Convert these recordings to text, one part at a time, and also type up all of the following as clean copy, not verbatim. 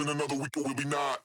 in another week it will be not.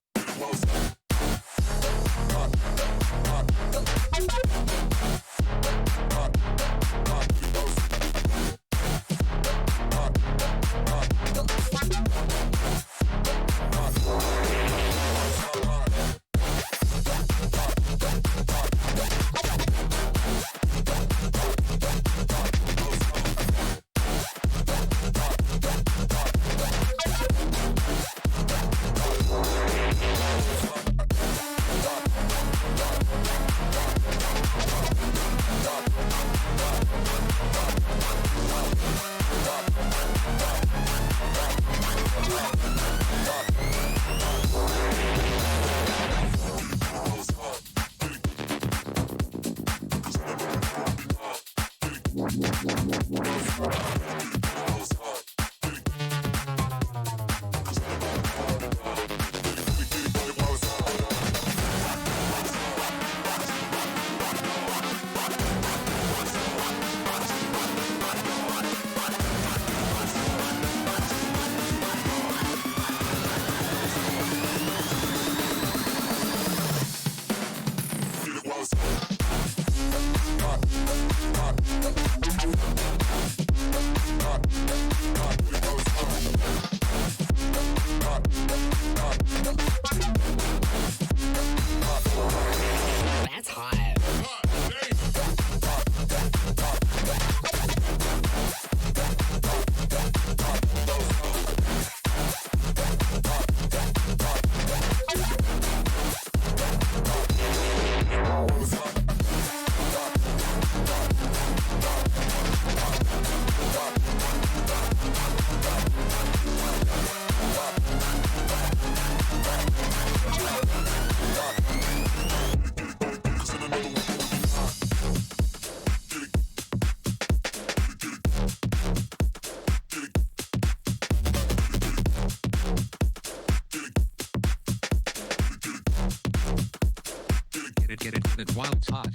Get it while it's hot.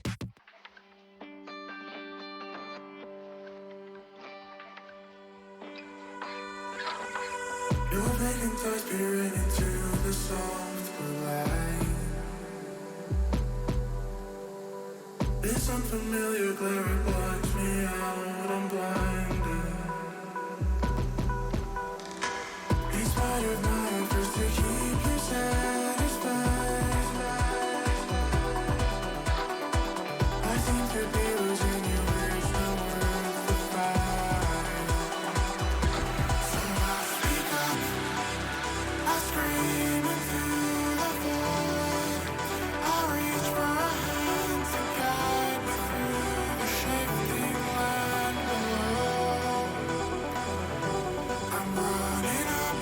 You're making thoughts peering into the soft light. This unfamiliar glare, it blocks me out, I'm blinded. These spiders my efforts to keep you satisfied. I seem to be losing you, it's not worth the fight. So I speak up, I scream into the void. I reach for a hand to guide me through the shifting land below. I'm running up,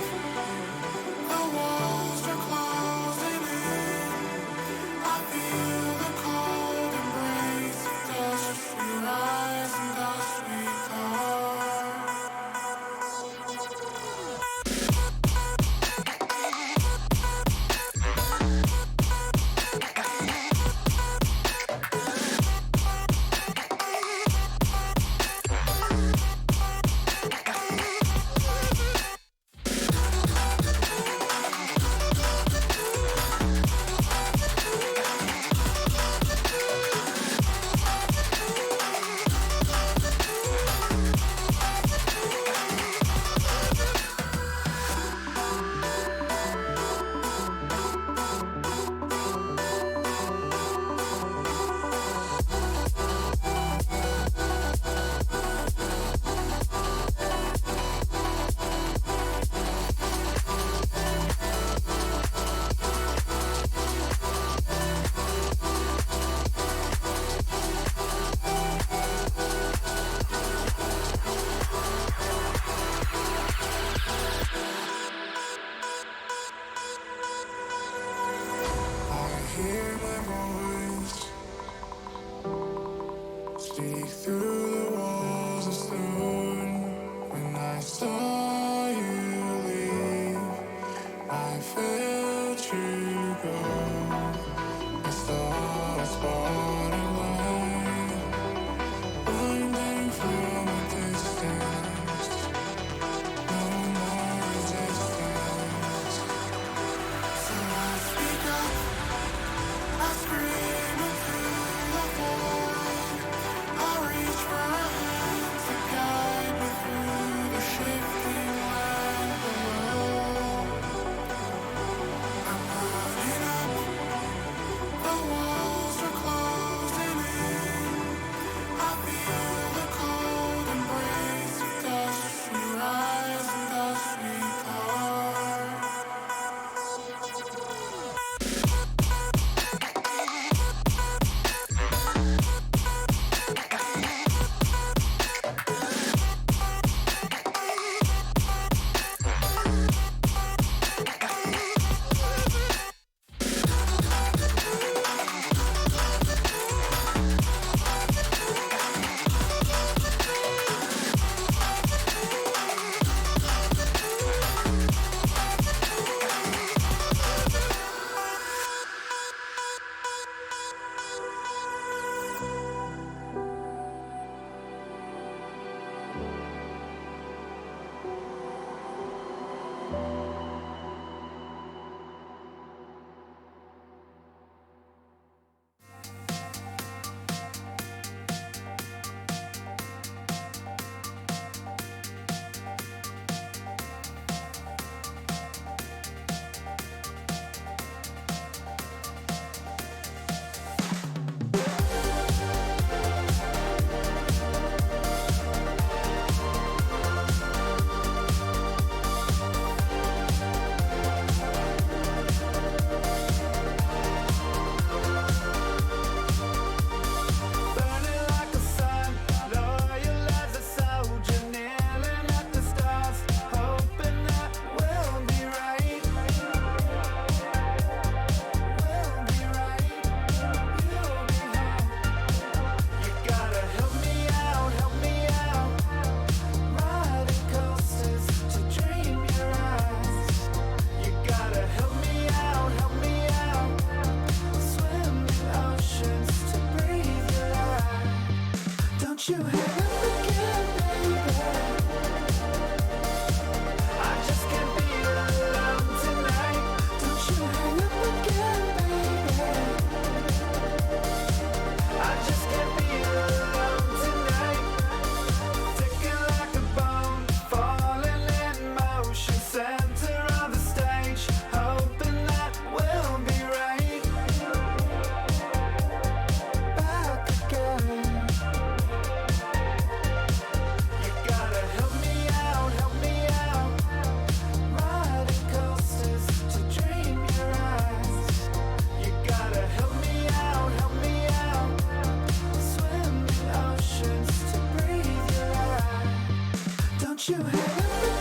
you hang up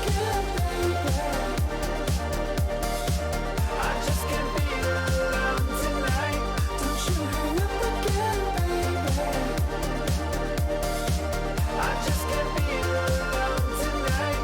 again, baby? I just can't be alone tonight. Don't you hang up again, baby? I just can't be alone tonight.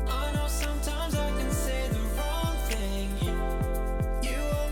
I know sometimes I can say the wrong thing. You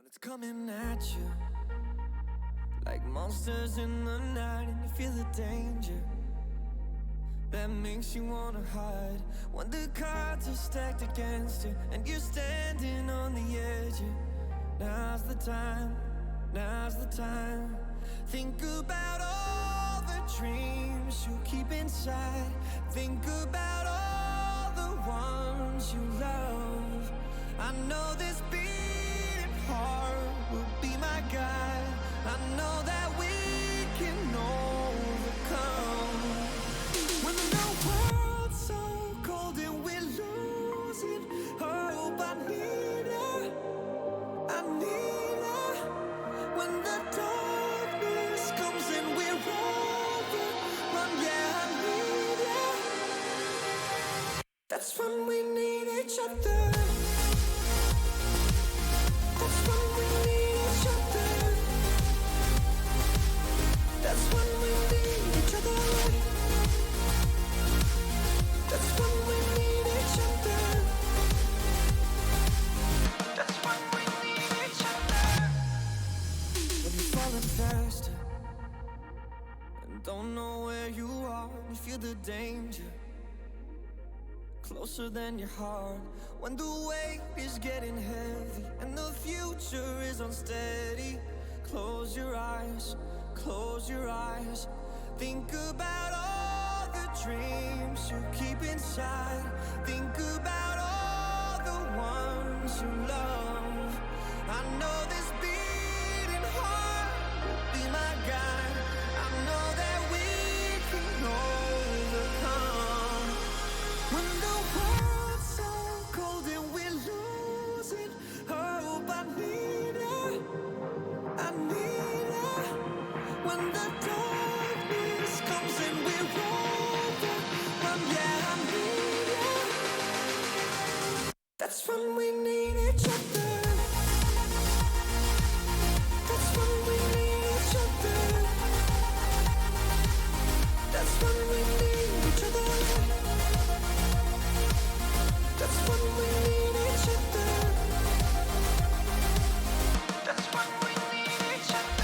It's coming at you like monsters in the night, and you feel the danger that makes you wanna hide. When the cards are stacked against you and you're standing on the edge, now's the time, now's the time. Think about all the dreams you keep inside. Think about all the ones you love. I know this beating heart will be my guide. I know that we can overcome. When the world's so cold and we're losing hope, I need her, I need her. When the darkness comes and we're overrun, yeah, I need her. That's when we need each other. That's when we need each other. That's when we need each other. That's when we need each other. That's when we need each other. When you're falling faster and don't know where you are, you feel the danger closer than your heart. When the weight is getting heavy and the future is unsteady, close your eyes, close your eyes. Think about all the dreams you keep inside. Think about all the ones you love. I know this beating heart will be my guide. I know that we can overcome. When the world's so cold and we're losing hope, I need her, I need her. When the darkness comes and we're overrun, yeah, I need her. That's when we need each other. That's when we need each other. That's when we need each other. That's when we need each other. That's when we need each other.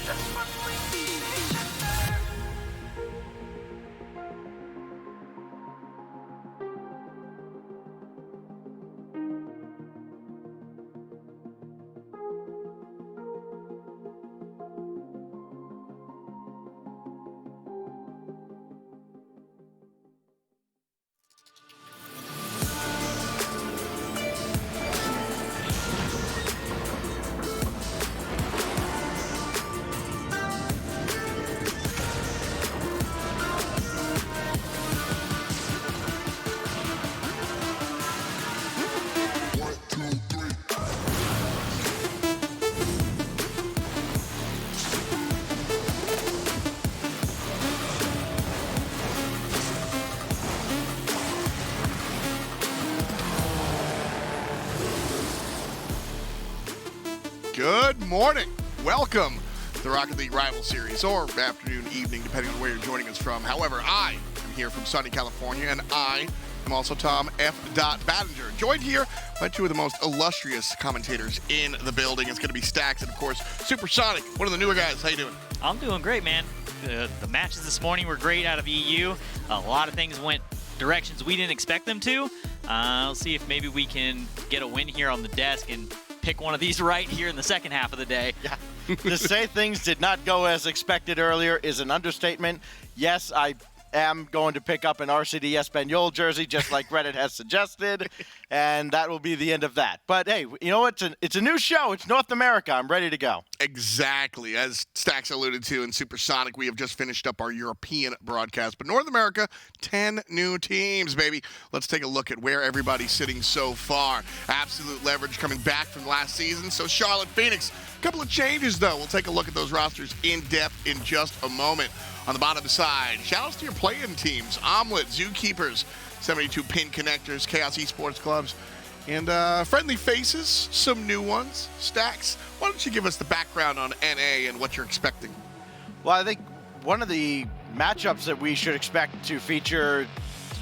That's when we need each other. Good morning. Welcome to the Rocket League Rival Series, or afternoon, evening, depending on where you're joining us from. However, I am here from sunny California, and I am also Tom F. Battinger, joined here by two of the most illustrious commentators in the building. It's going to be Stacks and, of course, Supersonic, one of the newer guys. How you doing? I'm doing great, man. The matches this morning were great out of EU. A lot of things went directions we didn't expect them to. We'll see if maybe we can get a win here on the desk and pick one of these right here in the second half of the day. Yeah. To say things did not go as expected earlier is an understatement. Yes, I am going to pick up an RCD Espanyol jersey, just like Reddit has suggested, and that will be the end of that. But hey, you know what? It's a new show. It's North America. I'm ready to go. Exactly. As Stacks alluded to in Supersonic, we have just finished up our European broadcast. But North America, 10 new teams, baby. Let's take a look at where everybody's sitting so far. Absolute leverage coming back from last season. So Charlotte, Phoenix, a couple of changes, though. We'll take a look at those rosters in depth in just a moment. On the bottom side, shout-outs to your play-in teams. Omelet, Zookeepers, 72 Pin Connectors, Chaos Esports Clubs, and friendly faces, some new ones. Stacks, why don't you give us the background on NA and what you're expecting? Well, I think one of the matchups that we should expect to feature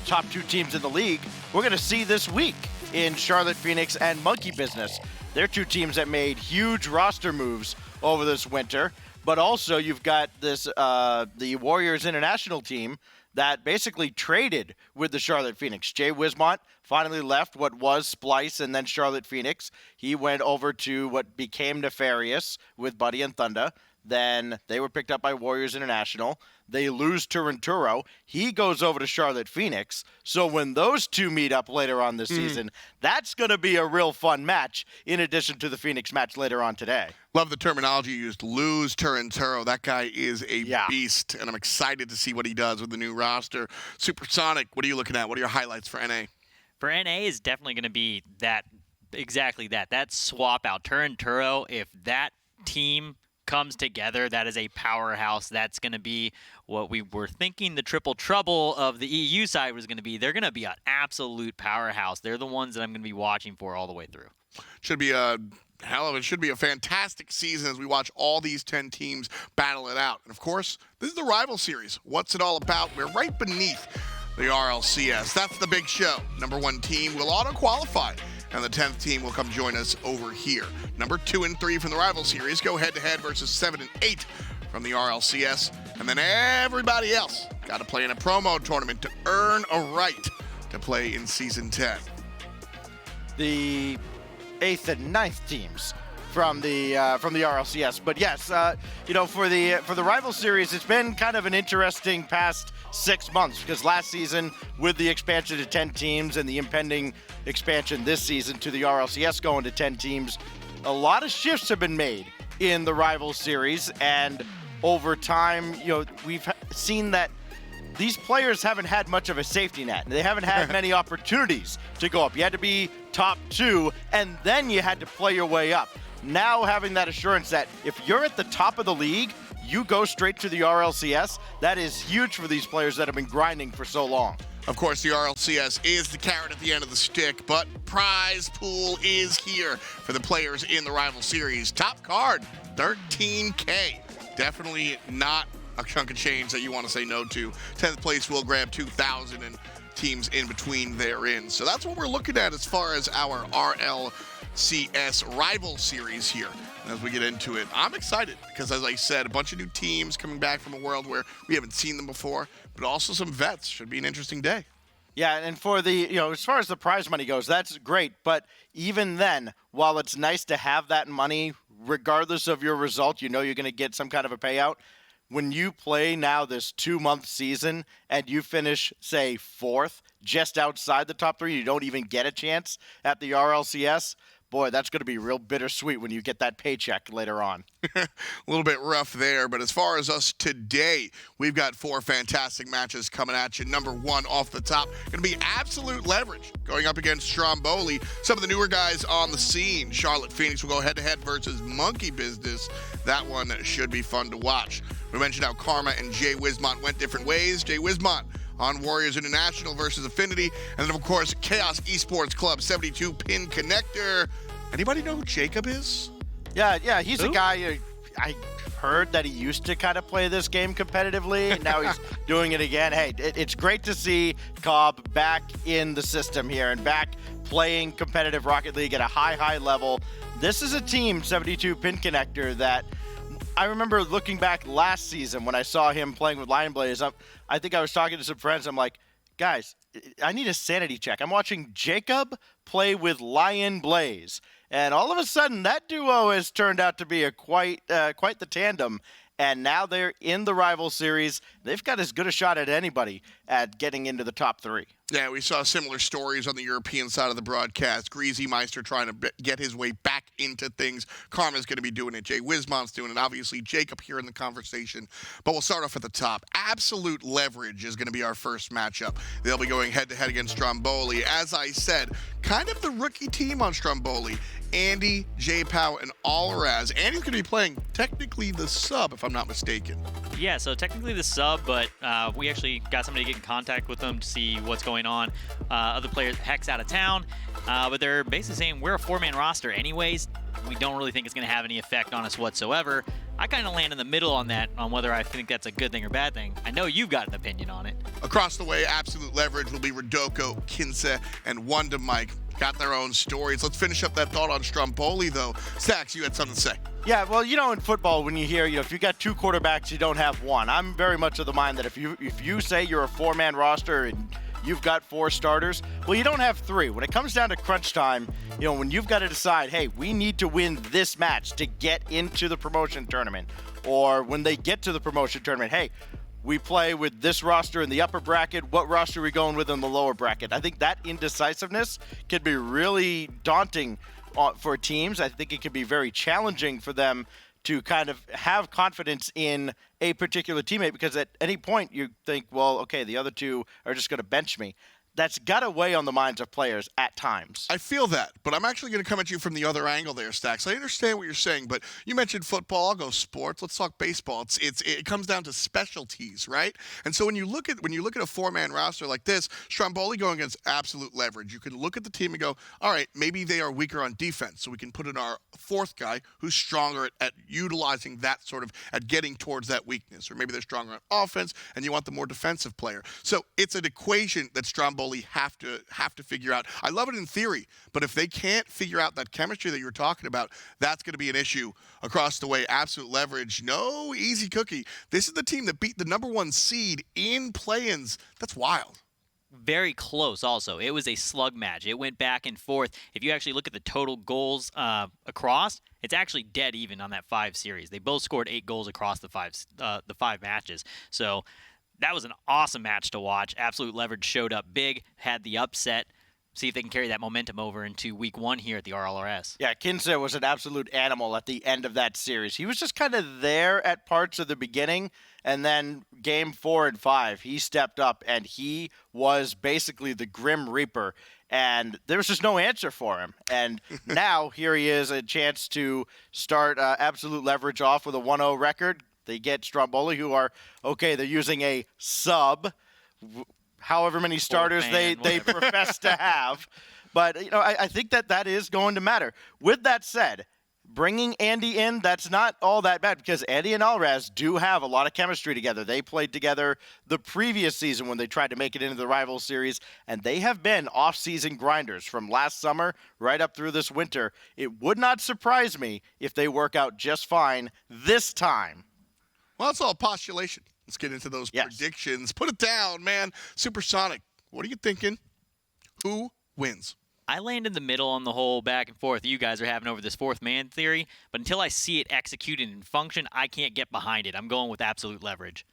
top 2 teams in the league, we're going to see this week in Charlotte Phoenix and Monkey Business. They're 2 teams that made huge roster moves over this winter, but also you've got this the Warriors International team that basically traded with the Charlotte Phoenix. Jay Wismont finally left what was Splice and then Charlotte Phoenix. He went over to what became Nefarious with Buddy and Thunder. Then they were picked up by Warriors International. They lose Turinturo. He goes over to Charlotte Phoenix. So when those 2 meet up later on this season, that's going to be a real fun match in addition to the Phoenix match later on today. Love the terminology used, lose Turinturo. That guy is a beast, and I'm excited to see what he does with the new roster. Supersonic, what are you looking at? What are your highlights for NA? For NA is definitely going to be exactly that swap out. Turinturo, if that team comes together, that is a powerhouse. That's going to be what we were thinking the triple trouble of the EU side was going to be. They're going to be an absolute powerhouse. They're the ones that I'm going to be watching for all the way through. Should be a fantastic season as we watch all these 10 teams battle it out. And of course, this is the rival series. What's it all about? We're right beneath the RLCS. That's the big show. Number 1 team will auto-qualify, and the 10th team will come join us over here. Number 2 and 3 from the rival series go head-to-head versus 7 and 8 from the RLCS. And then everybody else got to play in a promo tournament to earn a right to play in Season 10. The 8th and 9th teams from the RLCS. But yes, for the rival series, it's been kind of an interesting past 6 months because last season with the expansion to 10 teams and the impending expansion this season to the RLCS going to 10 teams, a lot of shifts have been made in the rival series, and over time, we've seen that these players haven't had much of a safety net. They haven't had many opportunities to go up. You had to be top 2, and then you had to play your way up. Now having that assurance that if you're at the top of the league, you go straight to the RLCS, that is huge for these players that have been grinding for so long. Of course, the RLCS is the carrot at the end of the stick, but prize pool is here for the players in the rival series. Top card, $13K. Definitely not a chunk of change that you want to say no to. 10th place will grab $2,000 and teams in between therein. So that's what we're looking at as far as our RLCS rival series here. And as we get into it, I'm excited because, as I said, a bunch of new teams coming back from a world where we haven't seen them before, but also some vets. Should be an interesting day. Yeah, and for the, as far as the prize money goes, that's great. But even then, while it's nice to have that money, regardless of your result, you're going to get some kind of a payout. When you play now this 2-month season and you finish, say, 4th, just outside the top 3, you don't even get a chance at the RLCS, boy, that's going to be real bittersweet when you get that paycheck later on. A little bit rough there, but as far as us today, we've got 4 fantastic matches coming at you. Number 1 off the top, going to be Absolute Leverage going up against Stromboli. Some of the newer guys on the scene. Charlotte Phoenix will go head-to-head versus Monkey Business. That one should be fun to watch. We mentioned how Karma and Jay Wismont went different ways. Jay Wismont on Warriors International versus Affinity. And then, of course, Chaos Esports Club 72 pin connector. Anybody know who Jacob is? Yeah, he's a guy I heard that he used to kind of play this game competitively, and now he's doing it again. Hey, it's great to see Cobb back in the system here and back playing competitive Rocket League at a high level. This is a team, 72 pin connector, that I remember looking back last season when I saw him playing with Lion Blaze. I think I was talking to some friends. I'm like, guys, I need a sanity check. I'm watching Jacob play with Lion Blaze. And all of a sudden, that duo has turned out to be quite the tandem. And now they're in the rival series. They've got as good a shot at anybody at getting into the top 3. Yeah, we saw similar stories on the European side of the broadcast. Greasy Meister trying to get his way back into things. Karma's going to be doing it. Jay Wismont's doing it. Obviously, Jacob here in the conversation. But we'll start off at the top. Absolute Leverage is going to be our first matchup. They'll be going head-to-head against Stromboli. As I said, kind of the rookie team on Stromboli. Andy, J-Pow, and Allraz. Andy's going to be playing technically the sub, if I'm not mistaken. Yeah, so technically the sub, but we actually got somebody to get in contact with them to see what's going on. Other players, Heck's out of town, but they're basically saying we're a 4-man roster anyways. We don't really think it's going to have any effect on us whatsoever. I kind of land in the middle on that, on whether I think that's a good thing or bad thing. I know you've got an opinion on it. Across the way, Absolute Leverage will be Rodoko, Kinse, and Wanda Mike. Got their own stories. Let's finish up that thought on Stromboli, though. Stacks, you had something to say. Yeah, well, in football, when you hear, if you got 2 quarterbacks, you don't have one. I'm very much of the mind that if you say you're a 4-man roster and you've got 4 starters, well, you don't have 3. When it comes down to crunch time, when you've got to decide, hey, we need to win this match to get into the promotion tournament, or when they get to the promotion tournament, hey, we play with this roster in the upper bracket. What roster are we going with in the lower bracket? I think that indecisiveness can be really daunting for teams. I think it can be very challenging for them to kind of have confidence in a particular teammate, because at any point you think, well, okay, the other 2 are just going to bench me. That's got to weigh on the minds of players at times. I feel that, but I'm actually going to come at you from the other angle there, Stacks. I understand what you're saying, but you mentioned football. I'll go sports. Let's talk baseball. It comes down to specialties, right? And so when you look at a 4-man roster like this, Stromboli going against Absolute Leverage, you can look at the team and go, all right, maybe they are weaker on defense, so we can put in our 4th guy who's stronger at utilizing that sort of, at getting towards that weakness, or maybe they're stronger on offense and you want the more defensive player. So it's an equation that Stromboli have to figure out. I love it in theory, but if they can't figure out that chemistry that you're talking about, that's going to be an issue across the way. Absolute Leverage, no easy cookie. This is the team that beat the number 1 seed in play-ins. That's wild. Very close also. It was a slug match. It went back and forth. If you actually look at the total goals across, it's actually dead even on that 5 series. They both scored 8 goals across the 5 matches. So that was an awesome match to watch. Absolute Leverage showed up big, had the upset. See if they can carry that momentum over into week 1 here at the RLRS. Yeah, Kinse was an absolute animal at the end of that series. He was just kind of there at parts of the beginning, and then game 4 and 5, he stepped up, and he was basically the Grim Reaper, and there was just no answer for him. And now here he is, a chance to start Absolute Leverage off with a 1-0 record. They get Stromboli, who are, okay, they're using a sub, however many starters they profess to have. But, I think that is going to matter. With that said, bringing Andy in, that's not all that bad, because Andy and Alraz do have a lot of chemistry together. They played together the previous season when they tried to make it into the rival series, and they have been off-season grinders from last summer right up through this winter. It would not surprise me if they work out just fine this time. Well, it's all postulation. Let's get into those predictions. Put it down, man. Supersonic, what are you thinking? Who wins? I land in the middle on the whole back and forth you guys are having over this 4th man theory, but until I see it executed and function, I can't get behind it. I'm going with Absolute Leverage.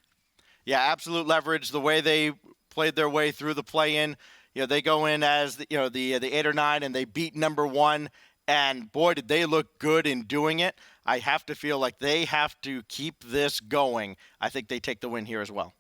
Yeah, Absolute Leverage, the way they played their way through the play-in, they go in as the 8 or 9, and they beat number 1. And boy, did they look good in doing it. I have to feel like they have to keep this going. I think they take the win here as well.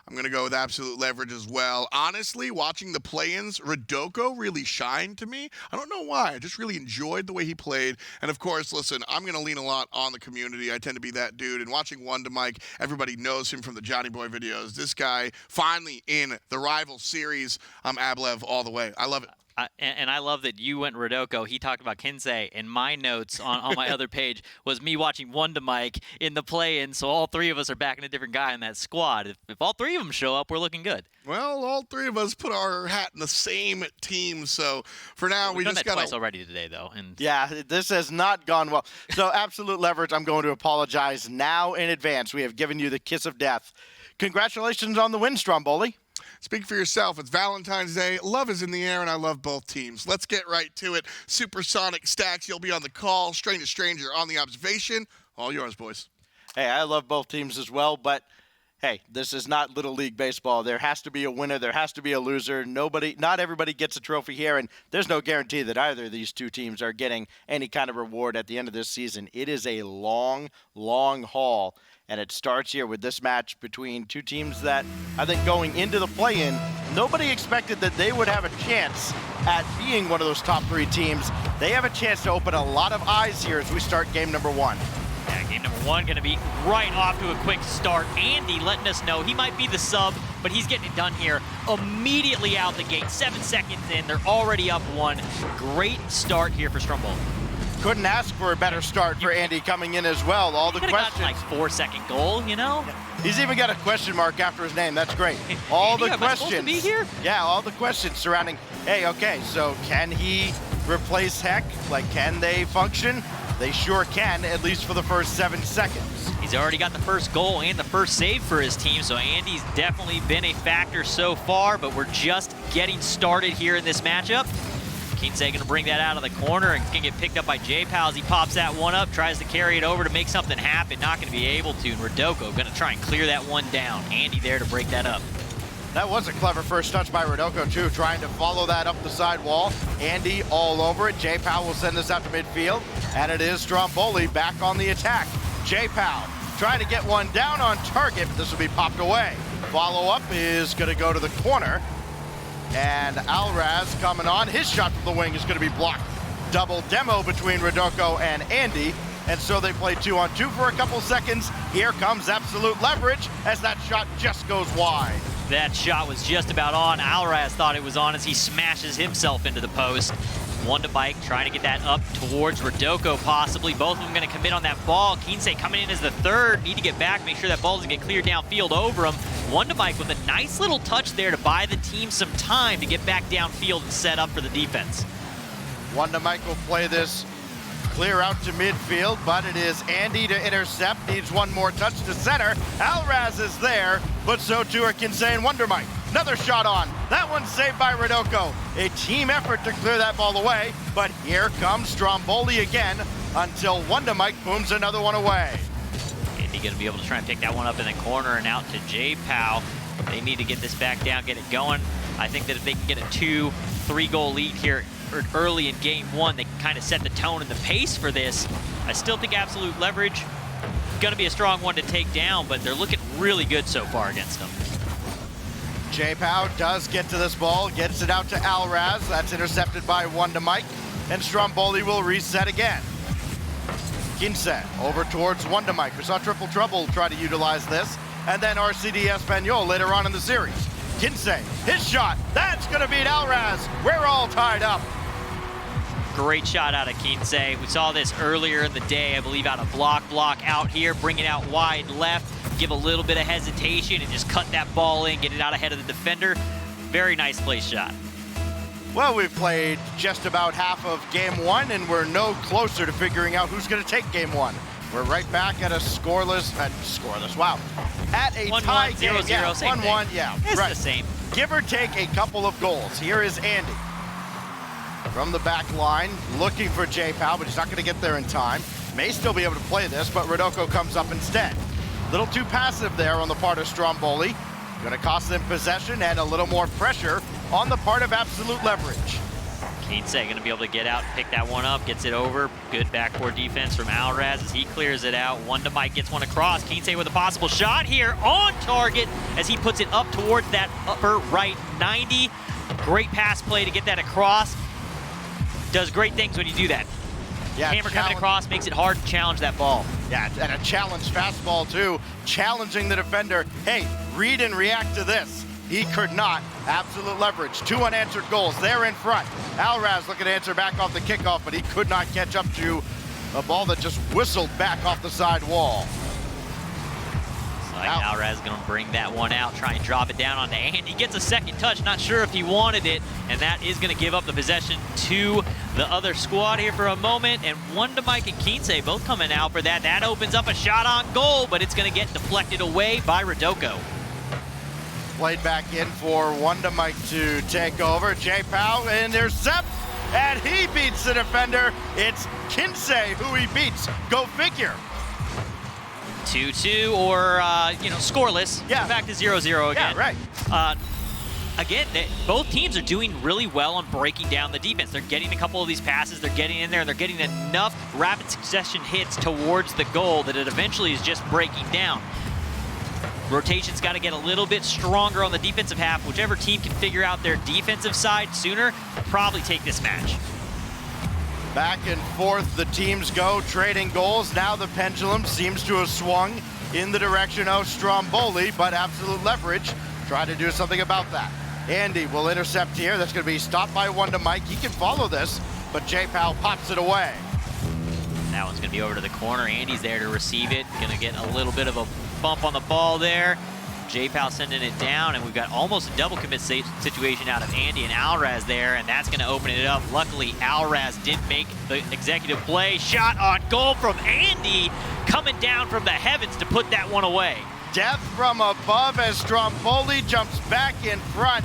I'm going to go with Absolute Leverage as well. Honestly, watching the play-ins, Rodoko really shined to me. I don't know why. I just really enjoyed the way he played. And, of course, listen, I'm going to lean a lot on the community. I tend to be that dude. And watching Wanda Mike, everybody knows him from the Johnny Boy videos. This guy finally in the rival series. I'm Ablev all the way. I love it. And I love that you went Rodoko. He talked about Kinse, and my notes on my other page was me watching Wanda Mike in the play-in, so all 3 of us are backing a different guy in that squad. If all 3 of them show up, we're looking good. Well, all 3 of us put our hat in the same team, so for now we just got twice already today, though. And yeah, this has not gone well. So Absolute Leverage, I'm going to apologize now in advance. We have given you the kiss of death. Congratulations on the win, Stromboli. Speak for yourself. It's Valentine's Day. Love is in the air, and I love both teams. Let's get right to it. Supersonic Stacks, you'll be on the call. Stranger Stranger on the observation. All yours, boys. Hey, I love both teams as well, but hey, this is not Little League Baseball. There has to be a winner. There has to be a loser. Not everybody gets a trophy here, and there's no guarantee that either of these 2 teams are getting any kind of reward at the end of this season. It is a long, long haul. And it starts here with this match between 2 teams that I think going into the play-in, nobody expected that they would have a chance at being one of those top 3 teams. They have a chance to open a lot of eyes here as we start game number 1. Yeah, Game number one going to be right off to a quick start. Andy letting us know he might be the sub, but he's getting it done here immediately out the gate. 7 seconds in, they're already up one. Great start here for Stromboli. Couldn't ask for a better start for Andy coming in as well. All the questions. Got like 4-second goal, you know? He's even got a question mark after his name. That's great. All Andy, the am I supposed to questions. be here? Yeah, all the questions surrounding, hey, okay, so can he replace Heck? Like, can they function? They sure can, at least for the first 7 seconds. He's already got the first goal and the first save for his team, so Andy's definitely been a factor so far, but we're just getting started here in this matchup. Kinsey gonna bring that out of the corner and can get picked up by J-Pal as he pops that one up, tries to carry it over to make something happen, not gonna be able to, and Rodoko gonna try and clear that one down. Andy there to break that up. That was a clever first touch by Rodoko, too, trying to follow that up the side wall. Andy all over it. J-Pal will send this out to midfield, and it is Stromboli back on the attack. J-Pal trying to get one down on target, but this will be popped away. Follow-up is going to go to the corner, and Alraz coming on. His shot from the wing is going to be blocked. Double demo between Rodoko and Andy, and so they play 2-on-2 for a couple seconds. Here comes absolute leverage as that shot just goes wide. That shot was just about on. Alraz thought it was on as he smashes himself into the post. One to Bike, trying to get that up towards Rodoko possibly. Both of them going to commit on that ball. Kinsey coming in as the third. Need to get back, make sure that ball doesn't get cleared downfield over him. One to Bike with a nice little touch there to buy the team some time to get back downfield and set up for the defense. One to Mike will play this clear out to midfield, but it is Andy to intercept. Needs one more touch to center. Alraz is there, but so too are Kinsey and Wonder Mike. Another shot on. That one's saved by Rodoko. A team effort to clear that ball away, but here comes Stromboli again until Wonder Mike booms another one away. Andy going to be able to try and pick that one up in the corner and out to J-Pow. They need to get this back down, get it going. I think that if they can get a 2-3 goal lead here early in game one, they can kind of set the tone and the pace for this. I still think absolute leverage going to be a strong one to take down, but they're looking really good so far against them. J-Pow does get to this ball, gets it out to Alraz. That's intercepted by One to Mike, and Stromboli will reset again. Kinsey over towards One to Mike. We saw Triple Trouble try to utilize this, and then RCD Espanol later on in the series. Kinsey, his shot, that's gonna beat Alraz. We're all tied up. Great shot out of Kinsey. We saw this earlier in the day, I believe, out of block out here, bring it out wide left, give a little bit of hesitation and just cut that ball in, get it out ahead of the defender. Very nice place shot. Well, we've played just about half of game one, and we're no closer to figuring out who's gonna take game one. We're right back at a scoreless, wow. At a 1-1, tie game, 0-0, yeah, same 1-1, thing. yeah, It's right. the same. Give or take a couple of goals. Here is Andy. From the back line, looking for J-Pow, but he's not gonna get there in time. May still be able to play this, but Rodoko comes up instead. Little too passive there on the part of Stromboli. Gonna cost them possession and a little more pressure on the part of absolute leverage. Kinsey gonna be able to get out, pick that one up, gets it over. Good backboard defense from Alraz as he clears it out. One to Mike, gets one across. Kinsey with a possible shot here on target as he puts it up towards that upper right 90. Great pass play to get that across. Does great things when you do that. Yeah, Hammer coming across makes it hard to challenge that ball. Yeah, and a challenge fastball too, challenging the defender. Hey, read and react to this. He could not. Absolute leverage. 2 unanswered goals. They're in front. Alraz looking to answer back off the kickoff, but he could not catch up to a ball that just whistled back off the side wall. Alraz going to bring that one out, try and drop it down onto Andy. Gets a second touch, not sure if he wanted it, and that is going to give up the possession to the other squad here for a moment. And One to Mike and Kinsey both coming out for that. That opens up a shot on goal, but it's going to get deflected away by Rodoko. Played back in for One to Mike to take over. J-Pow intercept, and he beats the defender. It's Kinsey who he beats. Go figure. 2-2 or, scoreless. Yeah. Back to 0-0 again. Yeah, right. Again, both teams are doing really well on breaking down the defense. They're getting a couple of these passes, they're getting in there, and they're getting enough rapid succession hits towards the goal that it eventually is just breaking down. Rotation's got to get a little bit stronger on the defensive half. Whichever team can figure out their defensive side sooner, probably take this match. Back and forth the teams go, trading goals. Now the pendulum seems to have swung in the direction of Stromboli, but Absolute Leverage trying to do something about that. Andy will intercept here. That's going to be stopped by Wonder Mike. He can follow this, but J-Pow pops it away. That one's going to be over to the corner. Andy's there to receive it. Going to get a little bit of a bump on the ball there. J-Pow sending it down, and we've got almost a double commit situation out of Andy and Alraz there, and that's going to open it up. Luckily, Alraz did make the executive play. Shot on goal from Andy, coming down from the heavens to put that one away. Death from above as Stromboli jumps back in front.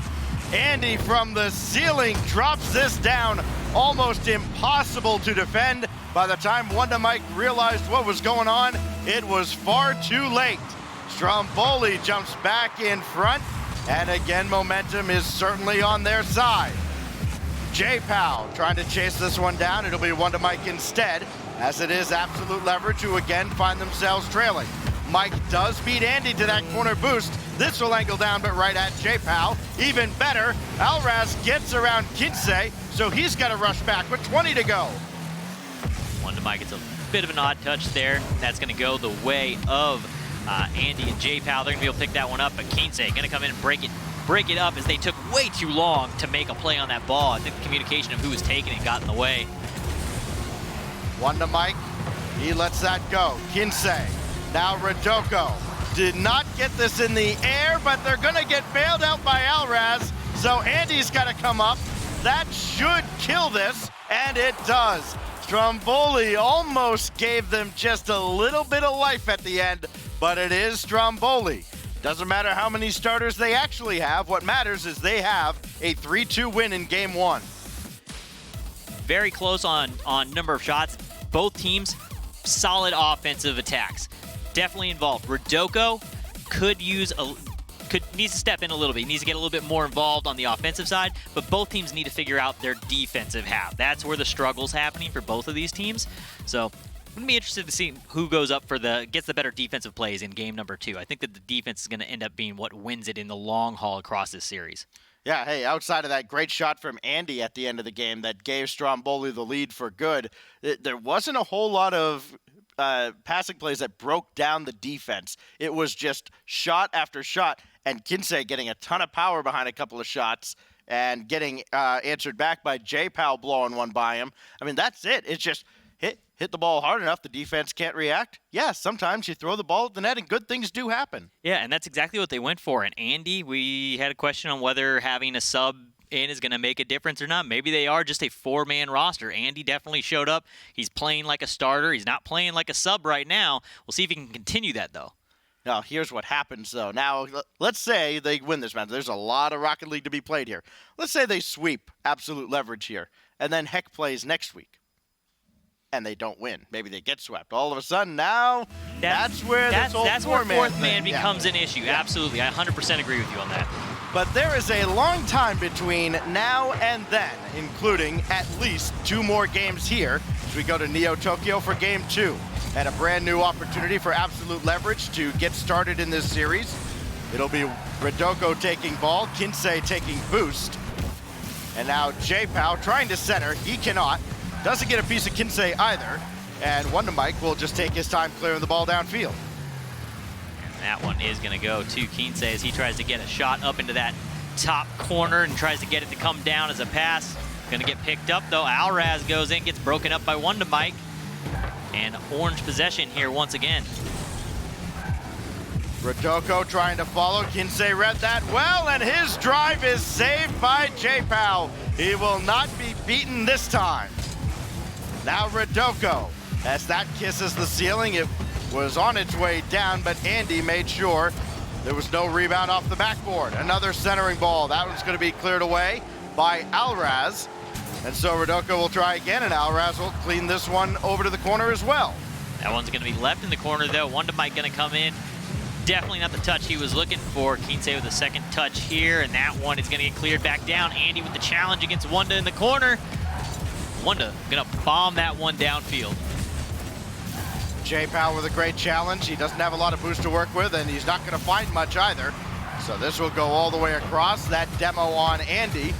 Andy from the ceiling drops this down. Almost impossible to defend. By the time Wonder Mike realized what was going on, it was far too late. Stromboli jumps back in front, and again, momentum is certainly on their side. J-Pow trying to chase this one down. It'll be Wonder Mike instead, as it is Absolute Leverage who again find themselves trailing. Mike does beat Andy to that corner boost. This will angle down, but right at J-Pow. Even better, Alraz gets around Kinsey, so he's got to rush back with 20 to go. Wonder Mike gets a bit of an odd touch there. That's going to go the way of Andy and J-Pow. They're going to be able to pick that one up, but Kinsey going to come in and break it up as they took way too long to make a play on that ball. I think the communication of who was taking it got in the way. Wonder Mike, he lets that go. Kinsey, now Rodoko. Did not get this in the air, but they're going to get bailed out by Alraz, so Andy's got to come up. That should kill this, and it does. Stromboli almost gave them just a little bit of life at the end, but it is Stromboli. Doesn't matter how many starters they actually have. What matters is they have a 3-2 win in game one. Very close on number of shots. Both teams, solid offensive attacks. Definitely involved. Rodoko needs to step in a little bit. He needs to get a little bit more involved on the offensive side, but both teams need to figure out their defensive half. That's where the struggle's happening for both of these teams. So I'm going to be interested to see who goes up for gets the better defensive plays in game number 2. I think that the defense is going to end up being what wins it in the long haul across this series. Yeah, hey, outside of that great shot from Andy at the end of the game that gave Stromboli the lead for good, there wasn't a whole lot of passing plays that broke down the defense. It was just shot after shot, and Kinsey getting a ton of power behind a couple of shots and getting answered back by J-Pow blowing one by him. I mean, that's it. It's just hit the ball hard enough, the defense can't react. Yeah, sometimes you throw the ball at the net and good things do happen. Yeah, and that's exactly what they went for. And Andy, we had a question on whether having a sub in is going to make a difference or not. Maybe they are just a 4-man roster. Andy definitely showed up. He's playing like a starter. He's not playing like a sub right now. We'll see if he can continue that, though. Now, here's what happens, though. Now, let's say they win this match. There's a lot of Rocket League to be played here. Let's say they sweep Absolute Leverage here, and then Heck plays next week, and they don't win. Maybe they get swept. All of a sudden, now, that's where this old fourth man becomes an issue. Yeah. Absolutely. I 100% agree with you on that. But there is a long time between now and then, including at least 2 more games here as we go to Neo Tokyo for Game 2. And a brand new opportunity for Absolute Leverage to get started in this series. It'll be Rodoko taking ball, Kinsey taking boost. And now J-Pow trying to center. He cannot. Doesn't get a piece of Kinsey either. And Wonder Mike will just take his time clearing the ball downfield. That one is going to go to Kinsey as he tries to get a shot up into that top corner and tries to get it to come down as a pass. Going to get picked up, though. Alraz goes in, gets broken up by Wonder Mike. And orange possession here once again. Rodoko trying to follow. Kinsey read that well, and his drive is saved by J-Pow. He will not be beaten this time. Now Rodoko, as that kisses the ceiling, it was on its way down, but Andy made sure there was no rebound off the backboard. Another centering ball. That one's going to be cleared away by Alraz. And so Rodoko will try again, and Alraz will clean this one over to the corner as well. That one's going to be left in the corner, though. Wonder Mike going to come in. Definitely not the touch he was looking for. Kinsey with a second touch here, and that one is going to get cleared back down. Andy with the challenge against Wanda in the corner. Wanda going to bomb that one downfield. J-Pow with a great challenge. He doesn't have a lot of boost to work with, and he's not going to find much either. So this will go all the way across. That demo on Andy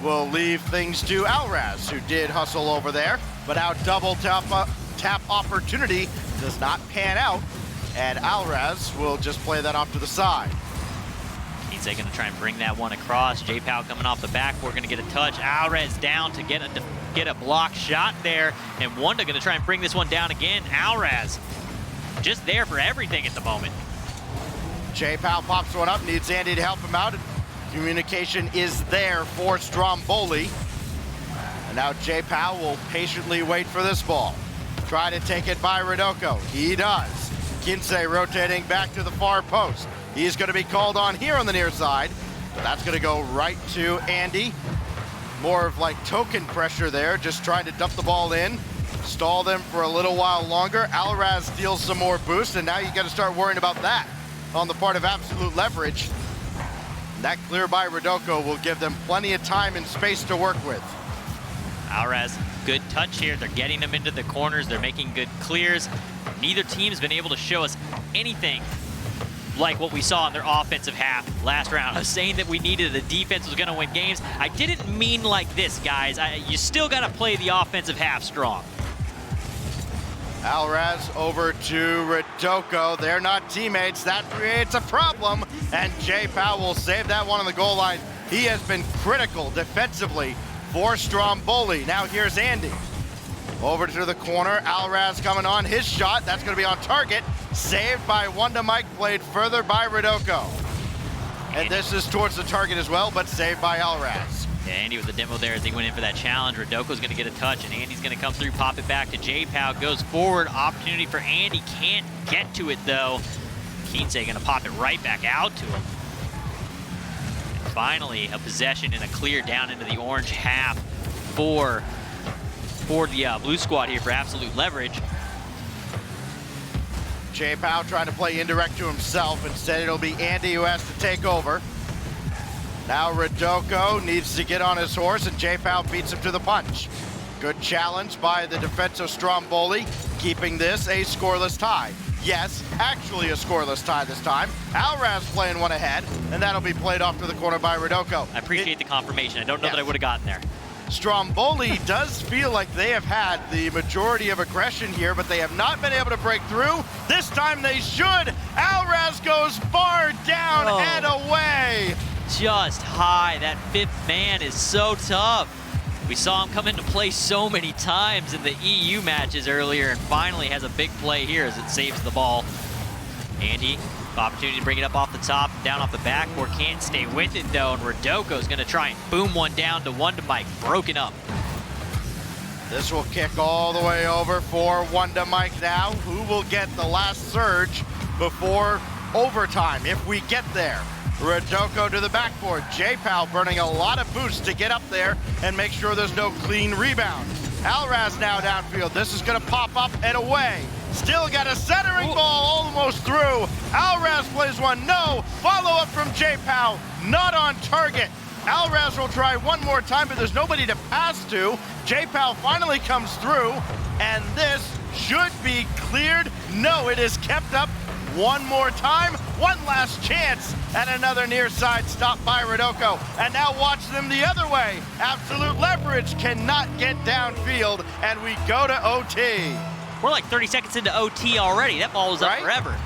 will leave things to Alraz, who did hustle over there, but now double tap opportunity does not pan out, and Alraz will just play that off to the side. He's going to try and bring that one across. J-Pow coming off the backboard, going to get a touch. Alraz down to get a block shot there, and Wanda going to try and bring this one down again. Alraz just there for everything at the moment. J-Pow pops one up, needs Andy to help him out. Communication is there for Stromboli. And now J-Pow will patiently wait for this ball. Try to take it by Rodoko. He does. Kinsey rotating back to the far post. He's going to be called on here on the near side. But that's going to go right to Andy. More of like token pressure there, just trying to dump the ball in. Stall them for a little while longer. Alraz steals some more boost, and now you got to start worrying about that on the part of Absolute Leverage. That clear by Rodoko will give them plenty of time and space to work with. Alraz, good touch here. They're getting them into the corners. They're making good clears. Neither team's been able to show us anything like what we saw in their offensive half last round. I was saying that we needed the defense was going to win games. I didn't mean like this, guys. You still got to play the offensive half strong. Alraz over to Rodoko. They're not teammates. That creates a problem. And J-Pow will save that one on the goal line. He has been critical defensively for Stromboli. Now here's Andy. Over to the corner. Alraz coming on. His shot. That's going to be on target. Saved by Wanda Mike. Played further by Rodoko. And this is towards the target as well, but saved by Alraz. Yeah, Andy with the demo there as he went in for that challenge. Rodoko's going to get a touch, and Andy's going to come through, pop it back to J-Pow. Goes forward. Opportunity for Andy. Can't get to it, though. Kinsey going to pop it right back out to him. And finally, a possession and a clear down into the orange half for the blue squad here for Absolute Leverage. J-Pow trying to play indirect to himself. Instead, it'll be Andy who has to take over. Now Rodoko needs to get on his horse, and J-Pow beats him to the punch. Good challenge by the defensive Stromboli, keeping this a scoreless tie. Yes, actually a scoreless tie this time. Alraz playing one ahead, and that'll be played off to the corner by Rodoko. I appreciate the confirmation. I don't know that I would have gotten there. Stromboli does feel like they have had the majority of aggression here, but they have not been able to break through. This time they should. Alraz goes far down and away. Just high. That fifth man is so tough. We saw him come into play so many times in the EU matches earlier, and finally has a big play here as it saves the ball. Andy, opportunity to bring it up off the top, down off the backboard, can't stay with it though, and Rodoko's gonna try and boom one down to Wanda Mike, broken up. This will kick all the way over for Wanda Mike now, who will get the last surge before overtime, if we get there. Rodoko to the backboard. J-Pow burning a lot of boost to get up there and make sure there's no clean rebound. Alraz now downfield. This is going to pop up and away. Still got a centering ball almost through. Alraz plays one. No. Follow up from J-Pow. Not on target. Alraz will try one more time, but there's nobody to pass to. J-Pow finally comes through, and this should be cleared. No, it is kept up one more time. One last chance, and another near side stop by Rodoko. And now watch them the other way. Absolute Leverage cannot get downfield, and we go to OT. We're like 30 seconds into OT already. That ball was up forever.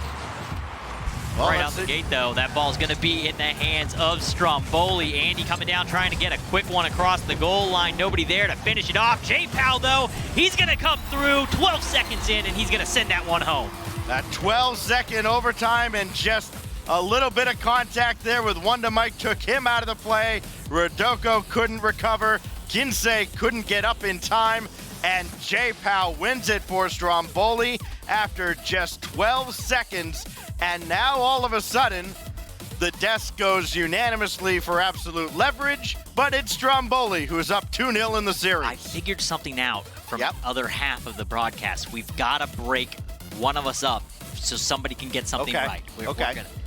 Well, right out the gate, though, that ball's going to be in the hands of Stromboli. Andy coming down, trying to get a quick one across the goal line. Nobody there to finish it off. J-Pow, though, he's going to come through. 12 seconds in, and he's going to send that one home. That 12-second overtime, and just a little bit of contact there with Wanda Mike took him out of the play. Rodoko couldn't recover. Kinsey couldn't get up in time. And J-Pow wins it for Stromboli after just 12 seconds. And now all of a sudden, the desk goes unanimously for Absolute Leverage, but it's Stromboli who's up 2-0 in the series. I figured something out from the other half of the broadcast. We've got to break one of us up so somebody can get something right.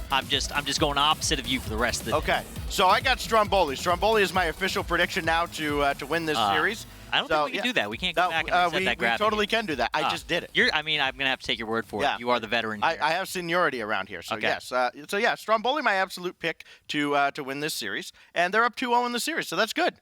I'm just going opposite of you for the rest of the day. Okay, so I got Stromboli. Stromboli is my official prediction now to win this series. I don't think we can do that. We can't go back and reset that graph. We totally can do that. I just did it. I'm going to have to take your word for it. You are the veteran here. I have seniority around here, so yes. Stromboli, my absolute pick to win this series. And they're up 2-0 in the series, so that's good.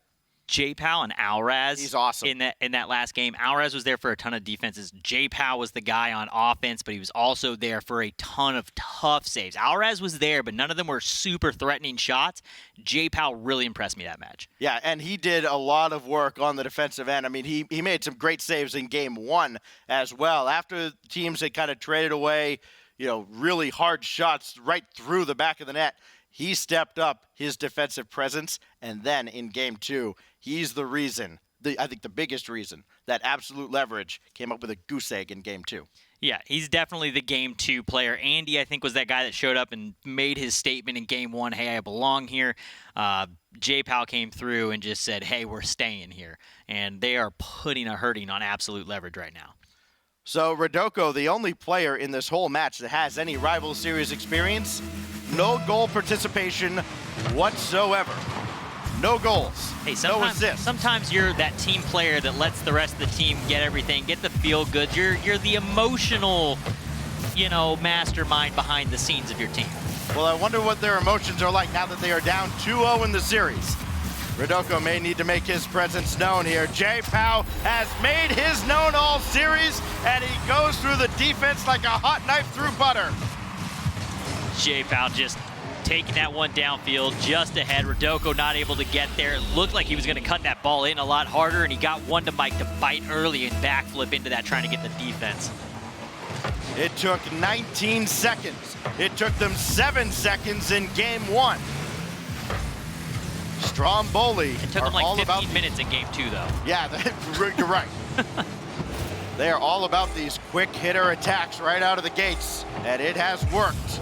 J-Pow and Alraz. He's awesome. In that last game. Alraz was there for a ton of defenses. J-Pow was the guy on offense, but he was also there for a ton of tough saves. Alraz was there, but none of them were super threatening shots. J-Pow really impressed me that match. Yeah, and he did a lot of work on the defensive end. I mean, he made some great saves in game 1 as well. After teams had kind of traded away, really hard shots right through the back of the net, he stepped up his defensive presence, and then in game 2, he's the reason, I think the biggest reason, that Absolute Leverage came up with a goose egg in game 2. Yeah, he's definitely the game 2 player. Andy, I think, was that guy that showed up and made his statement in game 1, hey, I belong here. J-Pow came through and just said, hey, we're staying here. And they are putting a hurting on Absolute Leverage right now. So Rodoko, the only player in this whole match that has any rival series experience, no goal participation whatsoever. No goals. Hey, no assists. Sometimes you're that team player that lets the rest of the team get everything, get the feel good. You're the emotional, mastermind behind the scenes of your team. Well, I wonder what their emotions are like now that they are down 2-0 in the series. Rodoko may need to make his presence known here. J-Pow has made his known all series, and he goes through the defense like a hot knife through butter. J-Pow just taking that one downfield just ahead. Rodoko not able to get there. It looked like he was going to cut that ball in a lot harder, and he got one to Mike to bite early and backflip into that, trying to get the defense. It took 19 seconds. It took them 7 seconds in game 1. Stromboli It took are them like all 15 minutes in game 2, though. Yeah, you're right. They are all about these quick hitter attacks right out of the gates, and it has worked.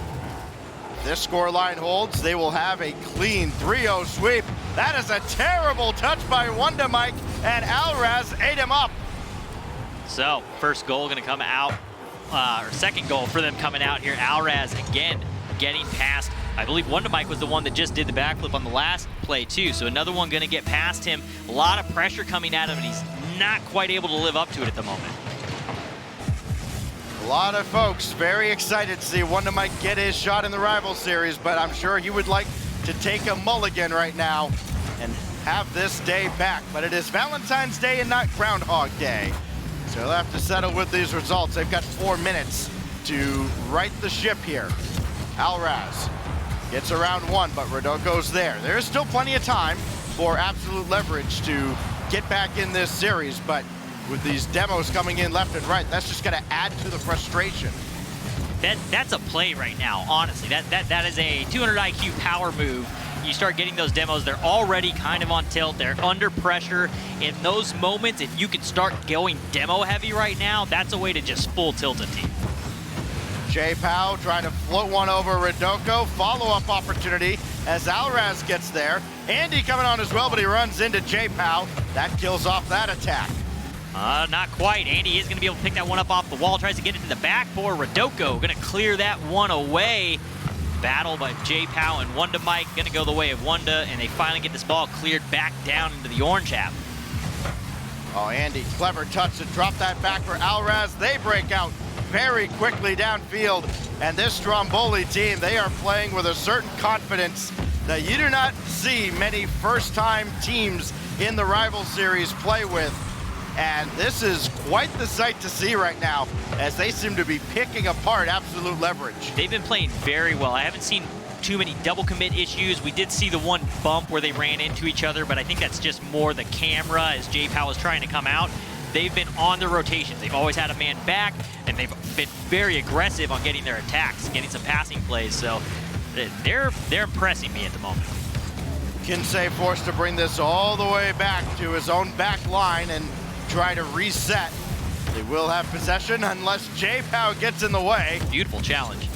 If this scoreline holds, they will have a clean 3-0 sweep. That is a terrible touch by Wonder Mike, and Alraz ate him up. So, first goal going to come out, or second goal for them coming out here. Alraz again getting past. I believe Wonder Mike was the one that just did the backflip on the last play too. So another one going to get past him. A lot of pressure coming at him, and he's not quite able to live up to it at the moment. A lot of folks very excited to see Wonder Mike get his shot in the rival series, but I'm sure he would like to take a mulligan right now and have this day back. But it is Valentine's Day and not Groundhog Day. So they'll have to settle with these results. They've got 4 minutes to right the ship here. Alraz gets around 1, but Rodoko's there. There is still plenty of time for Absolute Leverage to get back in this series, but with these demos coming in left and right, that's just going to add to the frustration. That's a play right now, honestly. That is a 200 IQ power move. You start getting those demos, they're already kind of on tilt. They're under pressure. In those moments, if you can start going demo heavy right now, that's a way to just full tilt a team. J-Pow trying to float one over Rodoko. Follow-up opportunity as Alraz gets there. Andy coming on as well, but he runs into J-Pow. That kills off that attack. Not quite. Andy is going to be able to pick that one up off the wall. Tries to get it to the backboard. Rodoko going to clear that one away. Battle by J-Pow and Wonder Mike going to go the way of Wonder, and they finally get this ball cleared back down into the orange half. Oh, Andy, clever touch to drop that back for Alraz. They break out very quickly downfield, and this Stromboli team, they are playing with a certain confidence that you do not see many first-time teams in the rival series play with. And this is quite the sight to see right now as they seem to be picking apart Absolute Leverage. They've been playing very well. I haven't seen too many double commit issues. We did see the one bump where they ran into each other, but I think that's just more the camera as J-Pow is trying to come out. They've been on the rotations. They've always had a man back, and they've been very aggressive on getting their attacks, getting some passing plays. So they're impressing me at the moment. Kinsey forced to bring this all the way back to his own back line and try to reset. They will have possession unless J-Pow gets in the way. Beautiful challenge.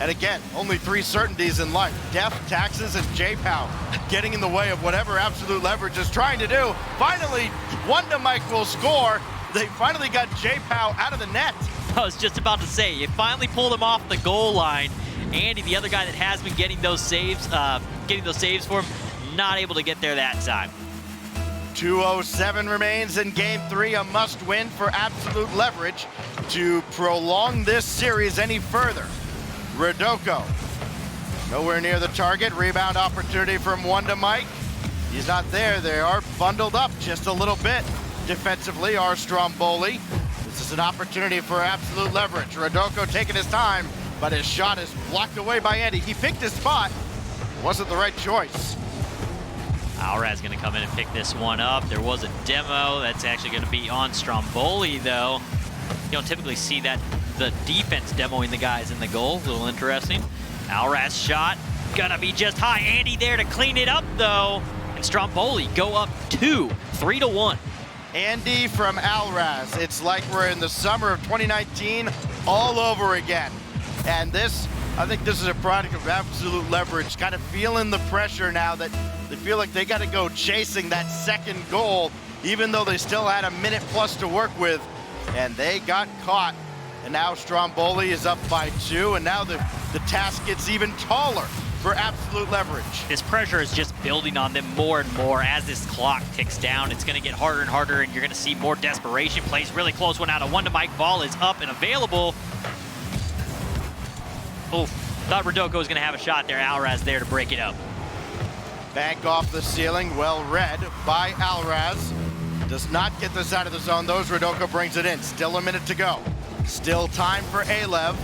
And again, only 3 certainties in life: death, taxes, and J-Pow getting in the way of whatever Absolute Leverage is trying to do. Finally, Wonder Mike will score. They finally got J-Pow out of the net. I was just about to say, you finally pulled him off the goal line. Andy, the other guy that has been getting those saves for him, not able to get there that time. 2:07 remains in Game 3, a must-win for Absolute Leverage to prolong this series any further. Rodoko, nowhere near the target. Rebound opportunity from Wonder Mike. He's not there. They are bundled up just a little bit defensively, are Stromboli. This is an opportunity for absolute leverage. Rodoko taking his time, but his shot is blocked away by Andy. He picked his spot. Wasn't the right choice. Alraz going to come in and pick this one up. There was a demo that's actually going to be on Stromboli, though. You don't typically see that, the defense demoing the guys in the goal. A little interesting. Alraz shot, gonna be just high. Andy there to clean it up, though. And Stromboli go up 2, 3-1. Andy from Alraz. It's like we're in the summer of 2019 all over again. And this, I think this is a product of absolute leverage, kind of feeling the pressure now that they feel like they got to go chasing that second goal, even though they still had a minute plus to work with. And they got caught. And now Stromboli is up by 2, and now the task gets even taller for absolute leverage. This pressure is just building on them more and more as this clock ticks down. It's going to get harder and harder, and you're going to see more desperation plays. Really close one out of one to Mike. Ball is up and available. Oh, thought Rodoko was going to have a shot there. Alraz there to break it up. Bank off the ceiling, well read by Alraz. Does not get this out of the zone. Those Rodoko brings it in. Still a minute to go. Still time for Alev.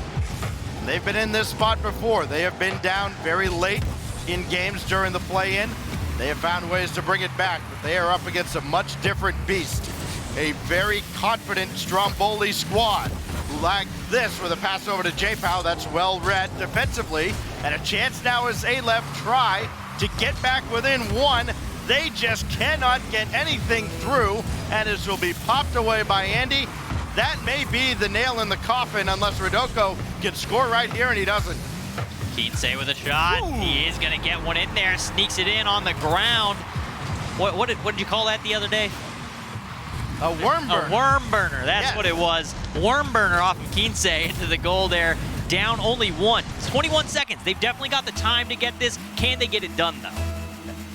They've been in this spot before. They have been down very late in games during the play-in. They have found ways to bring it back, but they are up against a much different beast. A very confident Stromboli squad who lagged this with a pass over to J-Pow. That's well read defensively. And a chance now as Alev try to get back within 1. They just cannot get anything through, and this will be popped away by Andy. That may be the nail in the coffin unless Rodoko can score right here, and he doesn't. Kinsey with a shot. Ooh. He is going to get one in there, sneaks it in on the ground. What did you call that the other day? A worm burner. A worm burner, that's yes. What it was. Worm burner off of Kinsey into the goal there. Down only 1. It's 21 seconds. They've definitely got the time to get this. Can they get it done, though?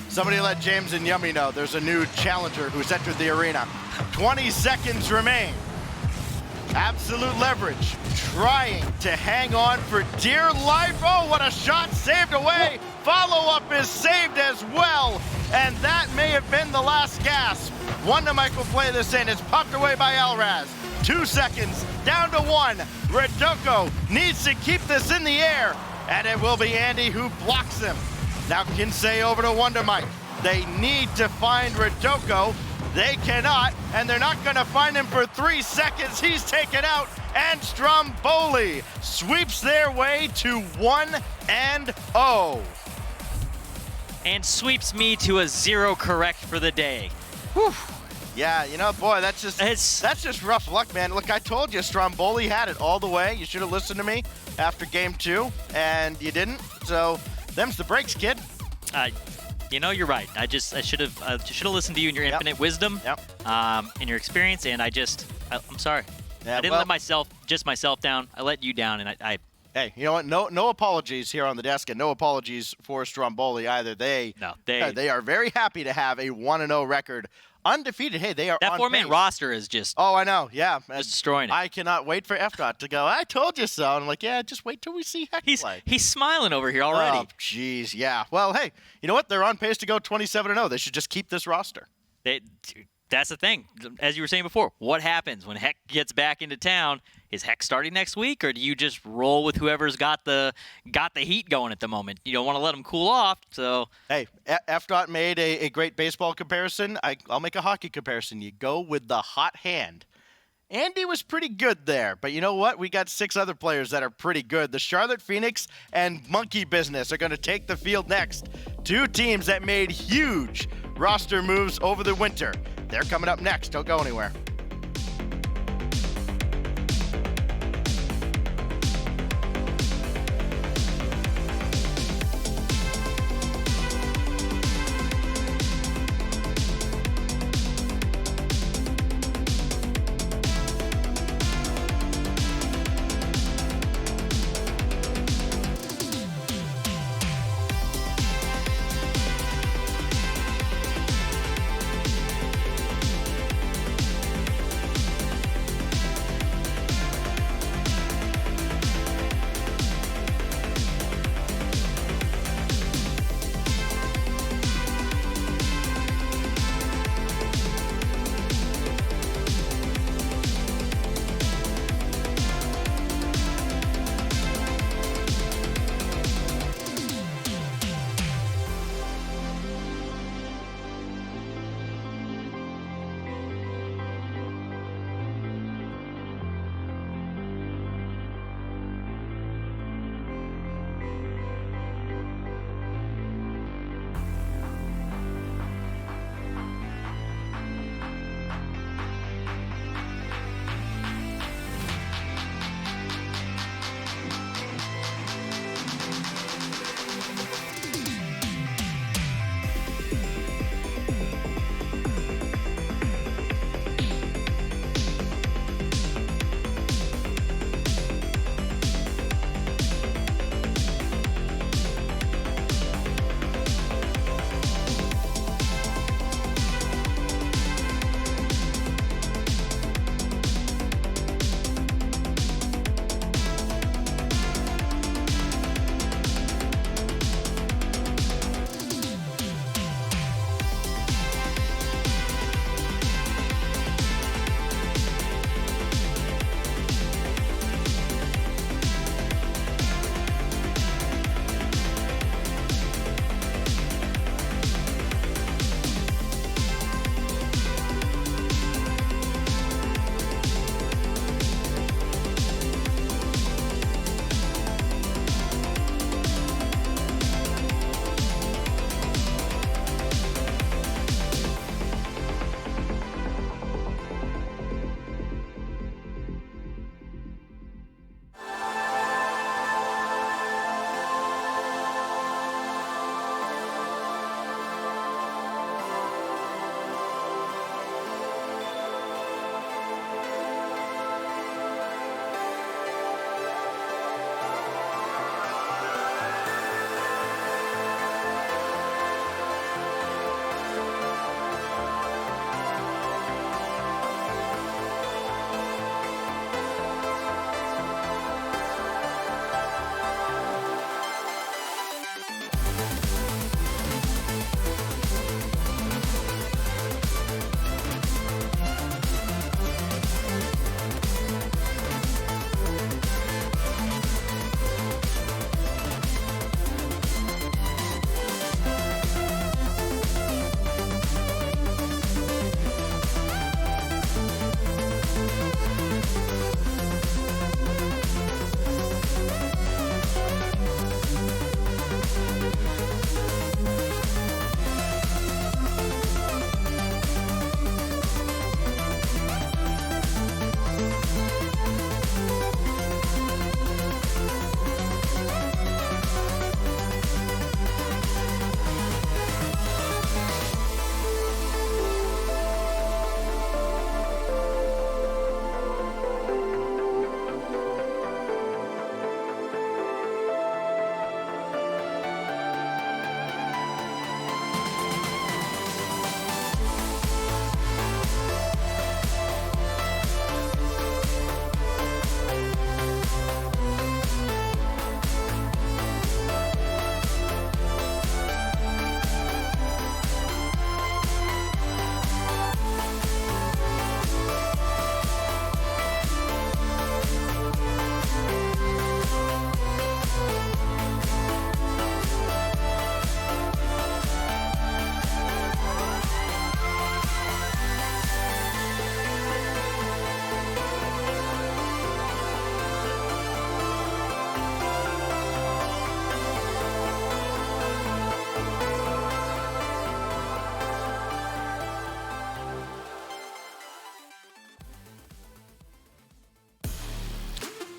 Somebody let James and Yummy know there's a new challenger who's entered the arena. 20 seconds remain. Absolute leverage, trying to hang on for dear life. Oh, what a shot, saved away. Follow-up is saved as well, and that may have been the last gasp. Wonder Mike will play this in. It's popped away by Alraz. 2 seconds, down to 1. Rodoko needs to keep this in the air, and it will be Andy who blocks him. Now Kinsey over to Wonder Mike. They need to find Rodoko. They cannot, and they're not going to find him for 3 seconds. He's taken out, and Stromboli sweeps their way to 1-0. And sweeps me to a 0 correct for the day. Whew. Yeah, you know, boy, that's just rough luck, man. Look, I told you, Stromboli had it all the way. You should have listened to me after game 2, and you didn't. So, them's the breaks, kid. You know, you're right. I should have listened to you and your infinite wisdom, and your experience. And I'm sorry. Yeah, I didn't let myself down. I let you down, and I. Hey, you know what? No apologies here on the desk, and no apologies for Stromboli either. They are very happy to have a 1-0 record, undefeated. Hey, they are that on 4-man pace. roster is just. Oh, I know. Yeah, just destroying it. I cannot wait for FDOT to go. I told you so. And I'm like, yeah, just wait till we see Heck play. He's smiling over here already. Oh, jeez, yeah. Well, hey, you know what? They're on pace to go 27-0. They should just keep this roster. That's the thing. As you were saying before, what happens when Heck gets back into town? Is Heck starting next week, or do you just roll with whoever's got the heat going at the moment? You don't want to let them cool off. So hey, FDOT made a great baseball comparison. I'll make a hockey comparison. You go with the hot hand. Andy was pretty good there, but you know what? We got 6 other players that are pretty good. The Charlotte Phoenix and Monkey Business are going to take the field next. 2 teams that made huge roster moves over the winter. They're coming up next. Don't go anywhere.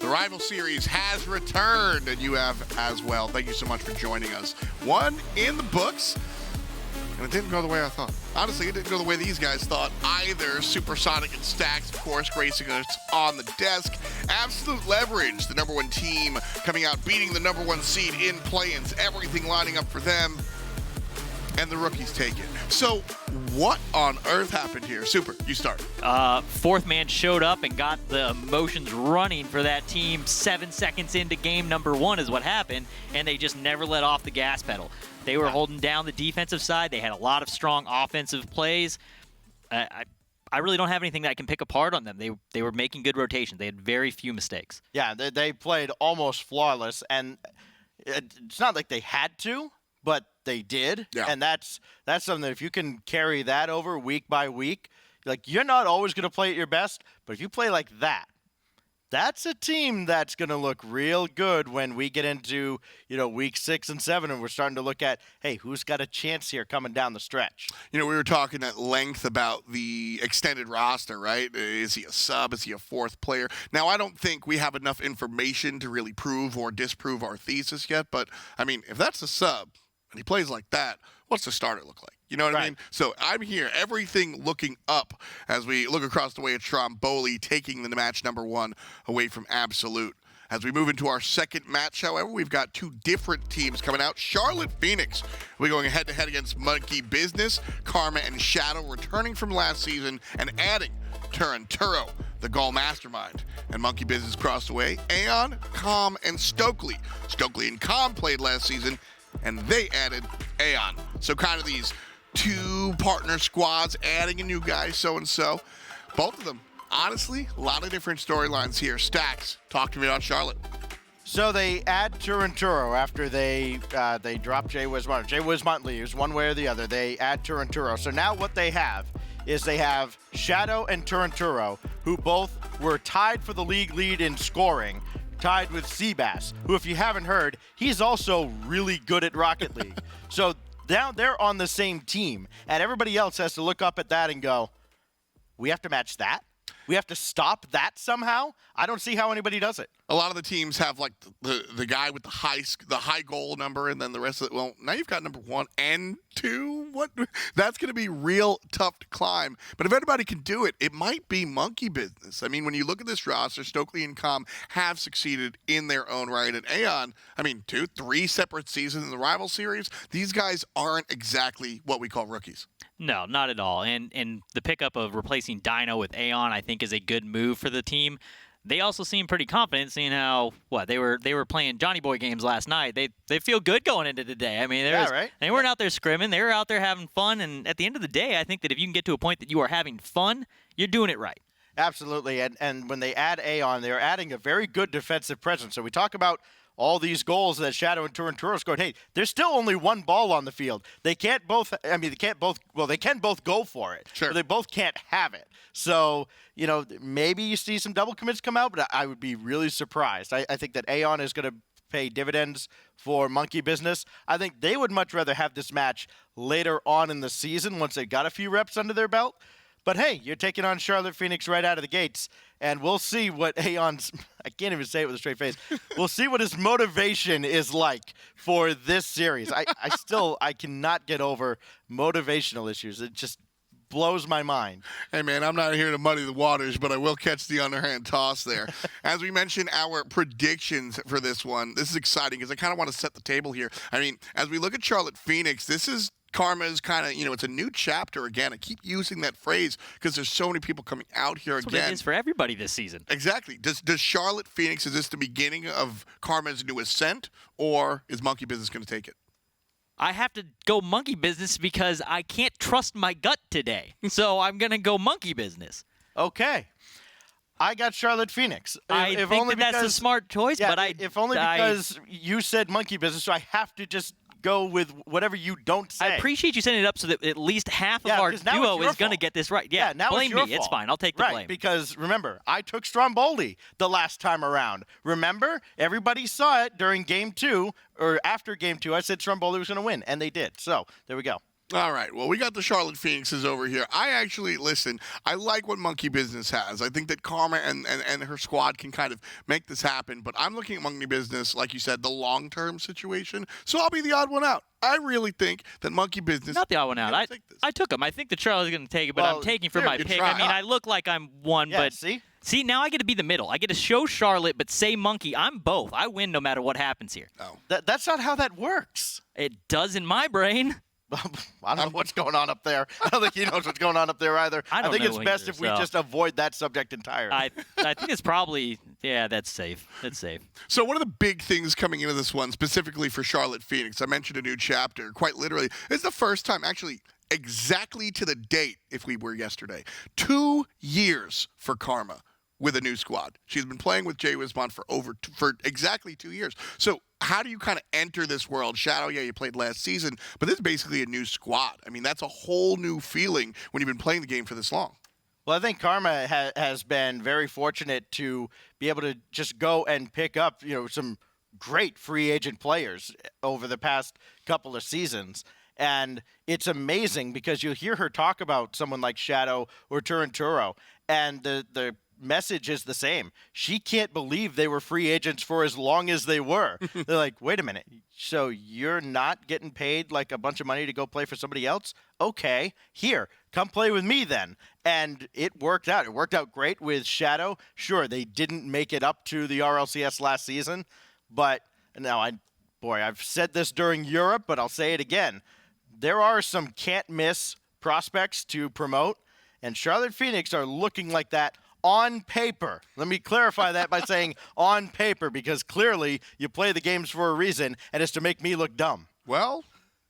The rival series has returned, and you have as well. Thank you so much for joining us. One in the books, and it didn't go the way I thought. Honestly, it didn't go the way these guys thought either. Supersonic and Stacks, of course, gracing us on the desk. Absolute Leverage, the number one team, coming out, beating the number one seed in play-ins. Everything lining up for them. And the rookies take it. So what on earth happened here? Super, you start. Fourth man showed up and got the emotions running for that team. 7 seconds into game number 1 is what happened, and they just never let off the gas pedal. They were holding down the defensive side. They had a lot of strong offensive plays. I really don't have anything that I can pick apart on them. They were making good rotations. They had very few mistakes. Yeah, they played almost flawless, and it's not like they had to, but they did. Yeah. And that's something that if you can carry that over week by week, like, you're not always going to play at your best, but if you play like that, that's a team that's going to look real good when we get into, week 6 and 7, and we're starting to look at, hey, who's got a chance here coming down the stretch? We were talking at length about the extended roster, right? Is he a sub? Is he a fourth player? Now, I don't think we have enough information to really prove or disprove our thesis yet, but, I mean, if that's a sub and he plays like that, what's the starter look like? You know what I mean? So I'm here, everything looking up as we look across the way at Stromboli, taking the match number 1 away from Absolute. As we move into our second match, however, we've got 2 different teams coming out. Charlotte Phoenix will be going head-to-head against Monkey Business. Karma and Shadow returning from last season and adding Turanturo, the Gall Mastermind. And Monkey Business crossed away. Aeon, Calm, and Stokely. Stokely and Calm played last season, and they added Aeon. So kind of these 2 partner squads adding a new guy, so-and-so. Both of them, honestly, a lot of different storylines here. Stacks, talk to me about Charlotte. So they add Turanturo after they drop Jay Wismont. Jay Wismont leaves one way or the other. They add Turanturo. So now what they have is they have Shadow and Turanturo, who both were tied for the league lead in scoring, tied with Seabass, who, if you haven't heard, he's also really good at Rocket League. So now they're on the same team, and everybody else has to look up at that and go, we have to match that? We have to stop that somehow? I don't see how anybody does it. A lot of the teams have like the guy with the high goal number, and then the rest of it. Well, now you've got number 1 and 2. What? That's going to be real tough to climb. But if anybody can do it, it might be Monkey Business. I mean, when you look at this roster, Stokely and Calm have succeeded in their own right. And Aeon, 3 separate seasons in the rival series. These guys aren't exactly what we call rookies. No, not at all. And the pickup of replacing Dino with Aeon, I think, is a good move for the team. They also seem pretty confident, seeing how they were playing Johnny Boy games last night. They feel good going into today. I mean, they weren't out there scrimming. They were out there having fun. And at the end of the day, I think that if you can get to a point that you are having fun, you're doing it right. Absolutely. And when they add Aeon, they're adding a very good defensive presence. So we talk about all these goals that Shadow and Turanturo scored. Hey, there's still only one ball on the field. They can both go for it. Sure. But they both can't have it. So, maybe you see some double commits come out, but I would be really surprised. I think that Aeon is going to pay dividends for Monkey Business. I think they would much rather have this match later on in the season once they got a few reps under their belt. But hey, you're taking on Charlotte Phoenix right out of the gates, and we'll see what Aeon's, I can't even say it with a straight face, we'll see what his motivation is like for this series. I cannot get over motivational issues. It just blows my mind. Hey, man, I'm not here to muddy the waters, but I will catch the underhand toss there. As we mentioned, our predictions for this one, this is exciting because I kind of want to set the table here. As we look at Charlotte Phoenix, this is Karma's kind of, it's a new chapter again. I keep using that phrase because there's so many people coming out here That's again. what it is for everybody this season. Exactly. Does Charlotte Phoenix, is this the beginning of Karma's new ascent, or is Monkey Business going to take it? I have to go Monkey Business because I can't trust my gut today. So I'm going to go Monkey Business. Okay. I got Charlotte Phoenix. I think that's a smart choice, yeah, but if only because you said Monkey Business, so I have to just go with whatever you don't say. I appreciate you setting it up so that at least half of our duo is going to get this right. Yeah, now blame it's your me. fault. It's fine. I'll take the blame. Because remember, I took Stromboli the last time around. Remember? Everybody saw it during Game 2, or after Game 2. I said Stromboli was going to win, and they did. So, there we go. All right. Well, we got the Charlotte Phoenixes over here. Listen, I like what Monkey Business has. I think that Karma and her squad can kind of make this happen. But I'm looking at Monkey Business, like you said, the long-term situation. So I'll be the odd one out. I really think that Monkey Business... Not the odd one out. I took him. I think the Charlotte's going to take it, but I'm taking for my pick. I mean, I look like I'm one, but... See, now I get to be the middle. I get to show Charlotte, but say Monkey. I'm both. I win no matter what happens here. Oh. That's not how that works. It does in my brain. I don't know what's going on up there. I don't think he knows what's going on up there either. I think it's best if we just avoid that subject entirely. I think it's probably, that's safe. That's safe. So one of the big things coming into this one, specifically for Charlotte Phoenix, I mentioned a new chapter, quite literally. It's the first time, actually, exactly to the date, if we were yesterday, 2 years for Karma with a new squad. She's been playing with Jay Wismont for exactly 2 years. So how do you kind of enter this world? Shadow, you played last season, but this is basically a new squad. I mean, that's a whole new feeling when you've been playing the game for this long. Well, I think Karma has been very fortunate to be able to just go and pick up, some great free agent players over the past couple of seasons. And it's amazing because you'll hear her talk about someone like Shadow or Turinturo, and the message is the same. She can't believe they were free agents for as long as they were. They're like, wait a minute, so you're not getting paid like a bunch of money to go play for somebody else? Okay, here, come play with me then. And it worked out. It worked out great with Shadow. Sure, they didn't make it up to the RLCS last season, but now I've said this during Europe, but I'll say it again. There are some can't-miss prospects to promote, and Charlotte Phoenix are looking like that on paper. Let me clarify that by saying on paper, because clearly you play the games for a reason, and it's to make me look dumb. Well,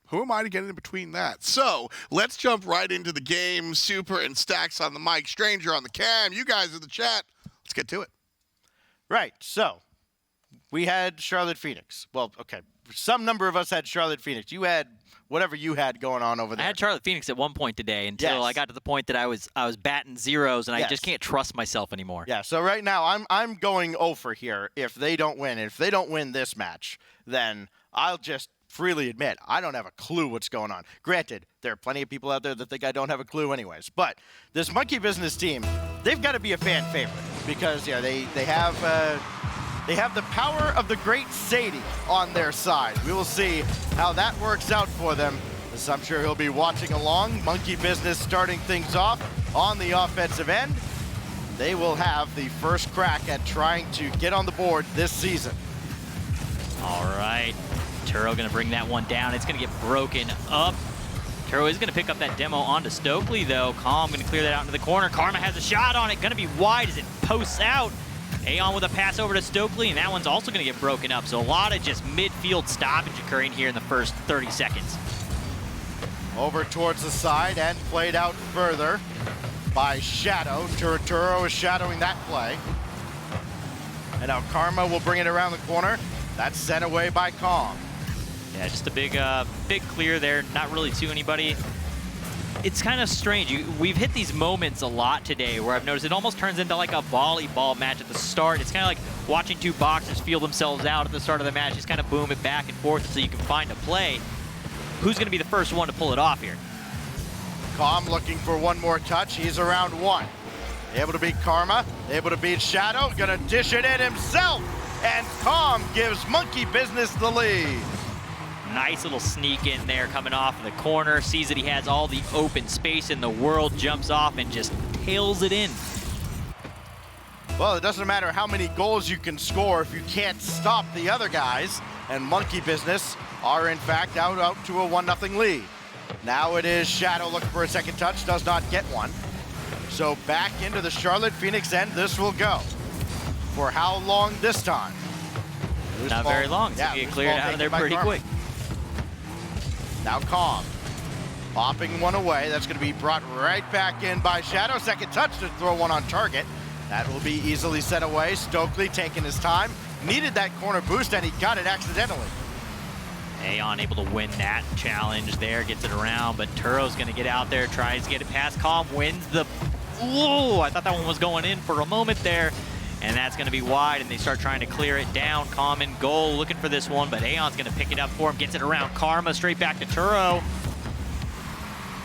who am I to get in between that? So let's jump right into the game. Super and Stacks on the mic, Stranger on the cam. You guys in the chat. Let's get to it. Right. So we had Charlotte Phoenix. Well, okay. Some number of us had Charlotte Phoenix. You had whatever you had going on over there. I had Charlotte Phoenix at one point today until I got to the point that I was batting zeros, and I just can't trust myself anymore. Yeah, so right now I'm going over here if they don't win. If they don't win this match, then I'll just freely admit I don't have a clue what's going on. Granted, there are plenty of people out there that think I don't have a clue anyways. But this Monkey Business team, they've got to be a fan favorite because they have the power of the great Sadie on their side. We will see how that works out for them, as I'm sure he'll be watching along. Monkey Business starting things off on the offensive end. They will have the first crack at trying to get on the board this season. All right. Turo going to bring that one down. It's going to get broken up. Turo is going to pick up that demo onto Stokely, though. Calm going to clear that out into the corner. Karma has a shot on it. Going to be wide as it posts out. Aeon with a pass over to Stokely, and that one's also going to get broken up. So a lot of just midfield stoppage occurring here in the first 30 seconds. Over towards the side and played out further by Shadow. Turinturo is shadowing that play. And now Karma will bring it around the corner. That's sent away by Calm. Yeah, just a big clear there. Not really to anybody. It's kind of strange. We've hit these moments a lot today where I've noticed it almost turns into like a volleyball match at the start. It's kind of like watching two boxers feel themselves out at the start of the match. Just kind of boom it back and forth until you can find a play. Who's going to be the first one to pull it off here? Calm looking for one more touch. He's around one. Able to beat Karma. Able to beat Shadow. Gonna dish it in himself. And Calm gives Monkey Business the lead. Nice little sneak in there coming off of the corner. Sees that he has all the open space in the world. Jumps off and just tails it in. Well, it doesn't matter how many goals you can score if you can't stop the other guys. And Monkey Business are in fact out to a 1-0 lead. Now it is Shadow looking for a second touch. Does not get one. So back into the Charlotte Phoenix end this will go. For how long this time? Not very long. So you get cleared out of there pretty quick. Now Calm, popping one away. That's going to be brought right back in by Shadow. Second touch to throw one on target. That will be easily set away. Stokely taking his time. Needed that corner boost, and he got it accidentally. Aeon able to win that challenge there, gets it around, but Turo's going to get out there, tries to get it past Calm, wins the... Ooh, I thought that one was going in for a moment there. And that's going to be wide, and they start trying to clear it down. Calm in goal, looking for this one, but Aeon's going to pick it up for him, gets it around Karma, straight back to Turo.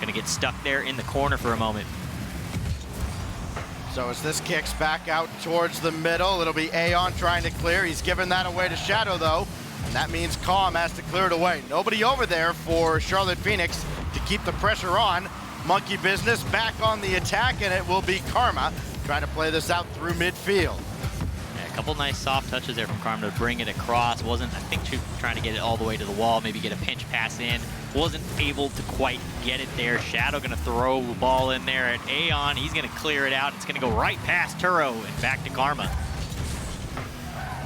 Gonna get stuck there in the corner for a moment. So as this kicks back out towards the middle, it'll be Aeon trying to clear. He's giving that away to Shadow, though. And that means Calm has to clear it away. Nobody over there for Charlotte Phoenix to keep the pressure on. Monkey Business back on the attack, and it will be Karma trying to play this out through midfield. Yeah, a couple nice soft touches there from Karma to bring it across. Wasn't, I think, trying to get it all the way to the wall, maybe get a pinch pass in. Wasn't able to quite get it there. Shadow gonna throw the ball in there at Aeon. He's gonna clear it out. It's gonna go right past Turo and back to Karma.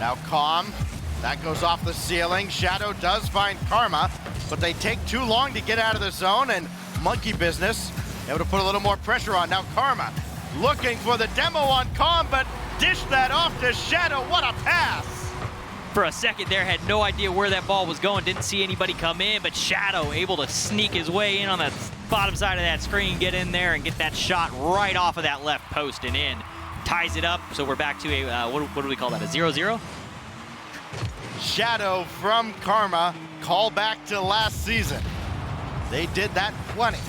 Now Calm, that goes off the ceiling. Shadow does find Karma, but they take too long to get out of the zone, and Monkey Business able to put a little more pressure on. Now Karma looking for the demo on Calm, but dish that off to Shadow. What a pass! For a second there, had no idea where that ball was going. Didn't see anybody come in, but Shadow able to sneak his way in on the bottom side of that screen, get in there and get that shot right off of that left post and in. Ties it up, so we're back to a, what do we call that, a 0-0? Shadow from Karma, call back to last season. They did that plenty.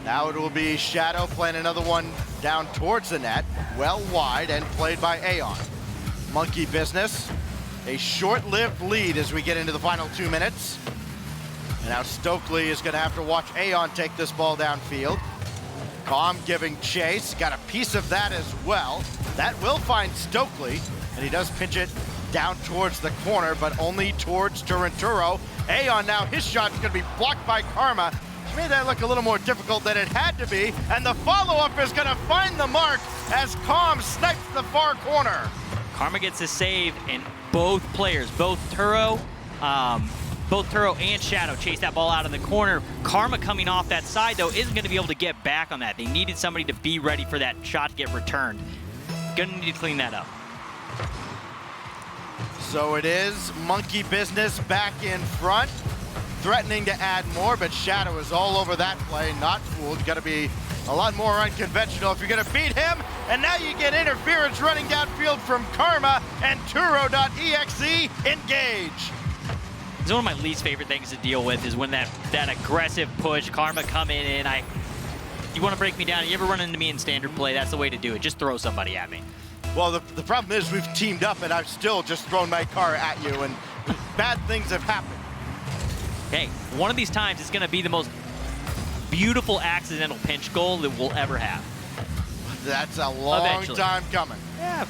Now it will be Shadow playing another one down towards the net, well wide, and played by Aeon. Monkey Business, a short-lived lead as we get into the final 2 minutes. And now Stokely is going to have to watch Aeon take this ball downfield. Calm giving chase, got a piece of that as well. That will find Stokely, and he does pinch it down towards the corner, but only towards Turinturo. Aeon now, his shot's going to be blocked by Karma. She made that look a little more difficult than it had to be, and the follow-up is going to find the mark as Calm snipes the far corner. Karma gets a save, and both players, both Turo and Shadow chase that ball out of the corner. Karma coming off that side, though, isn't going to be able to get back on that. They needed somebody to be ready for that shot to get returned. Gonna need to clean that up. So it is Monkey Business back in front, threatening to add more, but Shadow is all over that play, not fooled. You gotta be a lot more unconventional if you're gonna beat him. And now you get interference running downfield from Karma, and Turo.exe engage. It's one of my least favorite things to deal with is when that aggressive push, Karma coming in. You want to break me down? You ever run into me in standard play? That's the way to do it. Just throw somebody at me. Well, the problem is we've teamed up, and I've still just thrown my car at you, and bad things have happened. Hey, one of these times it's going to be the most beautiful accidental pinch goal that we'll ever have. That's a long time coming. Yeah.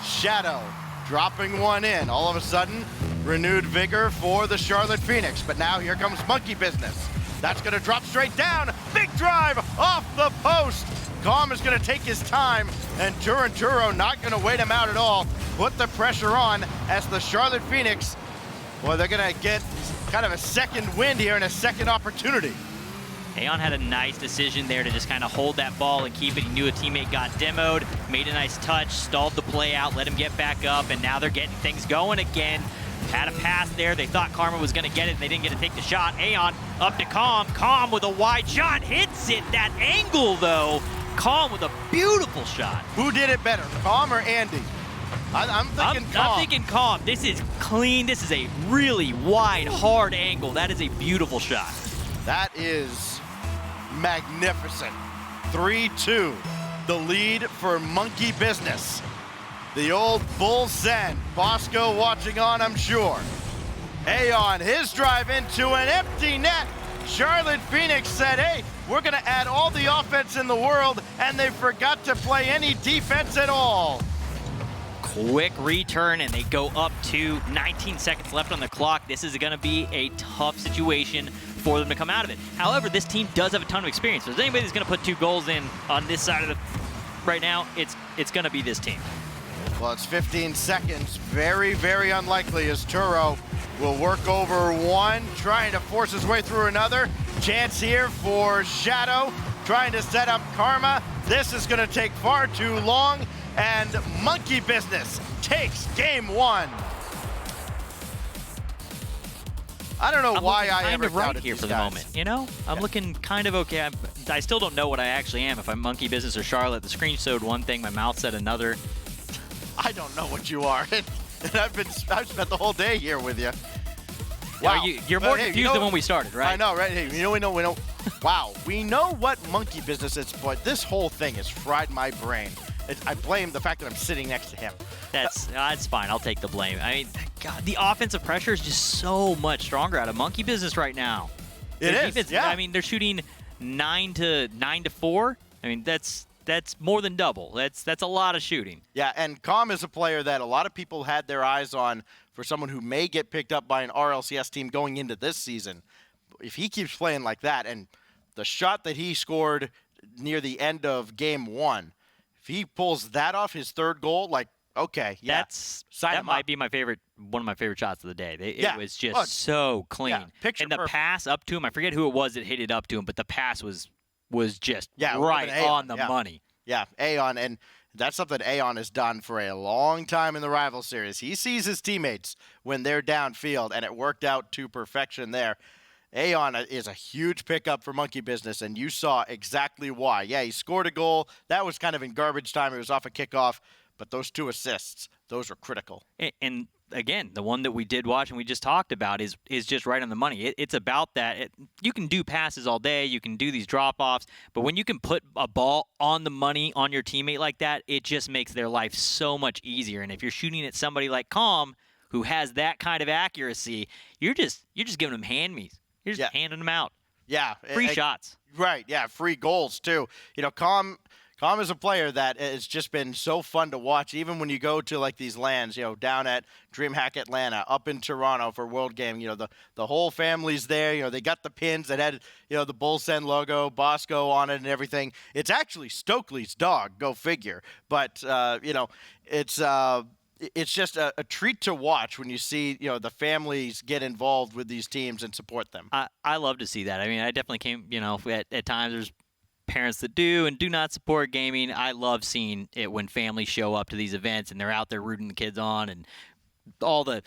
Shadow dropping one in. All of a sudden, renewed vigor for the Charlotte Phoenix. But now here comes Monkey Business. That's going to drop straight down. Big drive off the post. Calm is going to take his time, and Turinturo not going to wait him out at all. Put the pressure on as the Charlotte Phoenix, well, they're going to get kind of a second wind here and a second opportunity. Aeon had a nice decision there to just kind of hold that ball and keep it. He knew a teammate got demoed, made a nice touch, stalled the play out, let him get back up, and now they're getting things going again. Had a pass there. They thought Karma was going to get it, and they didn't get to take the shot. Aeon up to Calm. Calm with a wide shot. Hits it. That angle, though. Calm with a beautiful shot. Who did it better, Calm or Andy? I'm thinking Calm. I'm thinking Calm. This is clean. This is a really wide, hard angle. That is a beautiful shot. That is magnificent. 3-2, the lead for Monkey Business. The old bull send. Bosco watching on, I'm sure. Aeon, his drive into an empty net. Charlotte Phoenix said, hey, we're going to add all the offense in the world, and they forgot to play any defense at all. Quick return, and they go up to 19 seconds left on the clock. This is going to be a tough situation for them to come out of it. However, this team does have a ton of experience. If there's anybody that's going to put 2 goals in on this side of the right now, it's going to be this team. Well, it's 15 seconds. Very, very unlikely as Turo will work over one, trying to force his way through another. Chance here for Shadow, trying to set up Karma. This is going to take far too long, and Monkey Business takes game 1. I don't know why I ever right doubted here these for the guys. moment. You know, I'm looking kind of okay. I still don't know what I actually am. If I'm Monkey Business or Charlotte, the screen showed one thing, my mouth said another. I don't know what you are, and I've spent the whole day here with you. Wow. You're more Hey, confused than when we started, right? I know, right? Hey, we know. Wow, we know what monkey business is, but this whole thing has fried my brain. I blame the fact that I'm sitting next to him. That's fine. I'll take the blame. I mean, God, the offensive pressure is just so much stronger out of monkey business right now. It Their is, defense, yeah. I mean, they're shooting 9 to 4. I mean, that's more than double. That's a lot of shooting. Yeah, and Com is a player that a lot of people had their eyes on for someone who may get picked up by an RLCS team going into this season. If he keeps playing like that, and the shot that he scored near the end of game 1, if he pulls that off, his third goal, like, okay, yeah, sign that him might up. be one of my favorite shots of the day. Yeah. It was just so clean. Yeah, picture and the perfect. pass up to him, I forget who it was that hit it up to him, but the pass was just Yeah, it would've right been Aeon, on the yeah. money. Yeah, Aeon, and that's something Aeon has done for a long time in the rival series. He sees his teammates when they're downfield, and it worked out to perfection there. Aeon is a huge pickup for Monkey Business, and you saw exactly why. Yeah, he scored a goal. That was kind of in garbage time. It was off a kickoff, but those 2 assists, those were critical. And again, the one that we did watch and we just talked about is just right on the money. It's about that. You can do passes all day. You can do these drop-offs. But when you can put a ball on the money on your teammate like that, it just makes their life so much easier. And if you're shooting at somebody like Calm, who has that kind of accuracy, you're just giving them hand-me's. You're just handing them out. Yeah. Free shots. Right, yeah, free goals, too. You know, Calm is a player that has just been so fun to watch, even when you go to, like, these lands, you know, down at DreamHack Atlanta, up in Toronto for World Game. You know, the whole family's there. You know, they got the pins that had, you know, the Bull Send logo, Bosco on it and everything. It's actually Stokely's dog, go figure. But, you know, it's just a treat to watch when you see, you know, the families get involved with these teams and support them. I love to see that. I mean, I definitely came, you know, at times there's parents that do and do not support gaming. I love seeing it when families show up to these events and they're out there rooting the kids on and all the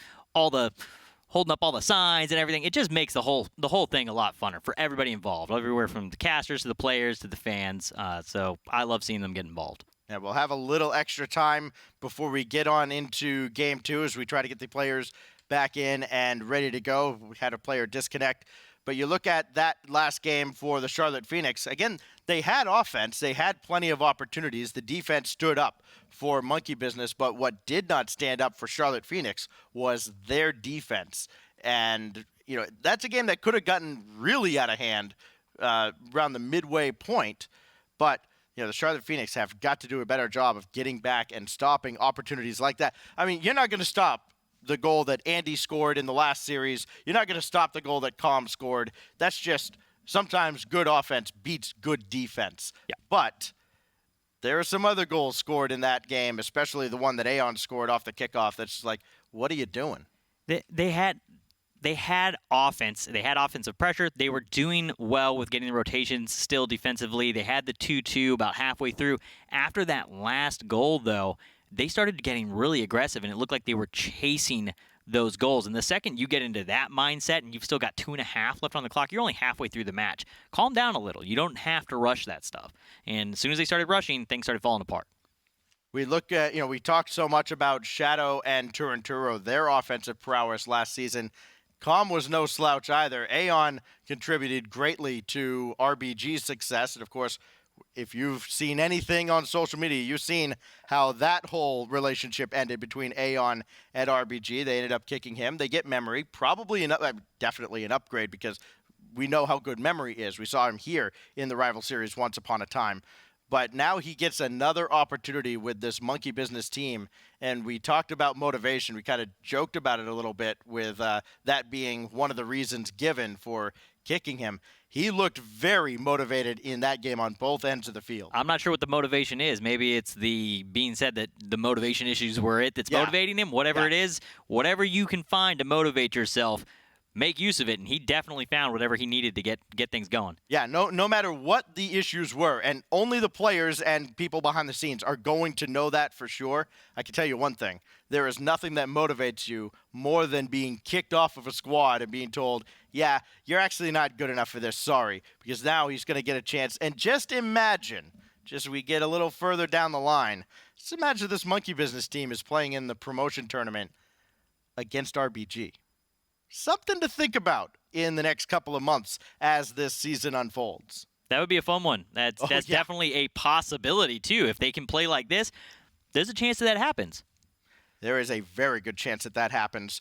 holding up all the signs and everything. It just makes the whole thing a lot funner for everybody involved, everywhere from the casters to the players to the fans. So I love seeing them get involved. Yeah, we'll have a little extra time before we get on into Game 2 as we try to get the players back in and ready to go. We had a player disconnect. But you look at that last game for the Charlotte Phoenix. Again, they had offense. They had plenty of opportunities. The defense stood up for Monkey Business. But what did not stand up for Charlotte Phoenix was their defense. And, you know, that's a game that could have gotten really out of hand around the midway point. But you know, the Charlotte Phoenix have got to do a better job of getting back and stopping opportunities like that. I mean, you're not going to stop the goal that Andy scored in the last series. You're not going to stop the goal that Com scored. That's just sometimes good offense beats good defense. Yeah. But there are some other goals scored in that game, especially the one that Aeon scored off the kickoff. That's like, what are you doing? They had offense. They had offensive pressure. They were doing well with getting the rotations still defensively. They had the 2-2 about halfway through. After that last goal, though, they started getting really aggressive, and it looked like they were chasing those goals. And the second you get into that mindset and you've still got 2.5 left on the clock, you're only halfway through the match. Calm down a little. You don't have to rush that stuff. And as soon as they started rushing, things started falling apart. We look at, you know, we talked so much about Shadow and Turinturo, their offensive prowess last season. Com was no slouch either. Aeon contributed greatly to RBG's success. And, of course, if you've seen anything on social media, you've seen how that whole relationship ended between Aeon and RBG. They ended up kicking him. They get Memory, definitely an upgrade because we know how good Memory is. We saw him here in the rival series once upon a time. But now he gets another opportunity with this Monkey Business team. And we talked about motivation. We kind of joked about it a little bit with that being one of the reasons given for kicking him. He looked very motivated in that game on both ends of the field. I'm not sure what the motivation is. Maybe it's being said that the motivation issues were that's motivating him. Whatever it is, whatever you can find to motivate yourself, make use of it, and he definitely found whatever he needed to get things going. Yeah, no matter what the issues were, and only the players and people behind the scenes are going to know that for sure. I can tell you one thing. There is nothing that motivates you more than being kicked off of a squad and being told, yeah, you're actually not good enough for this, sorry, because now he's going to get a chance. And just imagine, just as we get a little further down the line, just imagine this Monkey Business team is playing in the promotion tournament against RBG. something to think about in the next couple of months as this season unfolds. That would be a fun one. That's yeah. definitely a possibility, too. If they can play like this, there's a chance that happens. There is a very good chance that happens.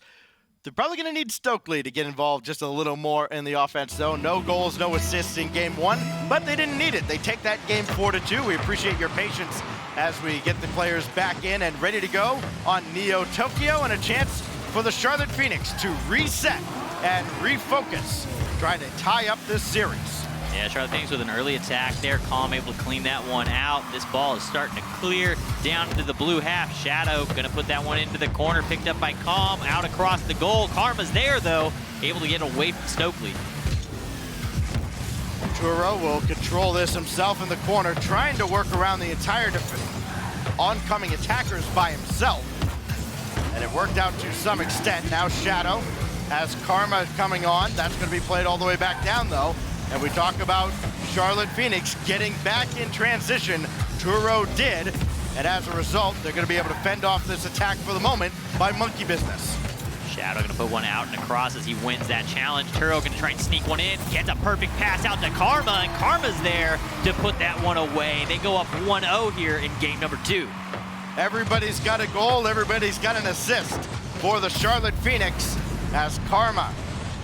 They're probably going to need Stokely to get involved just a little more in the offense, though. No goals, no assists in Game 1, but they didn't need it. They take that game 4-2. We appreciate your patience as we get the players back in and ready to go on Neo Tokyo, and a chance for the Charlotte Phoenix to reset and refocus, trying to tie up this series. Yeah, Charlotte Phoenix with an early attack there. Calm able to clean that one out. This ball is starting to clear down into the blue half. Shadow going to put that one into the corner, picked up by Calm, out across the goal. Karma's there, though, able to get away from Stokely. Turo will control this himself in the corner, trying to work around the entire oncoming attackers by himself. And it worked out to some extent. Now Shadow has Karma coming on. That's going to be played all the way back down, though. And we talk about Charlotte Phoenix getting back in transition. Turo did, and as a result, they're going to be able to fend off this attack for the moment by monkey business. Shadow going to put one out and across as he wins that challenge. Turo going to try and sneak one in. Gets a perfect pass out to Karma, and Karma's there to put that one away. They go up 1-0 here in game number 2. Everybody's got a goal. Everybody's got an assist for the Charlotte Phoenix as Karma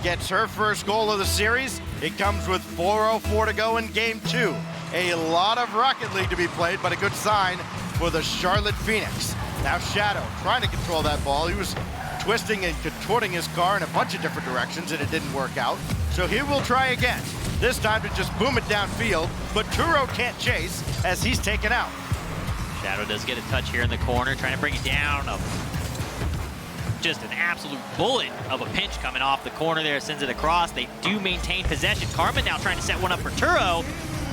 gets her first goal of the series. It comes with 4:04 to go in game 2. A lot of Rocket League to be played, but a good sign for the Charlotte Phoenix. Now Shadow trying to control that ball. He was twisting and contorting his car in a bunch of different directions, and it didn't work out. So he will try again. This time to just boom it downfield, but Turo can't chase as he's taken out. Shadow does get a touch here in the corner, trying to bring it down. Just an absolute bullet of a pinch coming off the corner there, sends it across. They do maintain possession. Karma now trying to set one up for Turo.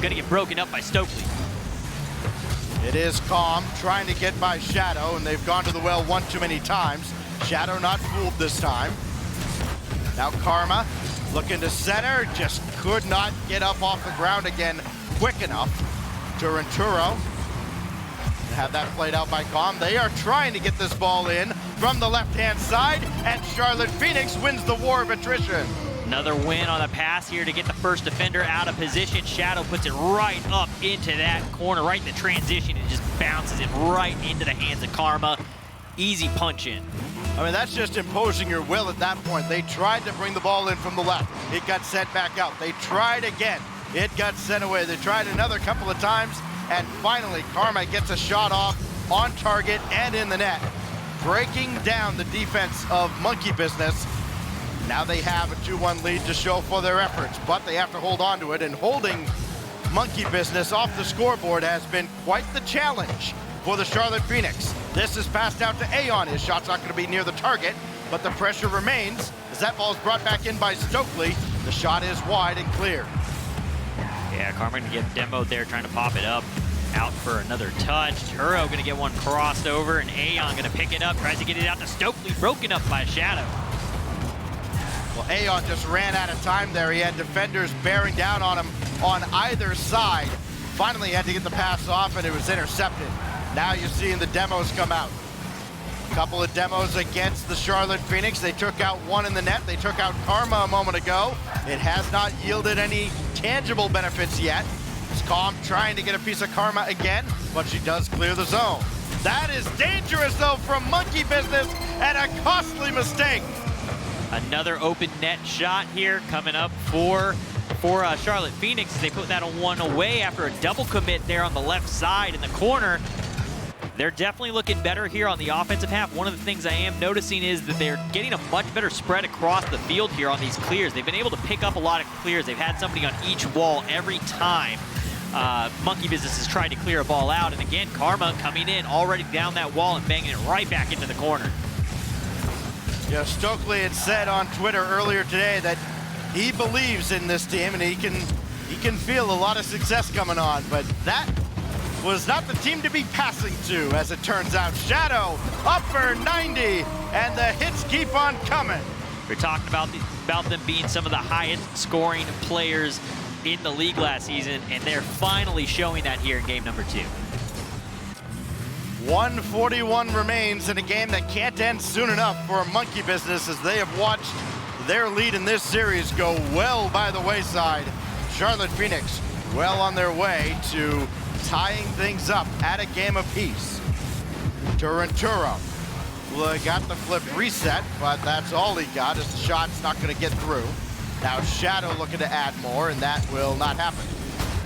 Gonna get broken up by Stokely. It is Calm trying to get by Shadow, and they've gone to the well one too many times. Shadow not fooled this time. Now Karma looking to center, just could not get up off the ground again quick enough. Turo have that played out by Calm. They are trying to get this ball in from the left-hand side, and Charlotte Phoenix wins the war of attrition. Another win on the pass here to get the first defender out of position. Shadow puts it right up into that corner, right in the transition, and just bounces it right into the hands of Karma. Easy punch in. I mean, that's just imposing your will at that point. They tried to bring the ball in from the left. It got sent back out. They tried again. It got sent away. They tried another couple of times, and finally Karma gets a shot off on target and in the net, breaking down the defense of Monkey Business. Now they have a 2-1 lead to show for their efforts, but they have to hold on to it, and holding Monkey Business off the scoreboard has been quite the challenge for the Charlotte Phoenix. This is passed out to Aeon. His shot's not going to be near the target, but the pressure remains as that ball is brought back in by Stokely. The shot is wide and clear. Yeah, Karma gonna get demoed there, trying to pop it up. Out for another touch. Turo gonna get one crossed over, and Aeon gonna pick it up, tries to get it out to Stokely, broken up by Shadow. Well, Aeon just ran out of time there. He had defenders bearing down on him on either side. Finally, he had to get the pass off, and it was intercepted. Now you're seeing the demos come out. A couple of demos against the Charlotte Phoenix. They took out one in the net. They took out Karma a moment ago. It has not yielded any tangible benefits yet. It's Calm trying to get a piece of Karma again, but she does clear the zone. That is dangerous, though, from Monkey Business, and a costly mistake. Another open net shot here coming up for Charlotte Phoenix. They put that one away after a double commit there on the left side in the corner. They're definitely looking better here on the offensive half. One of the things I am noticing is that they're getting a much better spread across the field here on these clears. They've been able to pick up a lot of clears. They've had somebody on each wall every time Monkey Business has tried to clear a ball out. And again, Karma coming in already down that wall and banging it right back into the corner. Yeah, Stokely had said on Twitter earlier today that he believes in this team and he can feel a lot of success coming on, but that was not the team to be passing to, as it turns out. Shadow up for 90, and the hits keep on coming. We're talking about them being some of the highest scoring players in the league last season, and they're finally showing that here in game number 2. 1:41 remains in a game that can't end soon enough for Monkey Business, as they have watched their lead in this series go well by the wayside. Charlotte Phoenix well on their way to tying things up at a game apiece. Turanturo got the flip reset, but that's all he got as the shot's not going to get through. Now Shadow looking to add more, and that will not happen.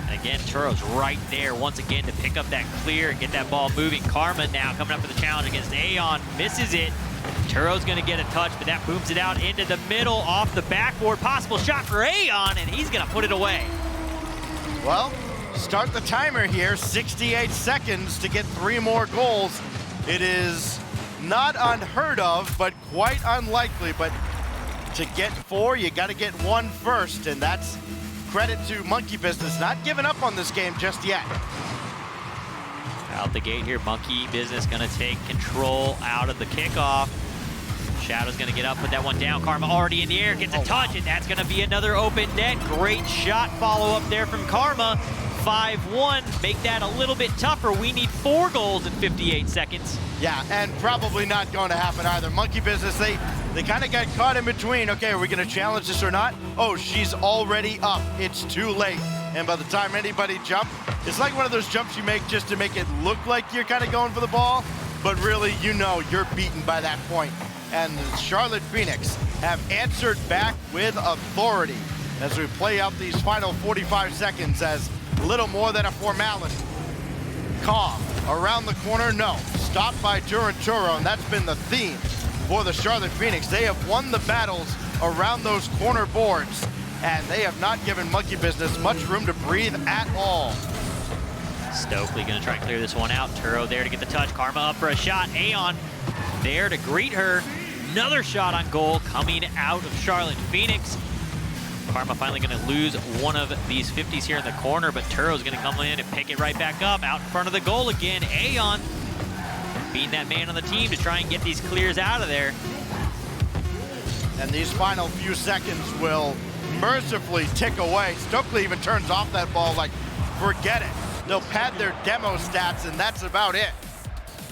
And again, Turo's right there once again to pick up that clear and get that ball moving. Karma now coming up for the challenge against Aeon, misses it. Turo's going to get a touch, but that booms it out into the middle off the backboard. Possible shot for Aeon, and he's going to put it away. Well, start the timer here. 68 seconds to get 3 more goals. It is not unheard of, but quite unlikely. But to get 4, you got to get 1 first, and that's credit to Monkey Business. Not giving up on this game just yet. Out the gate here, Monkey Business going to take control out of the kickoff. Shadow's going to get up, put that one down. Karma already in the air, gets a touch, and that's going to be another open net. Great shot follow-up there from Karma. 5-1, make that a little bit tougher. We need 4 goals in 58 seconds. Yeah, and probably not going to happen either. Monkey Business, they kind of got caught in between. Okay, are we going to challenge this or not? Oh, she's already up. It's too late. And by the time anybody jumps, it's like one of those jumps you make just to make it look like you're kind of going for the ball, but really, you know you're beaten by that point. And the Charlotte Phoenix have answered back with authority as we play out these final 45 seconds as little more than a formality. Calm around the corner, no. Stopped by Turanturo, and that's been the theme for the Charlotte Phoenix. They have won the battles around those corner boards, and they have not given Monkey Business much room to breathe at all. Stokely going to try and clear this one out. Turo there to get the touch. Karma up for a shot. Aeon there to greet her. Another shot on goal coming out of Charlotte Phoenix. Karma finally going to lose one of these 50s here in the corner, but Turo's going to come in and pick it right back up out in front of the goal again. Aeon being that man on the team to try and get these clears out of there. And these final few seconds will mercifully tick away. Stokely even turns off that ball like, forget it. They'll pad their demo stats, and that's about it.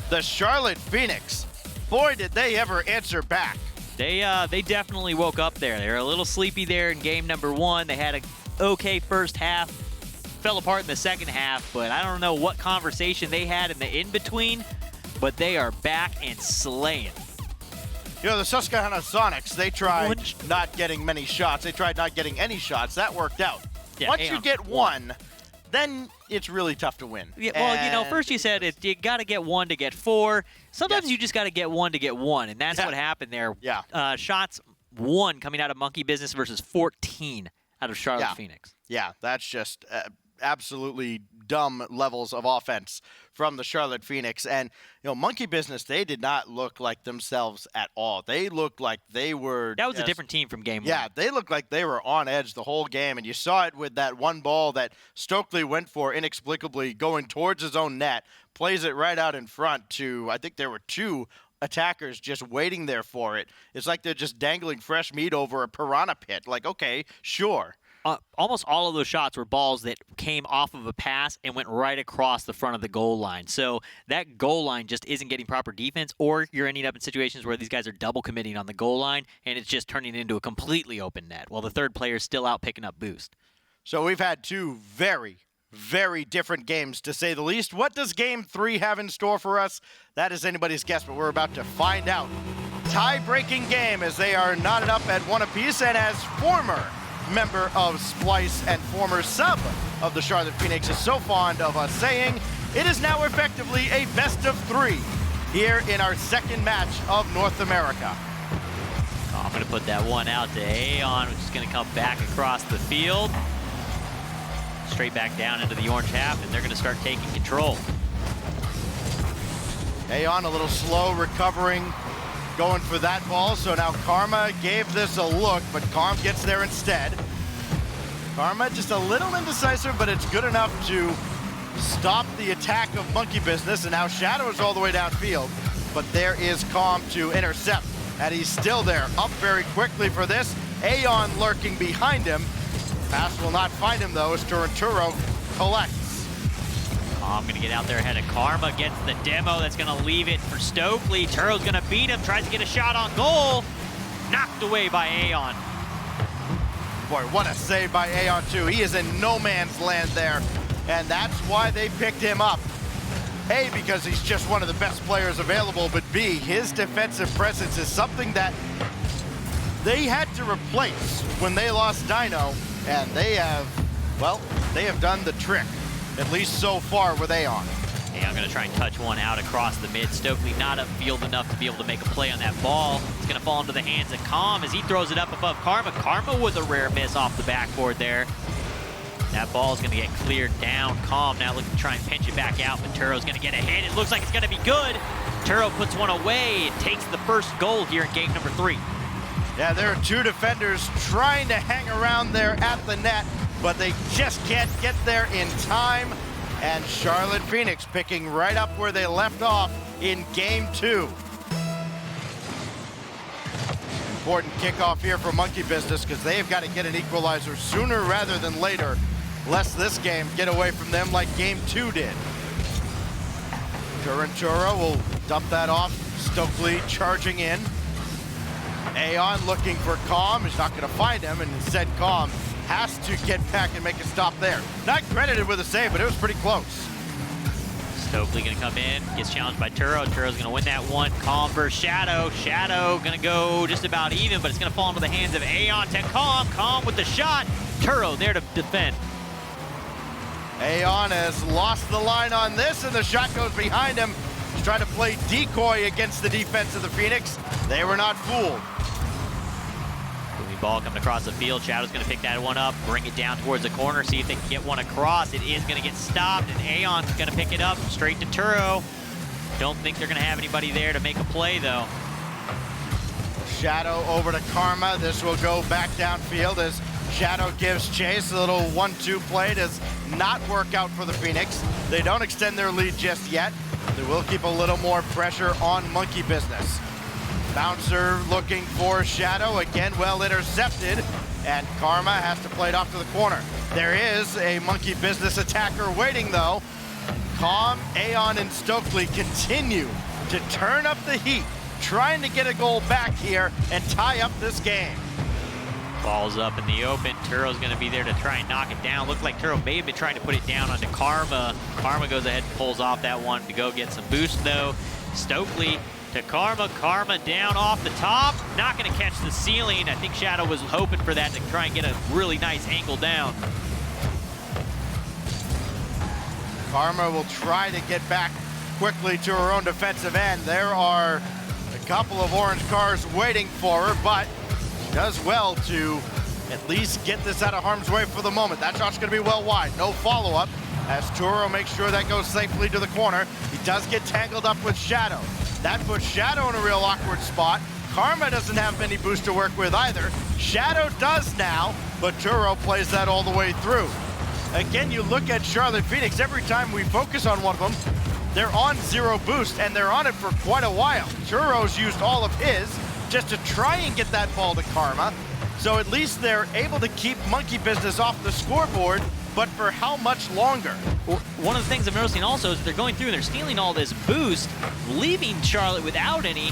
The Charlotte Phoenix, boy, did they ever answer back. They definitely woke up there. They were a little sleepy there in game number 1. They had an okay first half, fell apart in the second half, but I don't know what conversation they had in the in-between, but they are back and slaying. You know, the Susquehanna Sonics, they tried not getting many shots. They tried not getting any shots. That worked out. Yeah, Once you get one, then it's really tough to win. Yeah, well, you know, first you said you got to get 1 to get 4. Sometimes you just got to get 1 to get 1, and that's what happened there. Yeah. Shots 1 coming out of Monkey Business versus 14 out of Charlotte Phoenix. Yeah, that's just absolutely dumb levels of offense from the Charlotte Phoenix. And, you know, Monkey Business, they did not look like themselves at all. They looked like they were... That was a different team from game 1. Yeah, they looked like they were on edge the whole game. And you saw it with that one ball that Stokely went for inexplicably going towards his own net, plays it right out in front to, I think there were 2 attackers just waiting there for it. It's like they're just dangling fresh meat over a piranha pit. Like, okay, sure. Almost all of those shots were balls that came off of a pass and went right across the front of the goal line. So that goal line just isn't getting proper defense, or you're ending up in situations where these guys are double committing on the goal line, and it's just turning into a completely open net while the third player is still out picking up boost. So we've had 2 very, very different games, to say the least. What does Game 3 have in store for us? That is anybody's guess, but we're about to find out. Tie-breaking game as they are knotted up at 1 apiece, and as former member of Splice and former sub of the Charlotte Phoenix is so fond of us saying, it is now effectively a best of 3 here in our second match of North America. I'm going to put that one out to Aeon, which is going to come back across the field. Straight back down into the orange half, and they're going to start taking control. Aeon a little slow recovering, going for that ball. So now Karma gave this a look, but Karm gets there instead. Karma just a little indecisive, but it's good enough to stop the attack of Monkey Business. And now Shadow is all the way downfield, but there is Calm to intercept. And he's still there, up very quickly for this. Aeon lurking behind him. Pass will not find him though as Turanturo collects. I'm going to get out there ahead of Karma, gets the demo. That's going to leave it for Stokely. Turo's going to beat him, tries to get a shot on goal. knocked away by Aeon. Boy, what a save by Aeon, too. He is in no man's land there, and that's why they picked him up. A, because he's just one of the best players available, but B, his defensive presence is something that they had to replace when they lost Dino, and they have done the trick, at least so far with Aeon. Hey, I'm going to try and touch one out across the mid. Stokely not upfield enough to be able to make a play on that ball. It's going to fall into the hands of Calm as he throws it up above Karma. Karma with a rare miss off the backboard there. That ball is going to get cleared down. Calm now looking to try and pinch it back out, but Turo's going to get a hit. It looks like it's going to be good. Turo puts one away and takes the first goal here in game number 3. Yeah, there are two defenders trying to hang around there at the net, but they just can't get there in time. And Charlotte Phoenix picking right up where they left off in game 2. Important kickoff here for Monkey Business because they've got to get an equalizer sooner rather than later, lest this game get away from them like game 2 did. Turanturo will dump that off. Stokely charging in. Aeon looking for Calm. He's not going to find him, and instead Calm has to get back and make a stop there. Not credited with a save, but it was pretty close. Stokely going to come in, gets challenged by Turo. Turo's going to win that one. Calm versus Shadow. Shadow going to go just about even, but it's going to fall into the hands of Aeon to Calm. Calm with the shot. Turo there to defend. Aeon has lost the line on this, and the shot goes behind him. He's trying to play decoy against the defense of the Phoenix. They were not fooled. Ball coming across the field. Shadow's going to pick that one up, bring it down towards the corner, see if they can get one across. It is going to get stopped, and Aeon's going to pick it up straight to Turo. Don't think they're going to have anybody there to make a play, though. Shadow over to Karma. This will go back downfield as Shadow gives chase. A little 1-2 play does not work out for the Phoenix. They don't extend their lead just yet. They will keep a little more pressure on Monkey Business. Bouncer looking for Shadow, again well intercepted, and Karma has to play it off to the corner. There is a Monkey Business attacker waiting though. Calm, Aeon, and Stokely continue to turn up the heat, trying to get a goal back here and tie up this game. Ball's up in the open. Turo's going to be there to try and knock it down. Looked like Turo may have been trying to put it down onto Karma. Karma goes ahead and pulls off that one to go get some boost though. Stokely to Karma. Karma down off the top. Not going to catch the ceiling. I think Shadow was hoping for that to try and get a really nice angle down. Karma will try to get back quickly to her own defensive end. There are a couple of orange cars waiting for her, but she does well to at least get this out of harm's way for the moment. That shot's going to be well wide. No follow-up as Turo makes sure that goes safely to the corner. He does get tangled up with Shadow. That puts Shadow in a real awkward spot. Karma doesn't have any boost to work with either. Shadow does now, but Turo plays that all the way through. Again, you look at Charlotte Phoenix, every time we focus on one of them, they're on 0 boost, and they're on it for quite a while. Turo's used all of his just to try and get that ball to Karma. So at least they're able to keep Monkey Business off the scoreboard, but for how much longer? Well, one of the things I'm noticing also is they're going through and they're stealing all this boost, leaving Charlotte without any,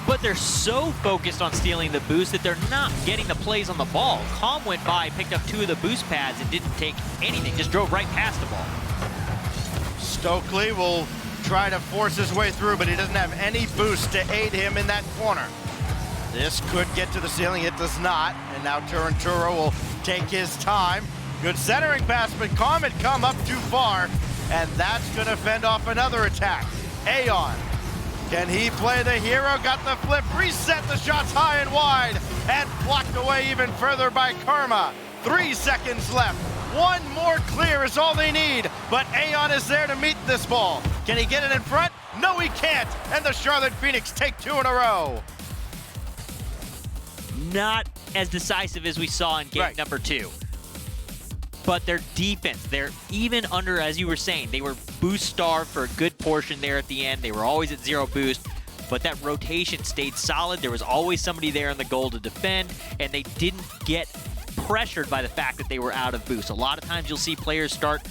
but they're so focused on stealing the boost that they're not getting the plays on the ball. Calm went by, picked up 2 of the boost pads and didn't take anything, just drove right past the ball. Stokely will try to force his way through, but he doesn't have any boost to aid him in that corner. This could get to the ceiling, it does not, and now Turanturo will take his time. Good centering pass, but Calm had come up too far, and that's going to fend off another attack. Aeon, can he play the hero? Got the flip, reset the shots high and wide, and blocked away even further by Karma. 3 seconds left. One more clear is all they need, but Aeon is there to meet this ball. Can he get it in front? No, he can't, and the Charlotte Phoenix take 2 in a row. Not as decisive as we saw in game number 2. But their defense, they're even under, as you were saying, they were boost starved for a good portion there at the end. They were always at 0 boost, but that rotation stayed solid. There was always somebody there in the goal to defend, and they didn't get pressured by the fact that they were out of boost. A lot of times you'll see players start,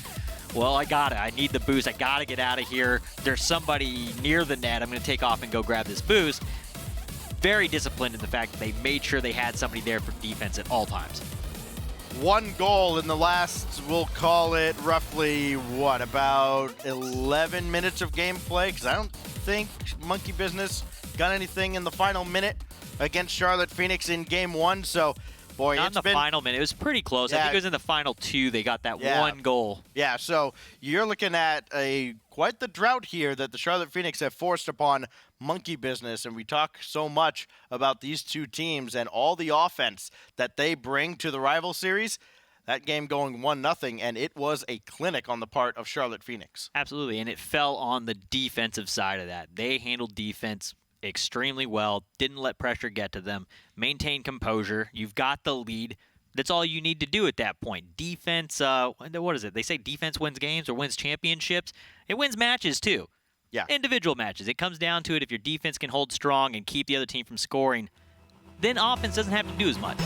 well, I need the boost. I gotta get out of here. There's somebody near the net. I'm gonna take off and go grab this boost. very disciplined in the fact that they made sure they had somebody there for defense at all times. 1 goal in the last, we'll call it roughly, about 11 minutes of gameplay? Because I don't think Monkey Business got anything in the final minute against Charlotte Phoenix in game 1. So, boy, Not in the final minute. It was pretty close. I think it was in the final 2 they got that 1 goal. Yeah, so you're looking at quite the drought here that the Charlotte Phoenix have forced upon Monkey Business, and we talk so much about these two teams and all the offense that they bring to the rival series. That game going 1-0, and it was a clinic on the part of Charlotte Phoenix. Absolutely, and it fell on the defensive side of that. They handled defense extremely well, didn't let pressure get to them, maintained composure. You've got the lead. That's all you need to do at that point. Defense, what is it? They say defense wins games or wins championships. It wins matches, too. Yeah. Individual matches. It comes down to it. If your defense can hold strong and keep the other team from scoring, then offense doesn't have to do as much.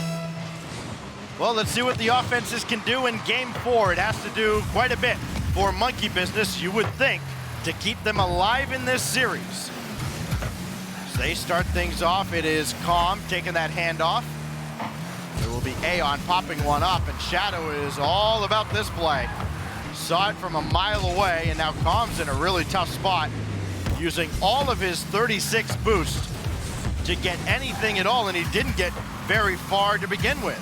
Well, let's see what the offenses can do in Game 4. It has to do quite a bit for Monkey Business, you would think, to keep them alive in this series. As they start things off, it is Calm taking that handoff. There will be Aeon popping one up, and Shadow is all about this play. Saw it from a mile away, and now Calm's in a really tough spot, using all of his 36 boost to get anything at all, and he didn't get very far to begin with.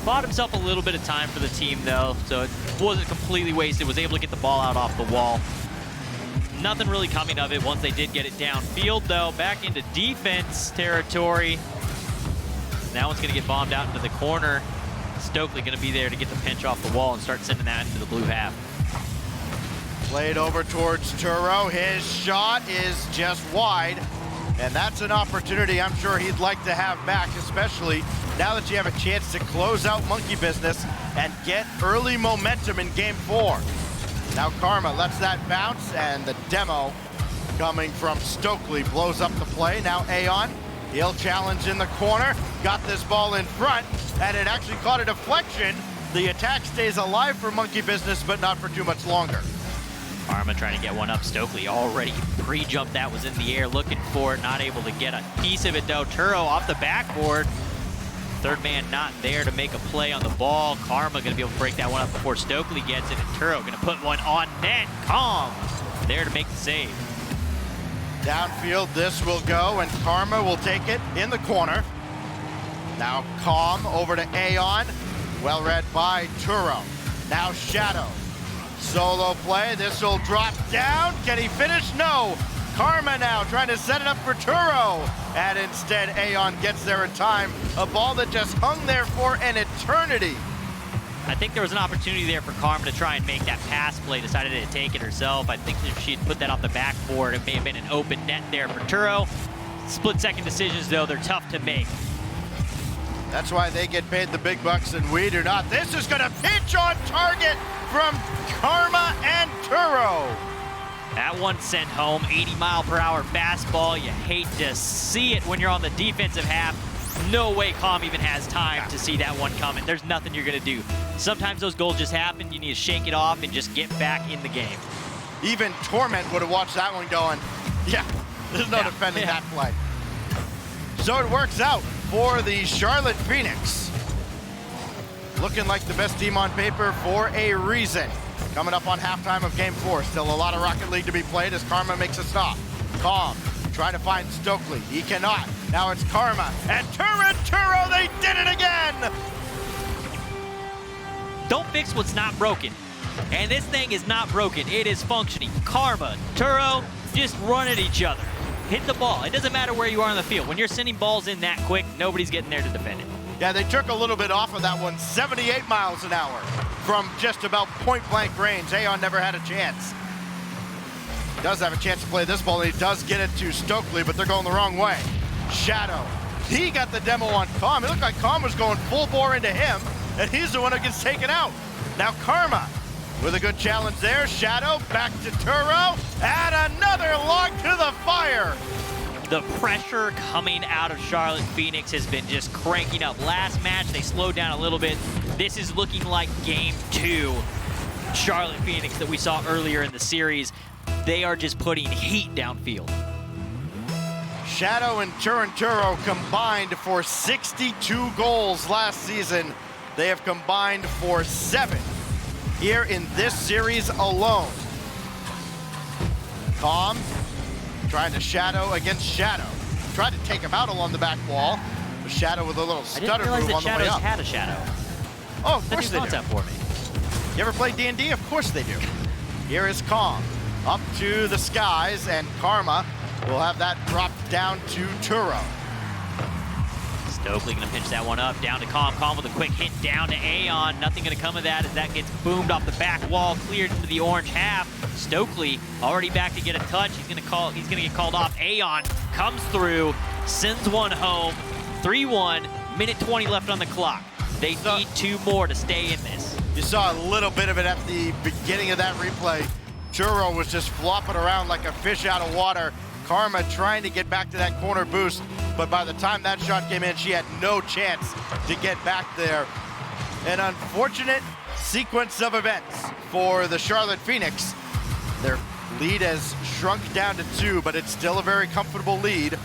Bought himself a little bit of time for the team, though, so it wasn't completely wasted. Was able to get the ball out off the wall. Nothing really coming of it once they did get it downfield, though. Back into defense territory. That one's going to get bombed out into the corner. Stokely going to be there to get the pinch off the wall and start sending that into the blue half. Played over towards Turo. His shot is just wide, and that's an opportunity I'm sure he'd like to have back, especially now that you have a chance to close out Monkey Business and get early momentum in Game 4. Now Karma lets that bounce, and the demo coming from Stokely blows up the play. Now Aeon, he'll challenge in the corner, got this ball in front, and it actually caught a deflection. The attack stays alive for Monkey Business, but not for too much longer. Karma trying to get one up. Stokely already pre-jumped that, was in the air looking for it, not able to get a piece of it though. Turo off the backboard. Third man not there to make a play on the ball. Karma going to be able to break that one up before Stokely gets it, and Turo going to put one on net. Calm there to make the save. Downfield this will go, and Karma will take it in the corner. Now Calm over to Aeon. Well read by Turo. Now Shadow. Solo play. This will drop down. Can he finish? No. Karma now trying to set it up for Turo. And instead, Aeon gets there in time. A ball that just hung there for an eternity. I think there was an opportunity there for Karma to try and make that pass play. Decided to take it herself. I think if she'd put that off the backboard, it may have been an open net there for Turo. Split-second decisions, though, they're tough to make. That's why they get paid the big bucks and we do not. This is going to pitch on target from Karma and Turo. That one sent home, 80-mile-per-hour fastball. You hate to see it when you're on the defensive half. No way Calm even has time to see that one coming. There's nothing you're going to do. Sometimes those goals just happen. You need to shake it off and just get back in the game. Even Torment would have watched that one going, yeah, there's no defending that play. So it works out for the Charlotte Phoenix. Looking like the best team on paper for a reason. Coming up on halftime of Game 4. Still a lot of Rocket League to be played as Karma makes a stop. Calm, trying to find Stokely. He cannot. Now it's Karma and Turo. They did it again! Don't fix what's not broken. And this thing is not broken. It is functioning. Karma, Turo, just run at each other. Hit the ball. It doesn't matter where you are on the field. When you're sending balls in that quick, nobody's getting there to defend it. Yeah, they took a little bit off of that one. 78 miles an hour from just about point-blank range. Aeon never had a chance. He does have a chance to play this ball, and he does get it to Stokely, but they're going the wrong way. Shadow, he got the demo on Calm. It looked like Calm was going full bore into him, and he's the one who gets taken out. Now Karma with a good challenge there. Shadow back to Turo, and another log to the fire. The pressure coming out of Charlotte Phoenix has been just cranking up. Last match, they slowed down a little bit. This is looking like Game 2 Charlotte Phoenix that we saw earlier in the series. They are just putting heat downfield. Shadow and Turinturo combined for 62 goals last season. They have combined for 7 here in this series alone. Calm trying to Shadow against Shadow. Tried to take him out along the back wall. But Shadow with a little I stutter didn't realize move that on the way Shadows up. had a Shadow. Oh, of That's course a they new do. concept for me. You ever play D&D? Of course they do. Here is Calm up to the skies, and Karma will have that dropped down to Turo. Stokely gonna pinch that one up, down to Calm. Calm with a quick hit down to Aeon. Nothing gonna come of that as that gets boomed off the back wall, cleared into the orange half. Stokely already back to get a touch. He's gonna get called off. Aeon comes through, sends one home. 3-1, minute 20 left on the clock. They need 2 more to stay in this. You saw a little bit of it at the beginning of that replay. Turo was just flopping around like a fish out of water. Karma trying to get back to that corner boost, but by the time that shot came in, she had no chance to get back there. An unfortunate sequence of events for the Charlotte Phoenix. Their lead has shrunk down to 2, but it's still a very comfortable lead.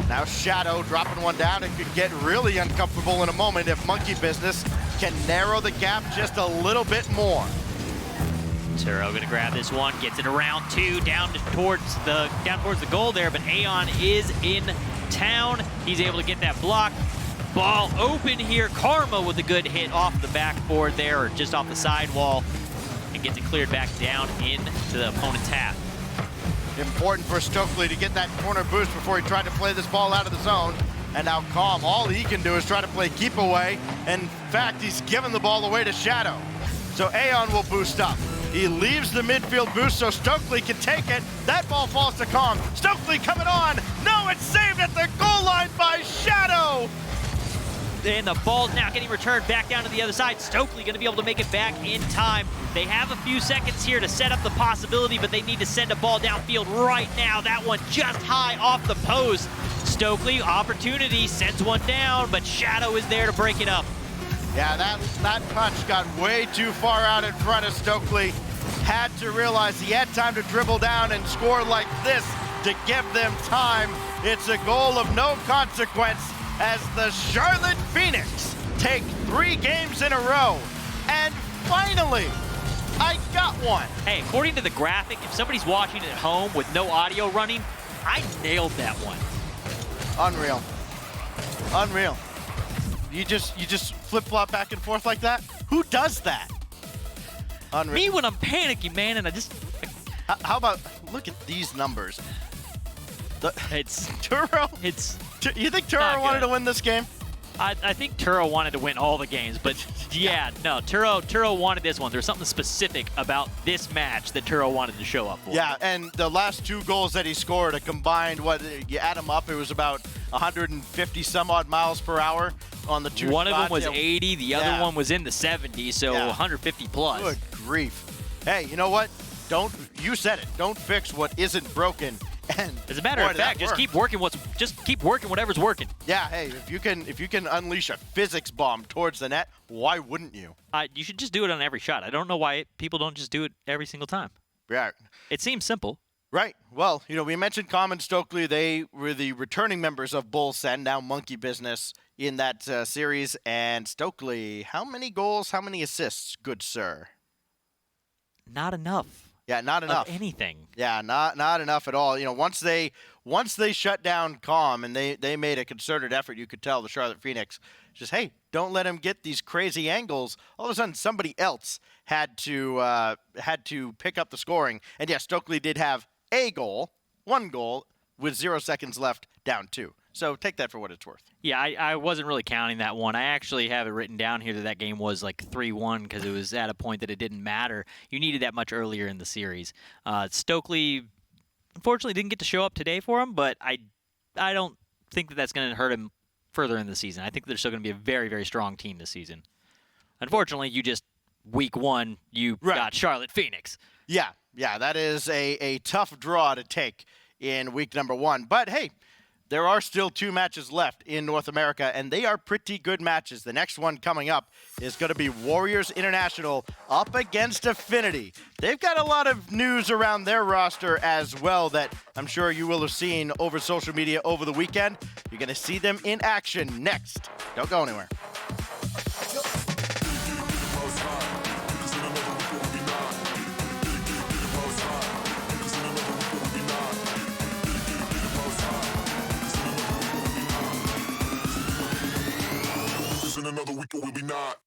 Now Shadow dropping one down. It could get really uncomfortable in a moment if Monkey Business can narrow the gap just a little bit more. Turo gonna grab this one, gets it around 2, down towards the goal there, but Aeon is in town. He's able to get that block. Ball open here. Karma with a good hit off the backboard there, or just off the sidewall, and gets it cleared back down into the opponent's half. Important for Stokely to get that corner boost before he tried to play this ball out of the zone. And now Calm, all he can do is try to play keep away. And in fact, he's given the ball away to Shadow. So Aeon will boost up. He leaves the midfield boost so Stokely can take it. That ball falls to Calm. Stokely coming on. No, it's saved at the goal line by Shadow. And the ball's now getting returned back down to the other side. Stokely going to be able to make it back in time. They have a few seconds here to set up the possibility, but they need to send a ball downfield right now. That one just high off the post. Stokely, opportunity, sends one down, but Shadow is there to break it up. Yeah, that punch got way too far out in front of Stokely. Had to realize he had time to dribble down and score like this to give them time. It's a goal of no consequence as the Charlotte Phoenix take 3 games in a row. And finally, I got one. Hey, according to the graphic, if somebody's watching at home with no audio running, I nailed that one. Unreal. Unreal. You just flip-flop back and forth like that? Who does that? Unreal. Me when I'm panicking, man, and I just... How about, look at these numbers. It's... Turo? It's... You think not Turo wanted good. to win this game? I think Turo wanted to win all the games, but yeah, no, Turo wanted this one. There's something specific about this match that Turo wanted to show up for. Yeah, and the last 2 goals that he scored, a combined, you add them up, it was about 150 some odd miles per hour on the 2 One of them shots. was Yeah. 80, the other one was in the 70s, so Yeah. 150 plus. Good grief. Hey, you know what? You said it. Don't fix what isn't broken. And As a matter boy, of did that fact, just work. keep working whatever's working. Yeah, hey, if you can unleash a physics bomb towards the net, why wouldn't you? You should just do it on every shot. I don't know why people don't just do it every single time. Yeah. It seems simple. Right. Well, we mentioned Common Stokely. They were the returning members of Bull Send, now Monkey Business, in that series. And Stokely, how many goals, how many assists, good sir? Not enough. Yeah, not enough. Of anything. Yeah, not enough at all. Once they shut down Calm and they made a concerted effort, you could tell the Charlotte Phoenix just, hey, don't let him get these crazy angles. All of a sudden, somebody else had to pick up the scoring. And yeah, Stokely did have one goal with 0 seconds left, down 2. So take that for what it's worth. Yeah, I wasn't really counting that one. I actually have it written down here that game was like 3-1 because it was at a point that it didn't matter. You needed that much earlier in the series. Stokely, unfortunately, didn't get to show up today for him, but I don't think that that's going to hurt him further in the season. I think they're still going to be a very, very strong team this season. Unfortunately, week 1, you got Charlotte Phoenix. Yeah, that is a tough draw to take in week number 1. But hey, there are still 2 matches left in North America, and they are pretty good matches. The next one coming up is going to be Warriors International up against Affinity. They've got a lot of news around their roster as well that I'm sure you will have seen over social media over the weekend. You're going to see them in action next. Don't go anywhere. In another week it will be not.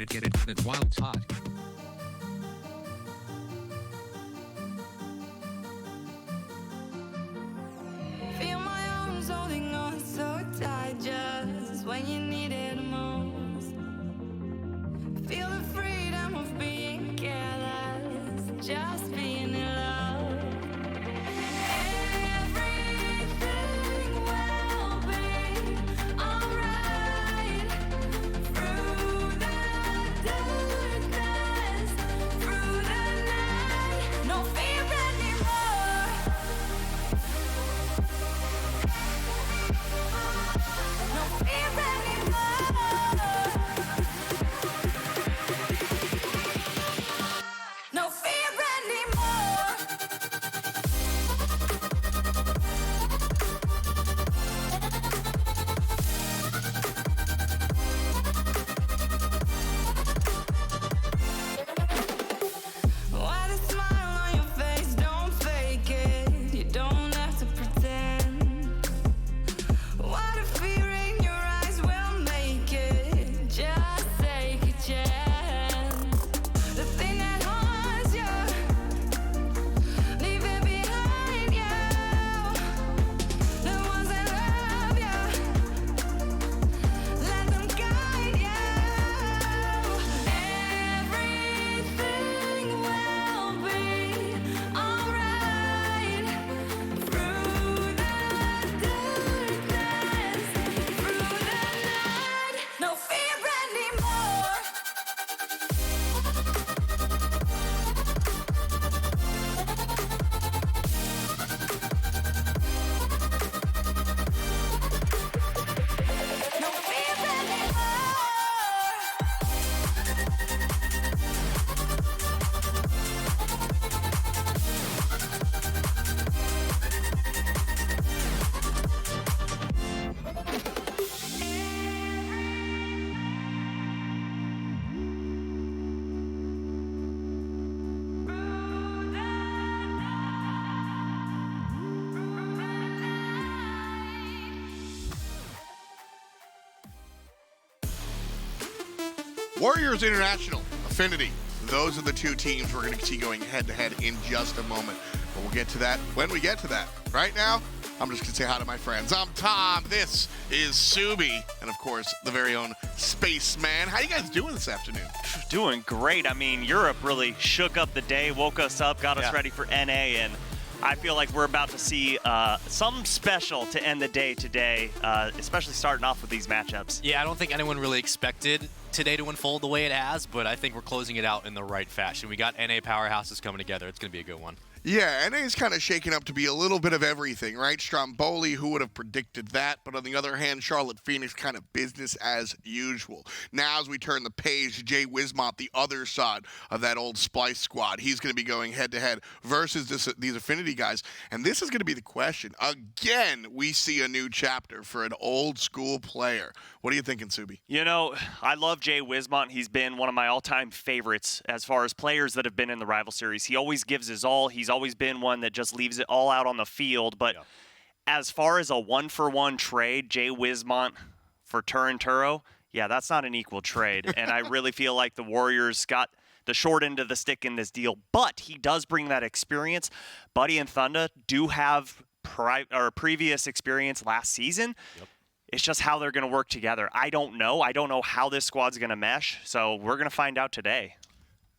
Get it while it's hot. Feel my arms holding on so tight just when you need it most. Feel the freedom of being careless, just being in love. Everything will be alright through the darkness. Warriors International, Affinity. Those are the two teams we're going to see going head-to-head in just a moment. But we'll get to that when we get to that. Right now, I'm just going to say hi to my friends. I'm Tom. This is Subi. And, of course, the very own Spaceman. How you guys doing this afternoon? Doing great. I mean, Europe really shook up the day, woke us up, got us ready for NA, and I feel like we're about to see something special to end the day today, especially starting off with these matchups. Yeah, I don't think anyone really expected today to unfold the way it has, but I think we're closing it out in the right fashion. We got NA powerhouses coming together. It's going to be a good one. Yeah, NA's kind of shaking up to be a little bit of everything, right? Stromboli, who would have predicted that? But on the other hand, Charlotte Phoenix, kind of business as usual. Now, as we turn the page, Jay Wismont, the other side of that old Splice squad, he's going to be going head-to-head versus these Affinity guys. And this is going to be the question. Again, we see a new chapter for an old-school player. What are you thinking, Subi? You know, I love Jay Wismont. He's been one of my all-time favorites as far as players that have been in the rival series. He always gives his all. He's always been one that just leaves it all out on the field. But as far as a one-for-one trade, Jay Wismont for Turin Turo, yeah, that's not an equal trade. And I really feel like the Warriors got the short end of the stick in this deal. But he does bring that experience. Buddy and Thunder do have previous experience last season. It's just how they're going to work together. I don't know. I don't know how this squad's going to mesh. So we're going to find out today.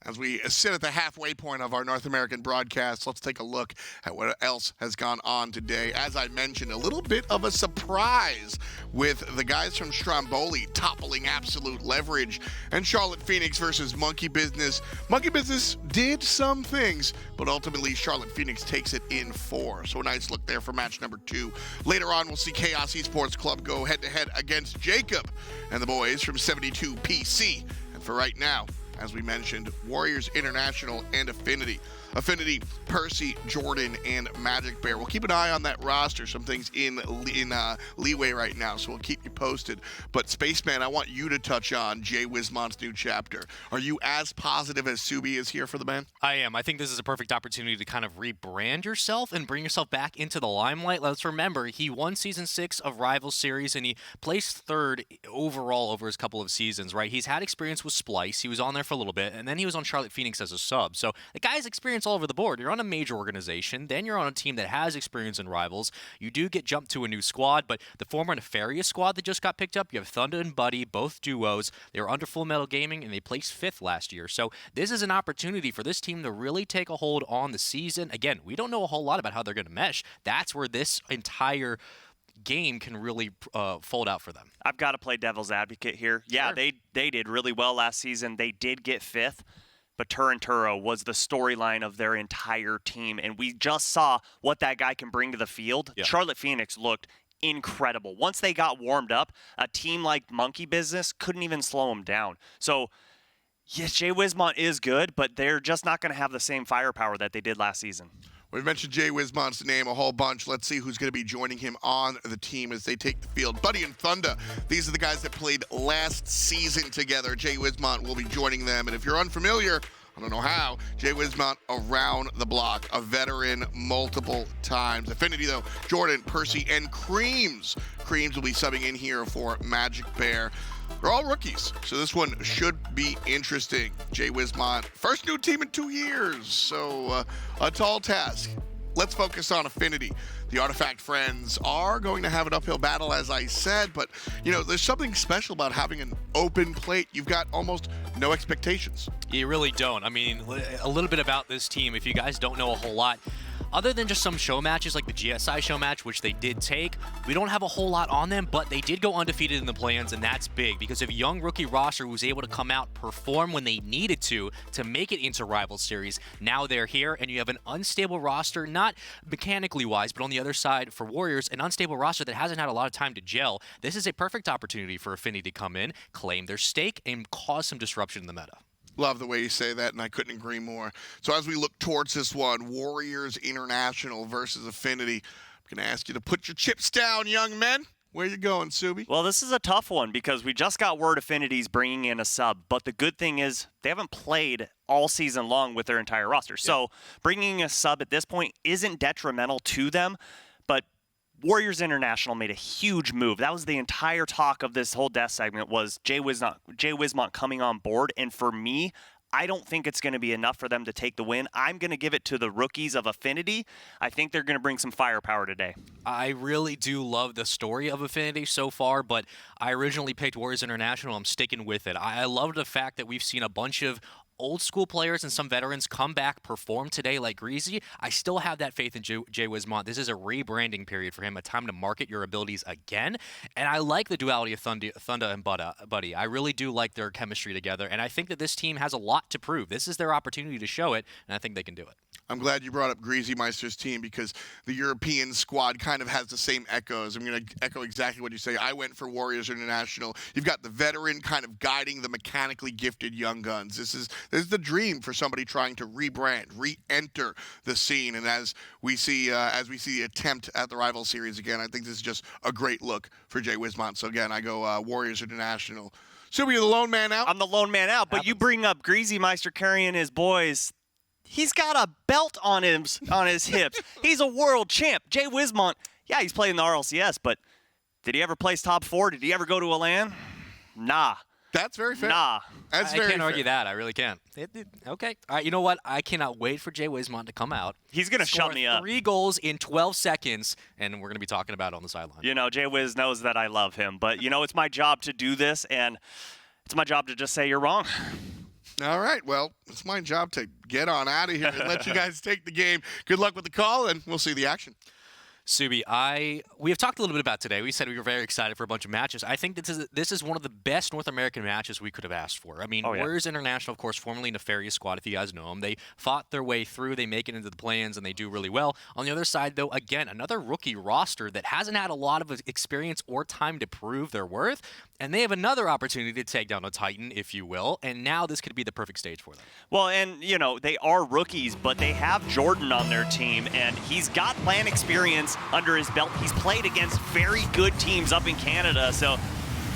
As we sit at the halfway point of our North American broadcast, let's take a look at what else has gone on today. As I mentioned, a little bit of a surprise with the guys from Stromboli toppling Absolute Leverage and Charlotte Phoenix versus Monkey Business. Monkey Business did some things, but ultimately Charlotte Phoenix takes it in 4. So a nice look there for match number 2. Later on, we'll see Chaos Esports Club go head-to-head against Jacob and the boys from 72 PC. And for right now, as we mentioned, Warriors International and Affinity. Affinity, Percy, Jordan, and Magic Bear. We'll keep an eye on that roster. Some things in leeway right now, so we'll keep you posted. But Spaceman, I want you to touch on Jay Wismont's new chapter. Are you as positive as Subi is here for the man? I am. I think this is a perfect opportunity to kind of rebrand yourself and bring yourself back into the limelight. Let's remember, he won Season 6 of Rival Series, and he placed 3rd overall over his couple of seasons, right? He's had experience with Splice. He was on there for a little bit, and then he was on Charlotte Phoenix as a sub. So the guy's experience all over the board. You're on a major organization, then you're on a team that has experience in Rivals. You do get jumped to a new squad, but the former Nefarious squad that just got picked up, you have Thunder and Buddy, both duos. They were under Full Metal Gaming, and they placed 5th last year. So this is an opportunity for this team to really take a hold on the season. Again, we don't know a whole lot about how they're going to mesh. That's where this entire game can really fold out for them. I've got to play devil's advocate here. Yeah, Sure. they did really well last season. They did get 5th. But Turin Turo was the storyline of their entire team, and we just saw what that guy can bring to the field. Yeah. Charlotte Phoenix looked incredible. Once they got warmed up, a team like Monkey Business couldn't even slow them down. So, yes, Jay Wismont is good, but they're just not going to have the same firepower that they did last season. We've mentioned Jay Wismont's name a whole bunch. Let's see who's going to be joining him on the team as they take the field. Buddy and Thunder, these are the guys that played last season together. Jay Wismont will be joining them. And if you're unfamiliar, I don't know how, Jay Wismont around the block, a veteran multiple times. Affinity, though, Jordan, Percy, and Creams. Creams will be subbing in here for Magic Bear. They're all rookies, so this one should be interesting. Jay Wismont, first new team in 2 years, so a tall task. Let's focus on Affinity. The Artifact Friends are going to have an uphill battle, as I said, but, you know, there's something special about having an open plate. You've got almost no expectations. You really don't. I mean, a little bit about this team, if you guys don't know a whole lot, other than just some show matches like the GSI show match, which they did take, we don't have a whole lot on them, but they did go undefeated in the play-ins, and that's big because of a young rookie roster who was able to come out, perform when they needed to make it into Rival Series. Now they're here, and you have an unstable roster, not mechanically wise, but on the other side for Warriors, an unstable roster that hasn't had a lot of time to gel. This is a perfect opportunity for Affinity to come in, claim their stake, and cause some disruption in the meta. Love the way you say that, and I couldn't agree more. So as we look towards this one, Warriors International versus Affinity, I'm going to ask you to put your chips down, young men. Where you going, Subi? Well, this is a tough one because we just got word Affinity's bringing in a sub, but the good thing is they haven't played all season long with their entire roster. So bringing a sub at this point isn't detrimental to them, but Warriors International made a huge move. That was the entire talk of this whole death segment was Jay Wismont coming on board. And for me, I don't think it's going to be enough for them to take the win. I'm going to give it to the rookies of Affinity. I think they're going to bring some firepower today. I really do love the story of Affinity so far, but I originally picked Warriors International. I'm sticking with it. I love the fact that we've seen a bunch of old school players and some veterans come back, perform today like Greasy. I still have that faith in Jay Wismont. This is a rebranding period for him, a time to market your abilities again. And I like the duality of Thunda and Buddy. I really do like their chemistry together, and I think that this team has a lot to prove. This is their opportunity to show it, and I think they can do it. I'm glad you brought up Greasy Meister's team because the European squad kind of has the same echoes. I'm going to echo exactly what you say. I went for Warriors International. You've got the veteran kind of guiding the mechanically gifted young guns. This is the dream for somebody trying to rebrand, re-enter the scene. And as we see the attempt at the rival series again, I think this is just a great look for Jay Wismont. So again, I go Warriors International. So you're the lone man out? I'm the lone man out, but you bring up Greasy Meister carrying his boys. He's got a belt on his hips. He's a world champ. Jay Wismont, yeah, he's played in the RLCS, but did he ever place top 4? Did he ever go to a LAN? Nah. That's very fair. Nah. That's I very can't fair. argue that. I really can't. Okay. All right, you know what? I cannot wait for Jay Wismont to come out. He's going to shut me up. 3 goals in 12 seconds, and we're going to be talking about it on the sideline. You know, Jay Wiz knows that I love him, but, you know, it's my job to do this, and it's my job to just say you're wrong. All right, well, it's my job to get on out of here and let you guys take the game. Good luck with the call, and we'll see the action. Subi, we have talked a little bit about today. We said we were very excited for a bunch of matches. I think this is one of the best North American matches we could have asked for. I mean, Warriors International, of course, formerly Nefarious Squad, if you guys know them. They fought their way through. They make it into the play-ins, and they do really well. On the other side, though, again, another rookie roster that hasn't had a lot of experience or time to prove their worth, and they have another opportunity to take down a Titan, if you will, and now this could be the perfect stage for them. Well, and, you know, they are rookies, but they have Jordan on their team, and he's got LAN experience under his belt. He's played against very good teams up in Canada, so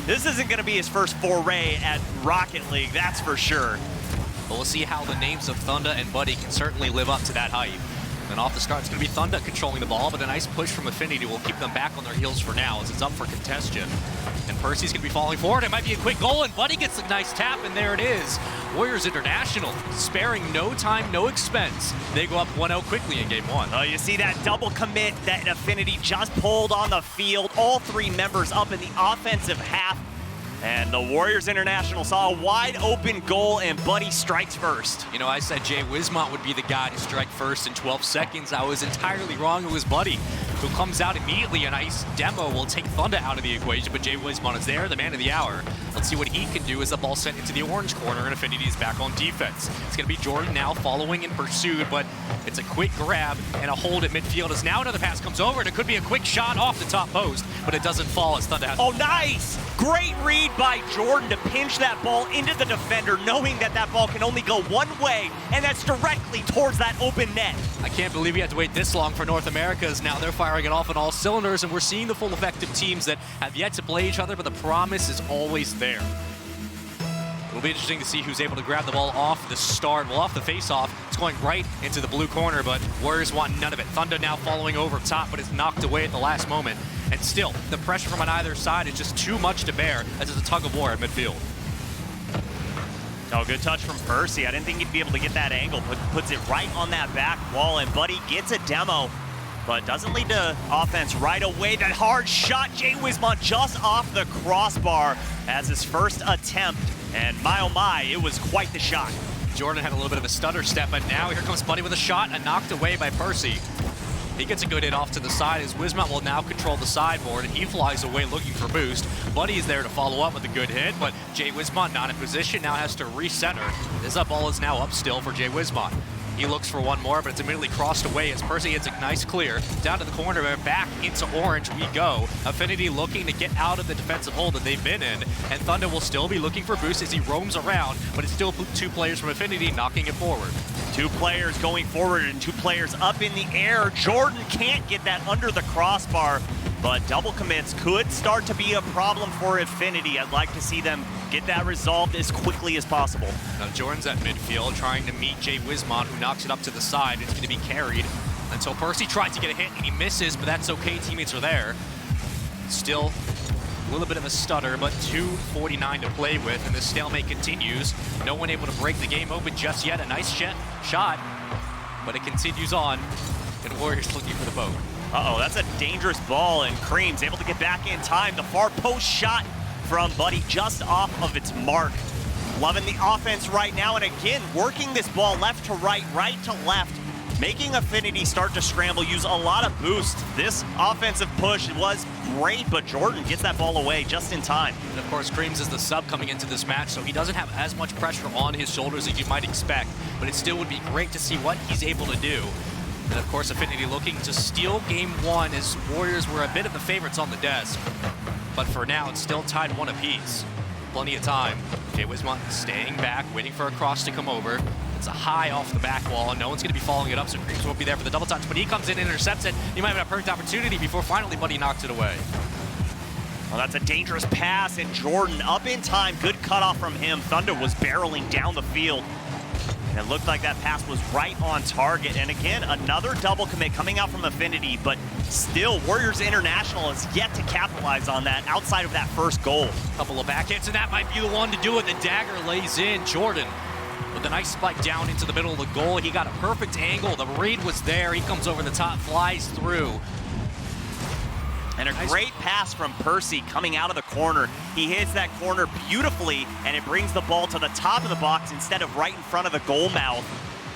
this isn't going to be his first foray at Rocket League, that's for sure. But we'll see how the names of Thunda and Buddy can certainly live up to that hype. And off the start, it's going to be Thunda controlling the ball, but a nice push from Affinity will keep them back on their heels for now as it's up for contention. And Percy's going to be falling forward. It might be a quick goal, and Buddy gets a nice tap, and there it is. Warriors International, sparing no time, no expense. They go up 1-0 quickly in Game 1. Oh, you see that double commit that Affinity just pulled on the field. All 3 members up in the offensive half. And the Warriors International saw a wide open goal, and Buddy strikes first. You know, I said Jay Wismont would be the guy to strike first in 12 seconds. I was entirely wrong. It was Buddy, who comes out immediately. A nice demo will take Thunda out of the equation, but Jay Wismont is there, the man of the hour. Let's see what he can do as the ball sent into the orange corner, and Affinity is back on defense. It's going to be Jordan now following in pursuit, but it's a quick grab and a hold at midfield as now another pass comes over, and it could be a quick shot off the top post, but it doesn't fall as Thunda has... Oh, nice! Great read by Jordan to pinch that ball into the defender, knowing that that ball can only go one way, and that's directly towards that open net. I can't believe we had to wait this long for North America, as now they're firing it off on all cylinders, and we're seeing the full effect of teams that have yet to play each other, but the promise is always there. It'll be interesting to see who's able to grab the ball off the start. Well, off the face-off, it's going right into the blue corner, but Warriors want none of it. Thunda now following over top, but it's knocked away at the last moment. And still, the pressure from on either side is just too much to bear as it's a tug-of-war at midfield. Oh, good touch from Percy. I didn't think he'd be able to get that angle, but puts it right on that back wall, and Buddy gets a demo, but doesn't lead to offense right away. That hard shot, Jay Wismont just off the crossbar as his first attempt, and my oh my, it was quite the shot. Jordan had a little bit of a stutter step, but now here comes Buddy with a shot and knocked away by Percy. He gets a good hit off to the side as Wismont will now control the sideboard, and he flies away looking for boost. Buddy is there to follow up with a good hit, but Jay Wismont not in position, now has to recenter. This ball is now up still for Jay Wismont. He looks for one more, but it's immediately crossed away as Percy hits a nice clear. Down to the corner, and back into orange we go. Affinity looking to get out of the defensive hole that they've been in, and Thunda will still be looking for boost as he roams around, but it's still 2 players from Affinity knocking it forward. 2 players going forward and 2 players up in the air. Jordan can't get that under the crossbar, but double commits could start to be a problem for Affinity. I'd like to see them get that resolved as quickly as possible. Now Jordan's at midfield trying to meet Jay Wismont, who knocks it up to the side. It's going to be carried until Percy tries to get a hit and he misses, but that's okay. Teammates are there. Still a little bit of a stutter, but 2:49 to play with, and the stalemate continues. No one able to break the game open just yet. A nice shot, but it continues on, and Warriors looking for the boat. Uh-oh, that's a dangerous ball, and Cream's able to get back in time. The far post shot from Buddy just off of its mark. Loving the offense right now, and again, working this ball left to right, right to left, making Affinity start to scramble, use a lot of boost. This offensive push was great, but Jordan gets that ball away just in time. And of course, Creams is the sub coming into this match, so he doesn't have as much pressure on his shoulders as you might expect, but it still would be great to see what he's able to do. And of course, Affinity looking to steal game one, as Warriors were a bit of the favorites on the desk. But for now, it's still tied 1 apiece. Plenty of time. Jay Wismont staying back, waiting for a cross to come over. It's a high off the back wall, and no one's going to be following it up, so Creams won't be there for the double touch. But he comes in and intercepts it. He might have a perfect opportunity before finally Buddy knocks it away. Well, that's a dangerous pass, and Jordan up in time. Good cutoff from him. Thunder was barreling down the field. And it looked like that pass was right on target. And again, another double commit coming out from Affinity, but still, Warriors International has yet to capitalize on that outside of that first goal. Couple of back hits, and that might be the one to do it. The dagger lays in. Jordan with a nice spike down into the middle of the goal. He got a perfect angle. The read was there. He comes over the top, flies through. And a great pass from Percy coming out of the corner. He hits that corner beautifully, and it brings the ball to the top of the box instead of right in front of the goal mouth.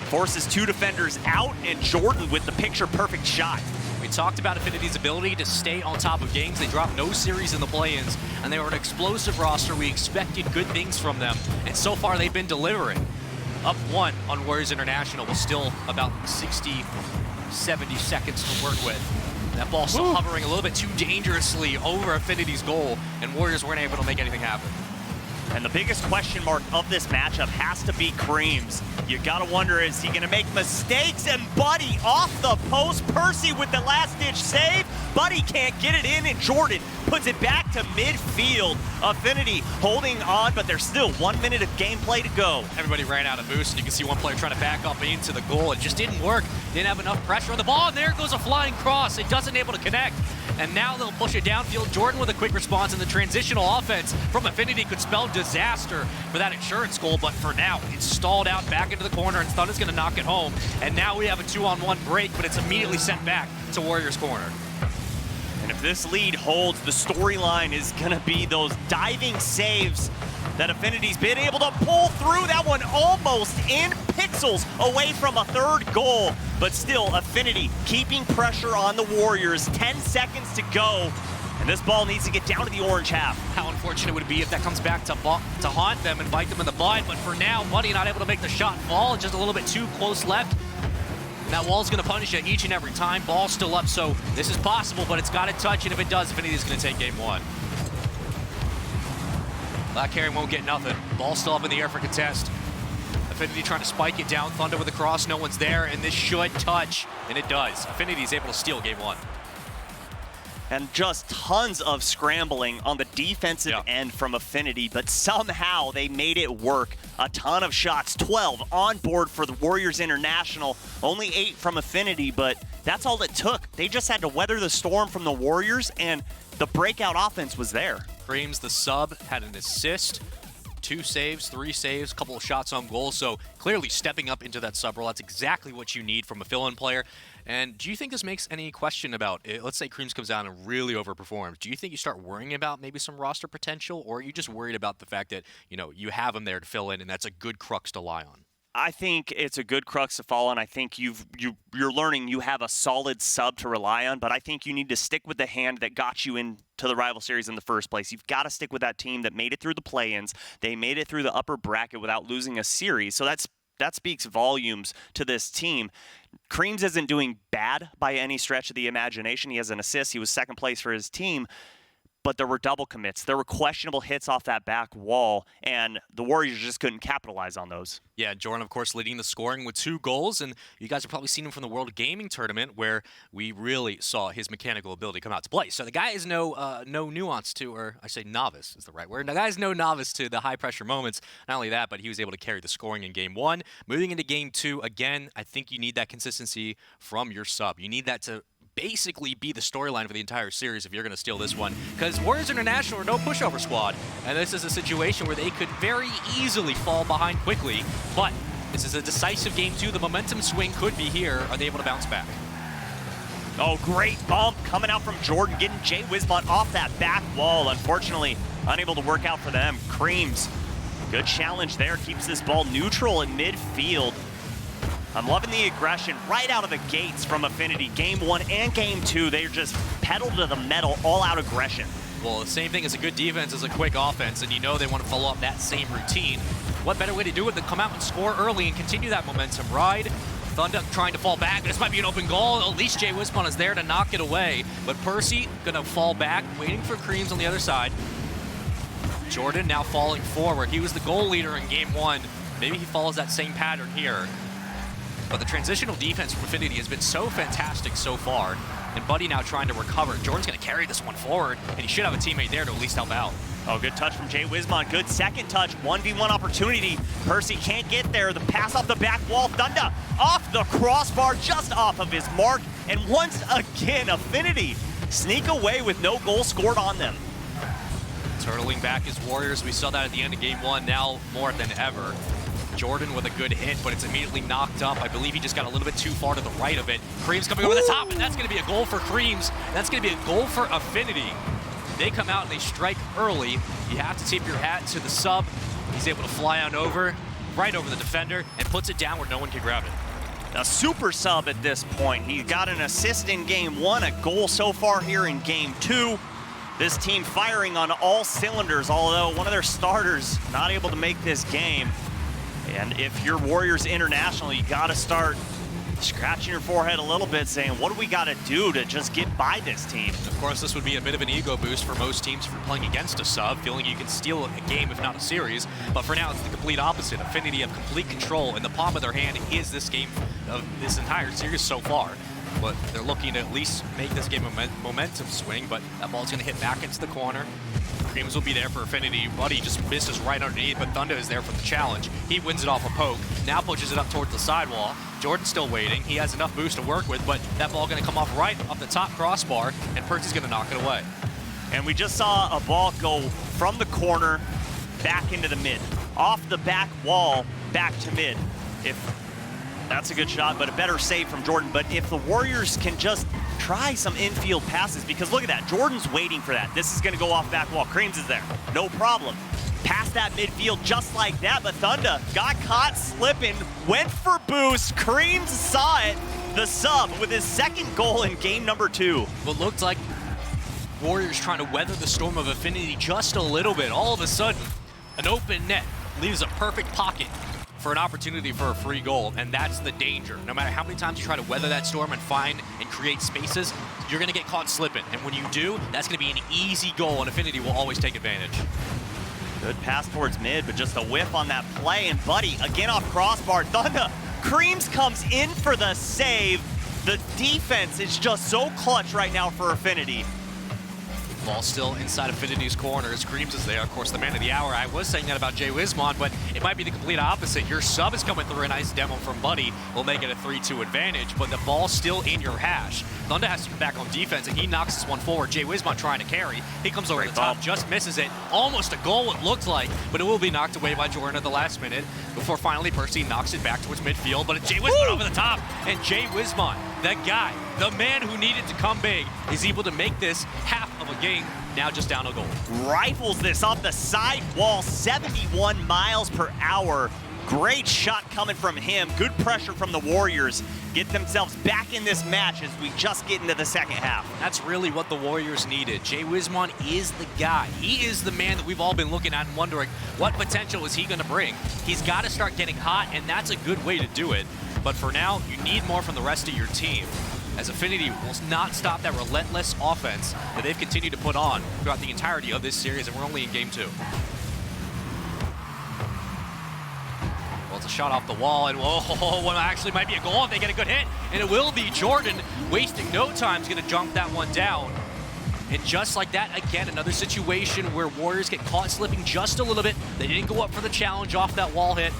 Forces 2 defenders out, and Jordan with the picture-perfect shot. We talked about Affinity's ability to stay on top of games. They dropped no series in the play-ins, and they were an explosive roster. We expected good things from them, and so far they've been delivering. Up 1 on Warriors International with still about 60, 70 seconds to work with. That ball still hovering a little bit too dangerously over Affinity's goal, and Warriors weren't able to make anything happen. And the biggest question mark of this matchup has to be Creams. You gotta wonder, is he gonna make mistakes? And Buddy off the post. Percy with the last-ditch save. Buddy can't get it in, and Jordan puts it back to midfield. Affinity holding on, but there's still 1 minute of gameplay to go. Everybody ran out of boost, and you can see one player trying to back up into the goal. It just didn't work. Didn't have enough pressure on the ball, and there goes a flying cross. It doesn't able to connect. And now they'll push it downfield. Jordan with a quick response, and the transitional offense from Affinity could spell disaster for that insurance goal, but for now, it's stalled out back into the corner, and Thunder's gonna knock it home. And now we have a 2-on-1 break, but it's immediately sent back to Warriors corner. And if this lead holds, the storyline is gonna be those diving saves that Affinity's been able to pull through. That one almost in pixels away from a third goal, but still Affinity keeping pressure on the Warriors. 10 seconds to go, and this ball needs to get down to the orange half. How unfortunate would it be if that comes back to haunt them and bite them in the butt, but for now, Buddy not able to make the shot fall, just a little bit too close left. That wall's gonna punish you each and every time. Ball's still up, so this is possible, but it's gotta touch, and if it does, Affinity's gonna take game 1. Black Herring won't get nothing. Ball still up in the air for contest. Affinity trying to spike it down. Thunder with the cross. No one's there, and this should touch, and it does. Affinity's able to steal game 1. And just tons of scrambling on the defensive end from Affinity, but somehow they made it work. A ton of shots, 12 on board for the Warriors International. Only 8 from Affinity, but that's all it took. They just had to weather the storm from the Warriors, and the breakout offense was there. Creams, the sub, had an assist, 2 saves, 3 saves, a couple of shots on goal, so clearly stepping up into that sub role. That's exactly what you need from a fill-in player. And do you think this makes any question about it? Let's say Creams comes down and really overperforms. Do you think you start worrying about maybe some roster potential, or are you just worried about the fact that, you know, you have him there to fill in and that's a good crux to lie on? I think it's a good crux to fall on. I think you're learning you have a solid sub to rely on, but I think you need to stick with the hand that got you into the rival series in the first place. You've got to stick with that team that made it through the play-ins. They made it through the upper bracket without losing a series, so that speaks volumes to this team. Creams isn't doing bad by any stretch of the imagination. He has an assist. He was second place for his team. but there were double commits. There were questionable hits off that back wall, and the Warriors just couldn't capitalize on those. Yeah, Jordan, of course, leading the scoring with 2 goals, and you guys have probably seen him from the World Gaming Tournament where we really saw his mechanical ability come out to play. So the guy is no nuance to, or I say novice is the right word. The guy is no novice to the high-pressure moments. Not only that, but he was able to carry the scoring in Game 1. Moving into Game 2, again, I think you need that consistency from your sub. You need that to basically be the storyline for the entire series if you're going to steal this one, because Warriors International are no pushover squad, and this is a situation where they could very easily fall behind quickly, but this is a decisive Game 2. The momentum swing could be here. Are they able to bounce back? Oh, great bump coming out from Jordan, getting Jay Wismont off that back wall. Unfortunately, unable to work out for them. Creams, good challenge there, keeps this ball neutral in midfield. I'm loving the aggression right out of the gates from Affinity. Game 1 and Game 2, they're just pedal to the metal, all-out aggression. Well, the same thing as a good defense is a quick offense, and you know they want to follow up that same routine. What better way to do it than come out and score early and continue that momentum ride? Thunder trying to fall back. This might be an open goal. At least Jay Wismont is there to knock it away. But Percy going to fall back, waiting for Creams on the other side. Jordan now falling forward. He was the goal leader in Game 1. Maybe he follows that same pattern here. But the transitional defense from Affinity has been so fantastic so far. And Buddy now trying to recover. Jordan's going to carry this one forward, and he should have a teammate there to at least help out. Oh, good touch from Jay Wismont. Good second touch. 1v1 opportunity. Percy can't get there. The pass off the back wall. Thunder off the crossbar, just off of his mark. And once again, Affinity sneak away with no goal scored on them. Turtling back as Warriors. We saw that at the end of Game 1, now more than ever. Jordan with a good hit, but it's immediately knocked up. I believe he just got a little bit too far to the right of it. Creams coming over the top, and that's going to be a goal for Creams. That's going to be a goal for Affinity. They come out and they strike early. You have to tip your hat to the sub. He's able to fly on over, right over the defender, and puts it down where no one can grab it. A super sub at this point. He got an assist in Game 1, a goal so far here in Game 2. This team firing on all cylinders, although one of their starters not able to make this game. And if you're Warriors International, you got to start scratching your forehead a little bit, saying, what do we got to do to just get by this team? Of course, this would be a bit of an ego boost for most teams for playing against a sub, feeling you can steal a game, if not a series. But for now, it's the complete opposite. Affinity have complete control. In the palm of their hand is this game of this entire series so far. But they're looking to at least make this game a momentum swing, but that ball's going to hit back into the corner. Creams will be there for Affinity. Buddy just misses right underneath, but Thunder is there for the challenge. He wins it off a poke, now pushes it up towards the sidewall. Jordan's still waiting. He has enough boost to work with, but that ball going to come off right off the top crossbar, and Percy's going to knock it away. And we just saw a ball go from the corner back into the mid. Off the back wall, back to mid. That's a good shot, but a better save from Jordan. But if the Warriors can just try some infield passes, because look at that, Jordan's waiting for that. This is going to go off back wall. Creams is there, no problem. Past that midfield just like that, but Thunder got caught slipping, went for boost. Creams saw it, the sub with his second goal in game number 2. What looked like Warriors trying to weather the storm of Affinity just a little bit. All of a sudden, an open net leaves a perfect pocket for an opportunity for a free goal, and that's the danger. No matter how many times you try to weather that storm and find and create spaces, you're going to get caught slipping. And when you do, that's going to be an easy goal, and Affinity will always take advantage. Good pass towards mid, but just a whiff on that play, and Buddy again off crossbar. Thunder, Creams comes in for the save. The defense is just so clutch right now for Affinity. Ball still inside Affinity's corner. Creams is there, of course, the man of the hour. I was saying that about Jay Wismont, but it might be the complete opposite. Your sub is coming through, a nice demo from Buddy will make it a 3-2 advantage, but the ball's still in your hash. Thunder has to get back on defense, and he knocks this one forward. Jay Wismont trying to carry. He comes over the top, just misses it. Almost a goal, it looked like, but it will be knocked away by Jordan at the last minute before finally Percy knocks it back towards midfield, but it's Jay Wismont over the top, and Jay Wismont, that guy, the man who needed to come big, is able to make this half of a game, now just down a goal. Rifles this off the side wall, 71 miles per hour. Great shot coming from him. Good pressure from the Warriors. Get themselves back in this match as we just get into the second half. That's really what the Warriors needed. Jay Wismont is the guy. He is the man that we've all been looking at and wondering what potential is he going to bring. He's got to start getting hot, and that's a good way to do it. But for now, you need more from the rest of your team. as Affinity will not stop that relentless offense that they've continued to put on throughout the entirety of this series, and we're only in game 2. Well, it's a shot off the wall, and one actually might be a goal if they get a good hit, and it will be. Jordan, wasting no time, is going to jump that one down. And just like that, again, another situation where Warriors get caught slipping just a little bit. They didn't go up for the challenge off that wall hit,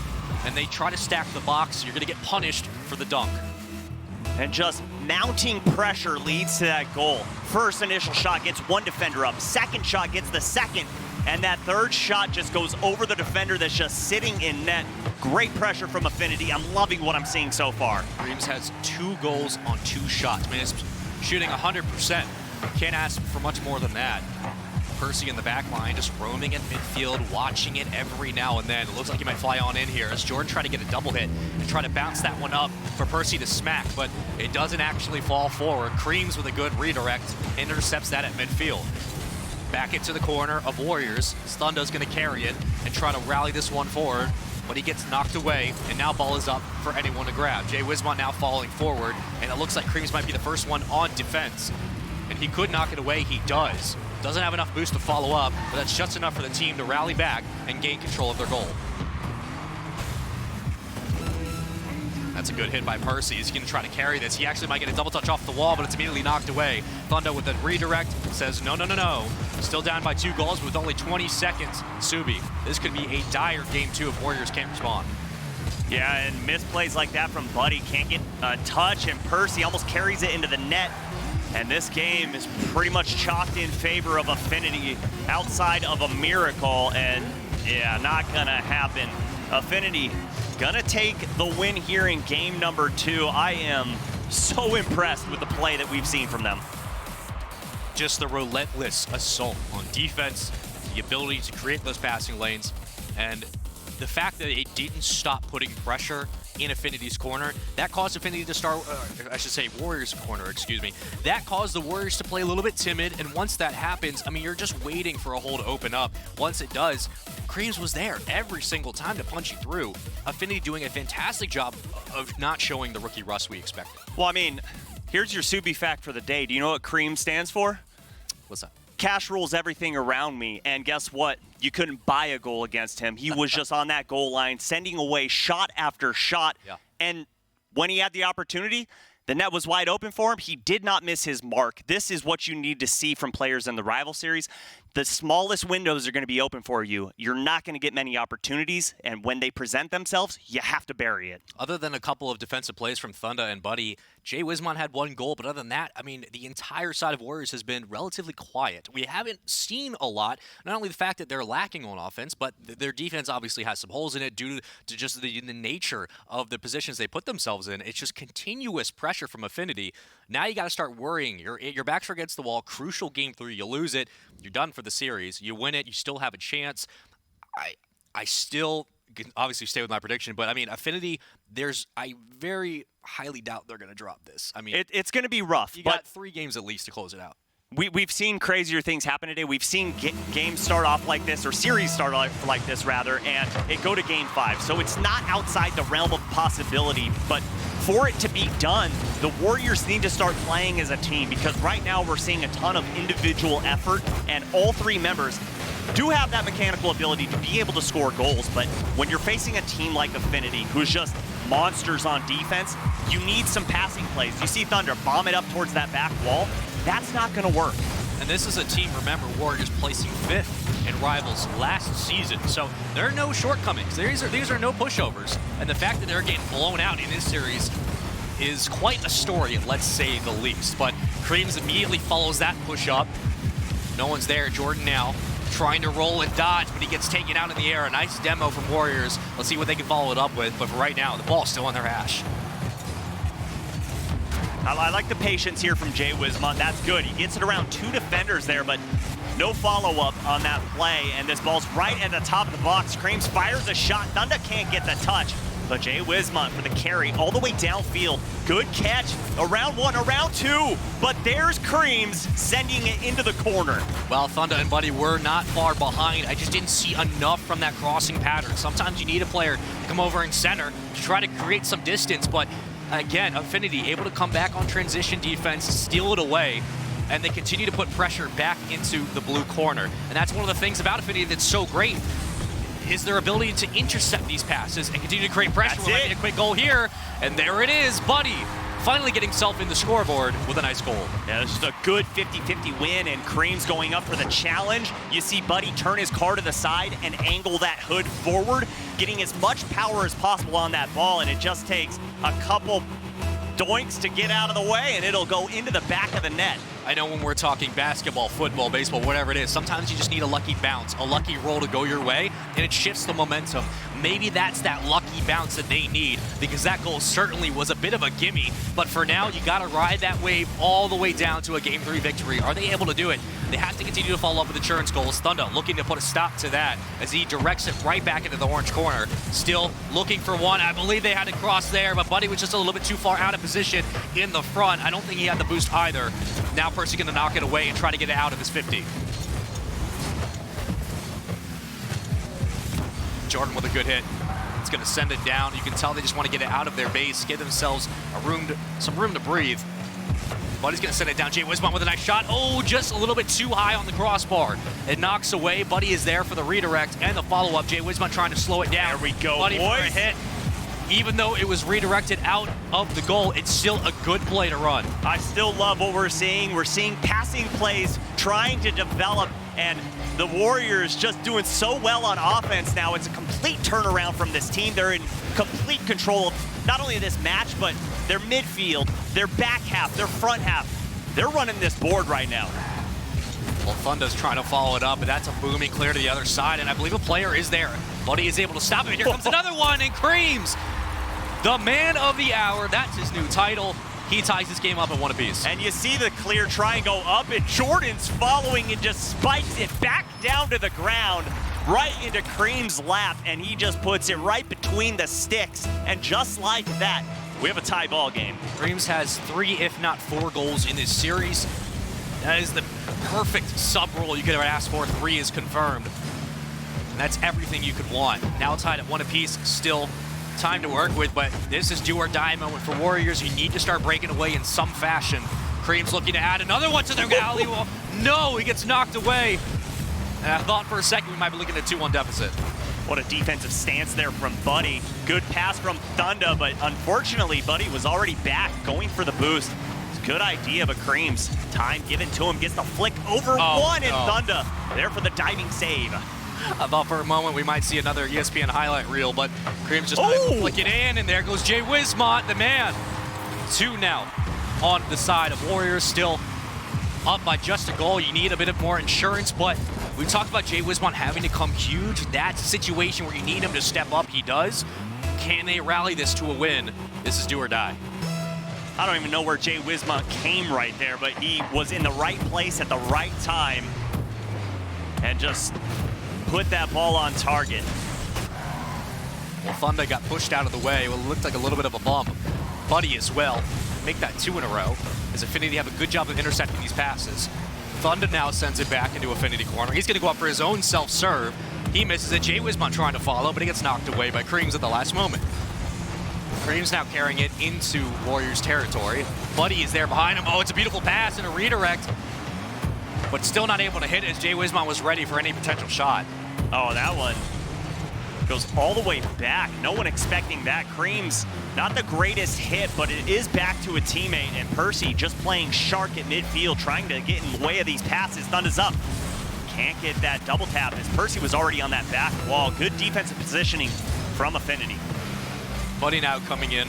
and they try to stack the box. You're going to get punished for the dunk. And just mounting pressure leads to that goal. First initial shot gets one defender up. Second shot gets the second. And that third shot just goes over the defender that's just sitting in net. Great pressure from Affinity. I'm loving what I'm seeing so far. Creams has 2 goals on 2 shots. I mean, it's shooting 100%. Can't ask for much more than that. Percy in the back line, just roaming at midfield, watching it every now and then. It looks like he might fly on in here as Jordan tried to get a double hit and try to bounce that one up for Percy to smack, but it doesn't actually fall forward. Creams with a good redirect, intercepts that at midfield. Back into the corner of Warriors. Thunda's going to carry it and try to rally this one forward, but he gets knocked away, and now ball is up for anyone to grab. Jay Wismont now falling forward, and it looks like Creams might be the first one on defense. And he could knock it away, he does. Doesn't have enough boost to follow up, but that's just enough for the team to rally back and gain control of their goal. That's a good hit by Percy. He's going to try to carry this. He actually might get a double touch off the wall, but it's immediately knocked away. Thunda with a redirect says no, no, no, no. Still down by 2 goals with only 20 seconds. Subi, this could be a dire game 2 if Warriors can't respond. Yeah, and misplays like that from Buddy. Can't get a touch, and Percy almost carries it into the net. And this game is pretty much chalked in favor of Affinity outside of a miracle. And yeah, not gonna happen. Affinity gonna take the win here in game number 2. I am so impressed with the play that we've seen from them. Just the relentless assault on defense, the ability to create those passing lanes, and the fact that it didn't stop putting pressure in Affinity's corner, that caused Affinity to start, I should say Warriors' corner, excuse me. That caused the Warriors to play a little bit timid, and once that happens, I mean, you're just waiting for a hole to open up. Once it does, Creams was there every single time to punch you through. Affinity doing a fantastic job of not showing the rookie rust we expected. Well, I mean, here's your Subi fact for the day. Do you know what Cream stands for? What's that? Cash rules everything around me, and guess what? You couldn't buy a goal against him. He was just on that goal line, sending away shot after shot. Yeah. And when he had the opportunity, the net was wide open for him. He did not miss his mark. This is what you need to see from players in the rival series. The smallest windows are going to be open for you. You're not going to get many opportunities, and when they present themselves, you have to bury it. Other than a couple of defensive plays from Thunda and Buddy, Jay Wismont had 1 goal, but other than that, I mean, the entire side of Warriors has been relatively quiet. We haven't seen a lot, not only the fact that they're lacking on offense, but their defense obviously has some holes in it due to just the nature of the positions they put themselves in. It's just continuous pressure from Affinity. Now you got to start worrying. Your back's against the wall, crucial game 3, you lose it, you're done for the series. You win it, you still have a chance. I still can obviously stay with my prediction, but I mean, Affinity, I very highly doubt they're going to drop this. I mean, It's going to be rough. you but got 3 games at least to close it out. We've seen crazier things happen today. We've seen games start off like this, or series start off like this, rather, and it go to game 5. So it's not outside the realm of possibility, but for it to be done, the Warriors need to start playing as a team, because right now we're seeing a ton of individual effort, and all 3 members do have that mechanical ability to be able to score goals, but when you're facing a team like Affinity, who's just monsters on defense, you need some passing plays. You see Thunder bomb it up towards that back wall. That's not going to work. And this is a team, remember, Warriors placing 5th in Rivals last season. So there are no shortcomings. These are no pushovers. And the fact that they're getting blown out in this series is quite a story, let's say the least. But Creams immediately follows that push up. No one's there. Jordan now trying to roll and dodge, but he gets taken out in the air. A nice demo from Warriors. Let's see what they can follow it up with. But for right now, the ball's still on their hash. I like the patience here from Jay Wismont. That's good. He gets it around 2 defenders there, but no follow-up on that play. And this ball's right at the top of the box. Creams fires a shot. Thunda can't get the touch. But Jay Wismont for the carry all the way downfield. Good catch. Around 1, around 2. But there's Creams sending it into the corner. Well, Thunda and Buddy were not far behind. I just didn't see enough from that crossing pattern. Sometimes you need a player to come over and center to try to create some distance, but again, Affinity able to come back on transition defense, steal it away, and they continue to put pressure back into the blue corner. And that's one of the things about Affinity that's so great, is their ability to intercept these passes and continue to create pressure. We're getting a quick goal here, and there it is, Buddy finally getting himself in the scoreboard with a nice goal. Yeah, this is a good 50-50 win, and Cream's going up for the challenge. You see Buddy turn his car to the side and angle that hood forward, getting as much power as possible on that ball, and it just takes a couple doinks to get out of the way, and it'll go into the back of the net. I know when we're talking basketball, football, baseball, whatever it is, sometimes you just need a lucky bounce, a lucky roll to go your way, and it shifts the momentum. Maybe that's that lucky bounce that they need, because that goal certainly was a bit of a gimme. But for now, you got to ride that wave all the way down to a Game 3 victory. Are they able to do it? They have to continue to follow up with insurance goals. Thunder looking to put a stop to that as he directs it right back into the orange corner. Still looking for one. I believe they had to cross there, but Buddy was just a little bit too far out of position in the front. I don't think he had the boost either. Now Percy going to knock it away and try to get it out of his 50. Jordan with a good hit. It's going to send it down. You can tell they just want to get it out of their base, give themselves some room to breathe. Buddy's going to send it down. Jay Wismont with a nice shot. Oh, just a little bit too high on the crossbar. It knocks away. Buddy is there for the redirect and the follow-up. Jay Wismont trying to slow it down. There we go, Buddy boys. for a hit. Even though it was redirected out of the goal, it's still a good play to run. I still love what we're seeing. We're seeing passing plays trying to develop, and the Warriors just doing so well on offense now. It's a complete turnaround from this team. They're in complete control of not only this match, but their midfield, their back half, their front half. They're running this board right now. Well, Thunder's trying to follow it up, but that's a booming clear to the other side, and I believe a player is there. Buddy is able to stop it, and here comes another one, and Creams, the man of the hour. That's his new title. He ties this game up at 1 apiece. And you see the clear try and go up, and Jordan's following and just spikes it back down to the ground, right into Cream's lap, and he just puts it right between the sticks. And just like that, we have a tie ball game. Creams has 3, if not 4 goals in this series. That is the perfect sub role you could ever ask for. 3 is confirmed. And that's everything you could want. Now tied at 1 apiece, still time to work with, but this is do or die moment for Warriors. You need to start breaking away in some fashion. Cream's looking to add another one to their alley wall. No, he gets knocked away. And I thought for a second we might be looking at a 2-1 deficit. What a defensive stance there from Buddy. Good pass from Thunder, but unfortunately, Buddy was already back, going for the boost. It's a good idea, but Creams, time given to him, gets the flick over one, and Thunder there for the diving save. I thought for a moment we might see another ESPN highlight reel, but Creams just flick it in, and there goes Jay Wismont, the man. 2 now on the side of Warriors, still up by just a goal. You need a bit of more insurance, but we talked about Jay Wismont having to come huge. That's a situation where you need him to step up. He does. Can they rally this to a win? This is do or die. I don't even know where Jay Wismont came right there, but he was in the right place at the right time and just put that ball on target. Well, Thunder got pushed out of the way. Well, it looked like a little bit of a bump. Buddy as well. Make that 2 in a row, as Affinity have a good job of intercepting these passes. Thunder now sends it back into Affinity corner. He's going to go up for his own self-serve. He misses it. Jay Wismont trying to follow, but he gets knocked away by Creams at the last moment. Creams now carrying it into Warriors territory. Buddy is there behind him. Oh, it's a beautiful pass and a redirect, but still not able to hit as Jay Wismont was ready for any potential shot. Oh, that one goes all the way back. No one expecting that. Creams, not the greatest hit, but it is back to a teammate, and Percy just playing shark at midfield, trying to get in the way of these passes. Thunder's up. Can't get that double tap as Percy was already on that back wall. Good defensive positioning from Affinity. Buddy now coming in.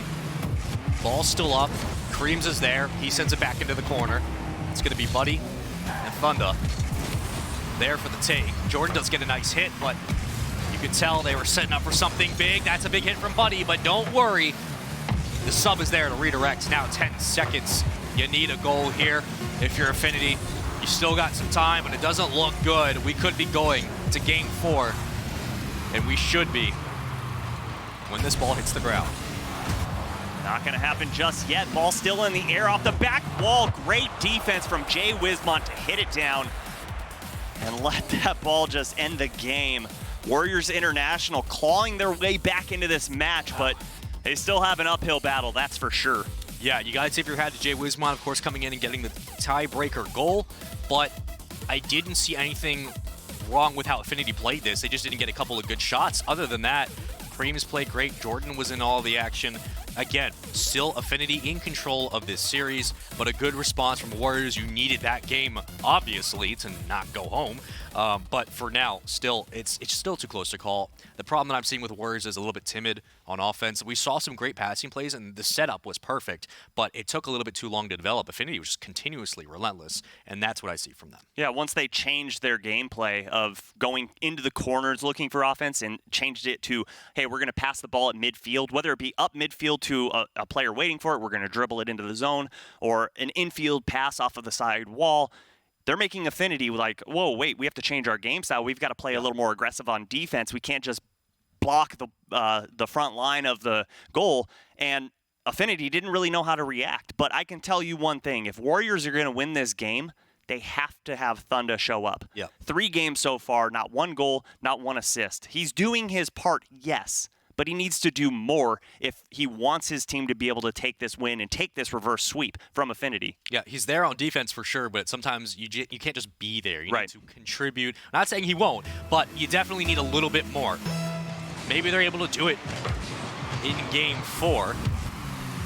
Ball still up. Creams is there. He sends it back into the corner. It's going to be Buddy and Thunder there for the take. Jordan does get a nice hit, but you could tell they were setting up for something big. That's a big hit from Buddy, but don't worry. The sub is there to redirect. Now 10 seconds. You need a goal here if you're Affinity. You still got some time, but it doesn't look good. We could be going to game 4, and we should be when this ball hits the ground. Not going to happen just yet. Ball still in the air off the back wall. Great defense from Jay Wismont to hit it down and let that ball just end the game. Warriors International clawing their way back into this match, but They still have an uphill battle, that's for sure. Yeah, you got to tip your hat to Jay Wismont, of course, coming in and getting the tiebreaker goal. But I didn't see anything wrong with how Affinity played this. They just didn't get a couple of good shots. Other than that, Creams played great. Jordan was in all the action. Again, still Affinity in control of this series, but a good response from Warriors. You needed that game, obviously, to not go home. But for now, still, it's still too close to call. The problem that I'm seeing with Warriors is a little bit timid on offense. We saw some great passing plays, and the setup was perfect, but it took a little bit too long to develop. Affinity was just continuously relentless, and that's what I see from them. Yeah, once they changed their gameplay of going into the corners looking for offense and changed it to, hey, we're going to pass the ball at midfield, whether it be up midfield to a player waiting for it, we're going to dribble it into the zone, or an infield pass off of the side wall. They're making Affinity like, whoa, wait, we have to change our game style. We've got to play a little more aggressive on defense. We can't just block the front line of the goal. And Affinity didn't really know how to react. But I can tell you one thing. If Warriors are going to win this game, they have to have Thunder show up. Yeah. 3 games so far, not 1 goal, not 1 assist. He's doing his part, yes. But he needs to do more if he wants his team to be able to take this win and take this reverse sweep from Affinity. Yeah, he's there on defense for sure, but sometimes you can't just be there. You Right. need to contribute. Not saying he won't, but you definitely need a little bit more. Maybe they're able to do it in Game 4.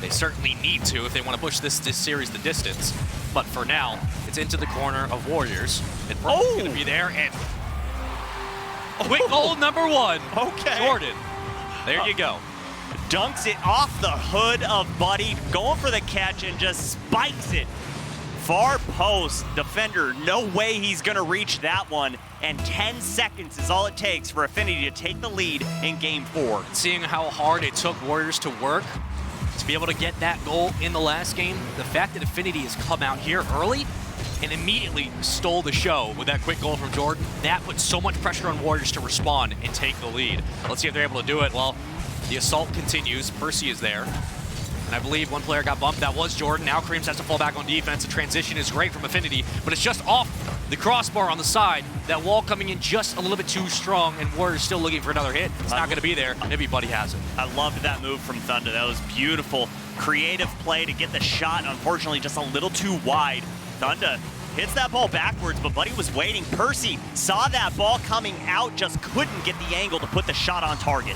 They certainly need to if they want to push this series the distance. But for now, it's into the corner of Warriors. And Brown's going to be there, and quick goal number 1. Okay. Jordan. There you go. Dunks it off the hood of Buddy, going for the catch and just spikes it. Far post, defender, no way he's gonna reach that one. And 10 seconds is all it takes for Affinity to take the lead in Game 4. Seeing how hard it took Warriors to work to be able to get that goal in the last game, the fact that Affinity has come out here early and immediately stole the show with that quick goal from Jordan, that puts so much pressure on Warriors to respond and take the lead. Let's see if they're able to do it. Well, the assault continues. Percy is there. And I believe one player got bumped. That was Jordan. Now Creams has to fall back on defense. The transition is great from Affinity, but it's just off the crossbar on the side. That wall coming in just a little bit too strong, and Warriors still looking for another hit. It's not going to be there. Maybe Buddy has it. I loved that move from Thunder. That was beautiful. Creative play to get the shot. Unfortunately, just a little too wide. Thunder hits that ball backwards, but Buddy was waiting. Percy saw that ball coming out, just couldn't get the angle to put the shot on target.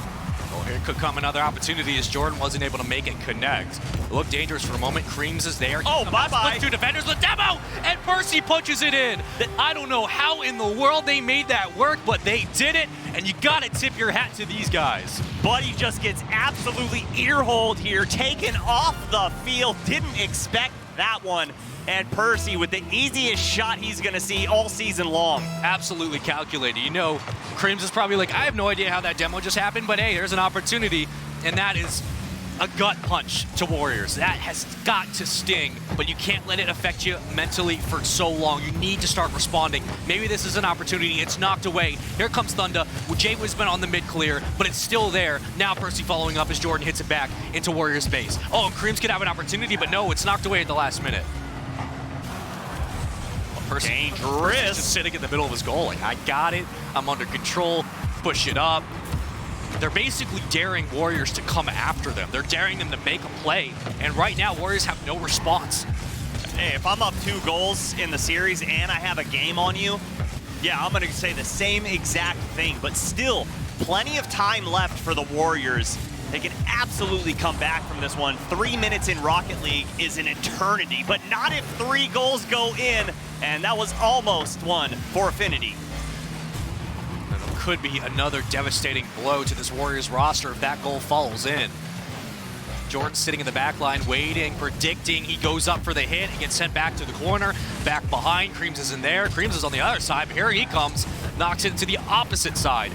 Oh, here could come another opportunity as Jordan wasn't able to make it connect. It looked dangerous for a moment. Creams is there. Oh, bye-bye. Splits 2 defenders with demo, and Percy punches it in. I don't know how in the world they made that work, but they did it, and you gotta tip your hat to these guys. Buddy just gets absolutely ear-holed here, taken off the field. Didn't expect that one. And Percy with the easiest shot he's going to see all season long. Absolutely calculated. You know, Creams is probably like, I have no idea how that demo just happened, but hey, there's an opportunity, and that is a gut punch to Warriors. That has got to sting, but you can't let it affect you mentally for so long. You need to start responding. Maybe this is an opportunity. It's knocked away. Here comes Thunder with Jay Wisman on the mid-clear, but it's still there. Now Percy following up as Jordan hits it back into Warriors base. Oh, and Creams could have an opportunity, but no, it's knocked away at the last minute. Dangerous. Just sitting in the middle of his goal, like, I got it, I'm under control, push it up. They're basically daring Warriors to come after them. They're daring them to make a play, and right now Warriors have no response. Hey, if I'm up 2 goals in the series and I have a game on you, yeah, I'm going to say the same exact thing, but still, plenty of time left for the Warriors. They can absolutely come back from this one. 3 minutes in Rocket League is an eternity, but not if 3 goals go in, and that was almost one for Affinity. And it could be another devastating blow to this Warriors roster if that goal falls in. Jordan's sitting in the back line, waiting, predicting. He goes up for the hit. He gets sent back to the corner. Back behind, Creams is in there. Creams is on the other side, but here he comes. Knocks it to the opposite side.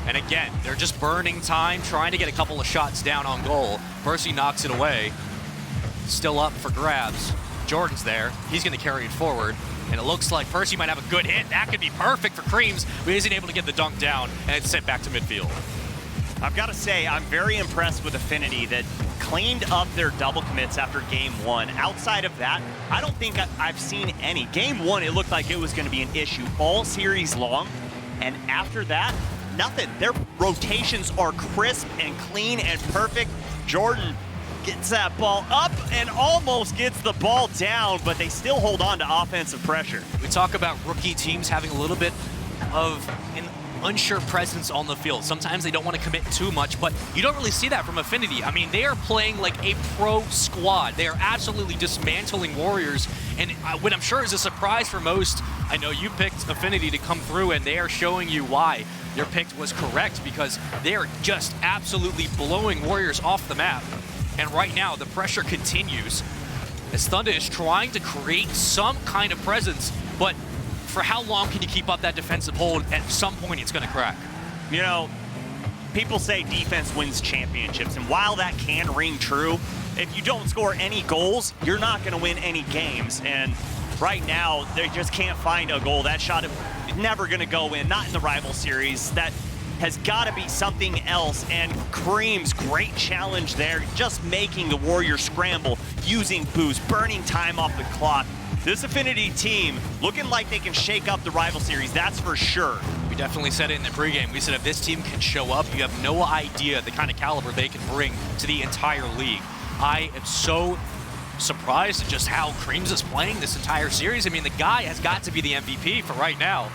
And again, they're just burning time, trying to get a couple of shots down on goal. Percy knocks it away. Still up for grabs. Jordan's there. He's going to carry it forward. And it looks like Percy might have a good hit. That could be perfect for Creams, but he isn't able to get the dunk down, and it's sent back to midfield. I've got to say, I'm very impressed with Affinity that cleaned up their double commits after Game 1. Outside of that, I don't think I've seen any. Game 1, it looked like it was going to be an issue all series long, and after that, nothing. Their rotations are crisp and clean and perfect. Jordan gets that ball up and almost gets the ball down, but they still hold on to offensive pressure. We talk about rookie teams having a little bit of an unsure presence on the field. Sometimes they don't want to commit too much, but you don't really see that from Affinity. I mean, they are playing like a pro squad. They are absolutely dismantling Warriors, and what I'm sure is a surprise for most, I know you picked Affinity to come through, and they are showing you why your pick was correct, because they are just absolutely blowing Warriors off the map. And right now, the pressure continues as Thunder is trying to create some kind of presence, but for how long can you keep up that defensive hold? At some point, it's going to crack. You know, people say defense wins championships, and while that can ring true, if you don't score any goals, you're not going to win any games. And right now, they just can't find a goal. That shot is never going to go in, not in the rival series. That has got to be something else, and Cream's great challenge there, just making the Warriors scramble, using boost, burning time off the clock. This Affinity team looking like they can shake up the rival series, that's for sure. We definitely said it in the pregame. We said if this team can show up, you have no idea the kind of caliber they can bring to the entire league. I am so surprised at just how Creams is playing this entire series. I mean, the guy has got to be the MVP for right now.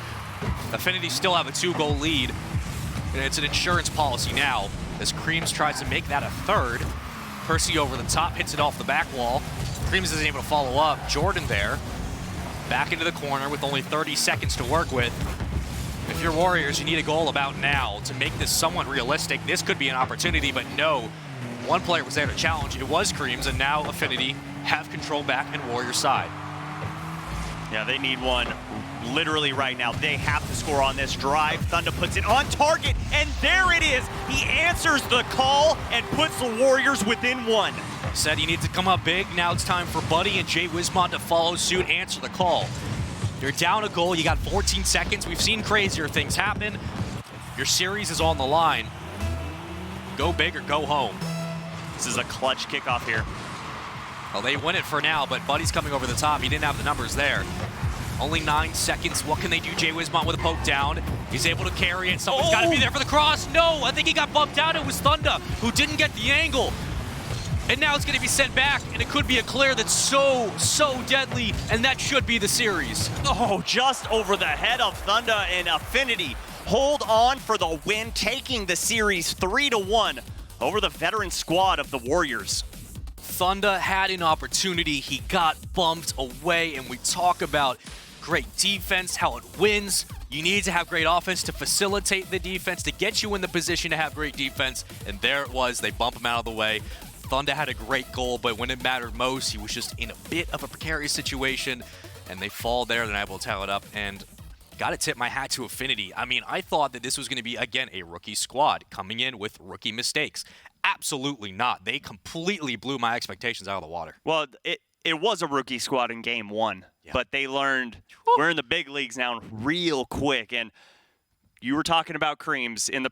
Affinity still have a 2-goal lead. And it's an insurance policy now as Creams tries to make that a third. Percy over the top, hits it off the back wall. Creams isn't able to follow up. Jordan there, back into the corner with only 30 seconds to work with. If you're Warriors, you need a goal about now to make this somewhat realistic. This could be an opportunity, but no. One player was there to challenge. It was Creams, and now Affinity have control back in Warriors' side. Yeah, they need one literally right now. They have to score on this drive. Thunder puts it on target, and there it is. He answers the call and puts the Warriors within one. Said he needs to come up big. Now it's time for Buddy and Jay Wismont to follow suit, answer the call. You're down a goal. You got 14 seconds. We've seen crazier things happen. Your series is on the line. Go big or go home. This is a clutch kickoff here. Well, they win it for now, but Buddy's coming over the top. He didn't have the numbers there. Only 9 seconds. What can they do? Jay Wismont with a poke down. He's able to carry it. Someone's got to be there for the cross. No, I think he got bumped out. It was Thunder who didn't get the angle. And now it's going to be sent back, and it could be a clear that's so deadly, and that should be the series. Oh, just over the head of Thunder, and Affinity hold on for the win, taking the series 3-1 over the veteran squad of the Warriors. Thunder had an opportunity. He got bumped away, and we talk about great defense, how it wins. You need to have great offense to facilitate the defense, to get you in the position to have great defense, and there it was. They bump him out of the way. Thunder had a great goal, but when it mattered most, he was just in a bit of a precarious situation, and they fall there. They're not able to towel it up, and got to tip my hat to Affinity. I mean, I thought that this was going to be, again, a rookie squad coming in with rookie mistakes. Absolutely not. They completely blew my expectations out of the water. Well, it was a rookie squad in game one, but they learned we're in the big leagues now real quick. And you were talking about Creams in the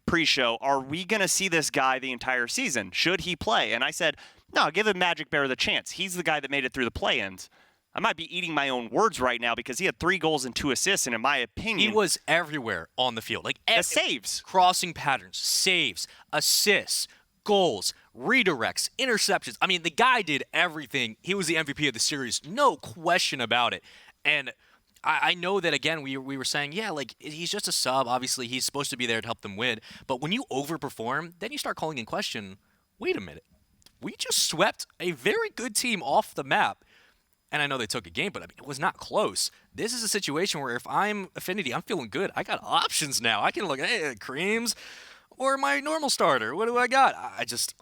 pre-show. Are we going to see this guy the entire season? Should he play? And I said, no, give him Magic Bear the chance. He's the guy that made it through the play-ins. I might be eating my own words right now because he had 3 goals and 2 assists, and in my opinion, he was everywhere on the field. Like the saves, crossing patterns, saves, assists, goals, redirects, interceptions. I mean, the guy did everything. He was the MVP of the series, no question about it. And I know that, again, we were saying, yeah, like, he's just a sub. Obviously, he's supposed to be there to help them win. But when you overperform, then you start calling in question, wait a minute. We just swept a very good team off the map. And I know they took a game, but I mean, it was not close. This is a situation where if I'm Affinity, I'm feeling good. I got options now. I can look at, hey, Creams or my normal starter. What do I got?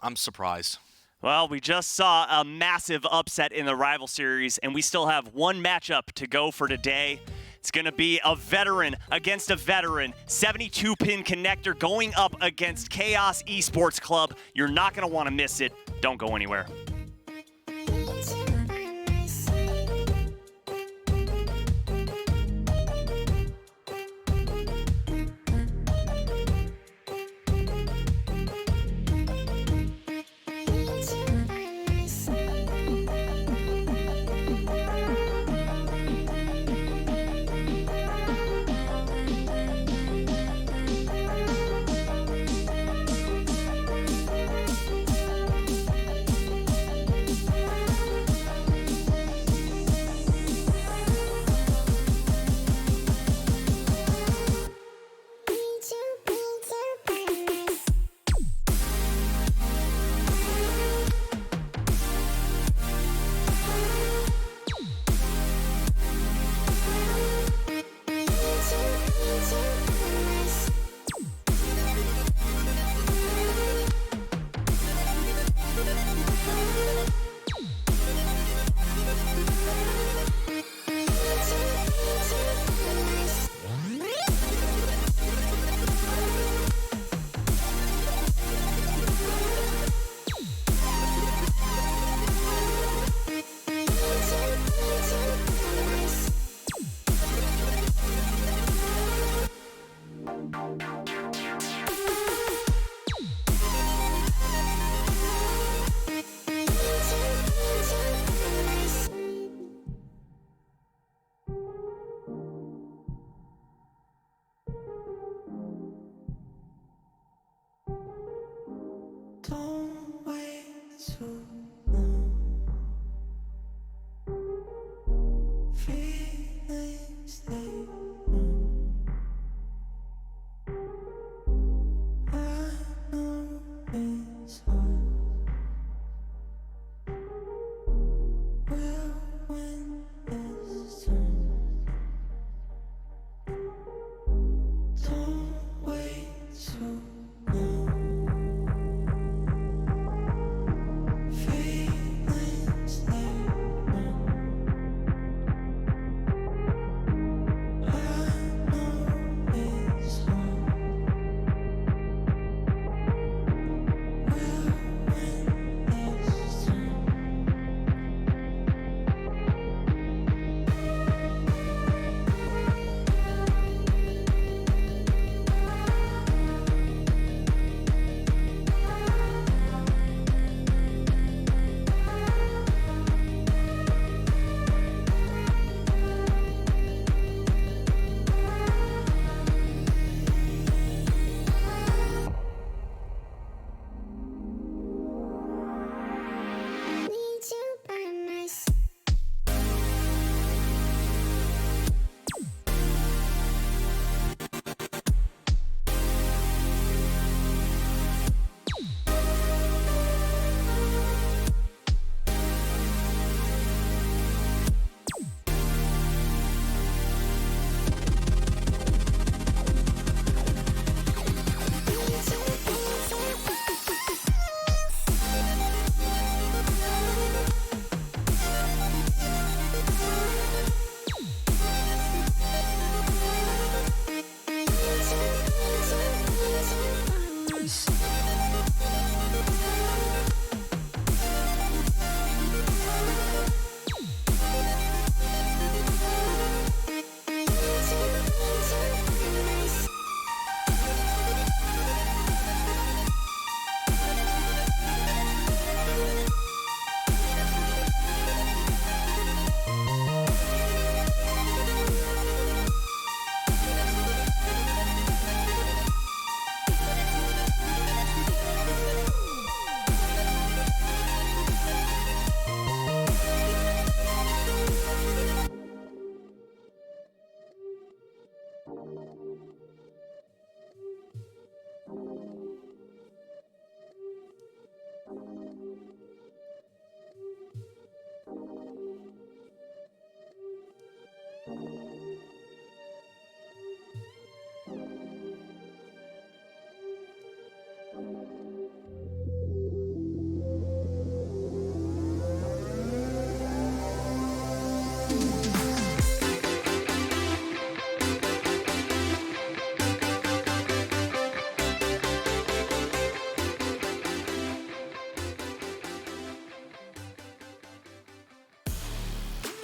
I'm surprised. Well, we just saw a massive upset in the rival series, and we still have one matchup to go for today. It's going to be a veteran against a veteran. 72-pin connector going up against Chaos Esports Club. You're not going to want to miss it. Don't go anywhere.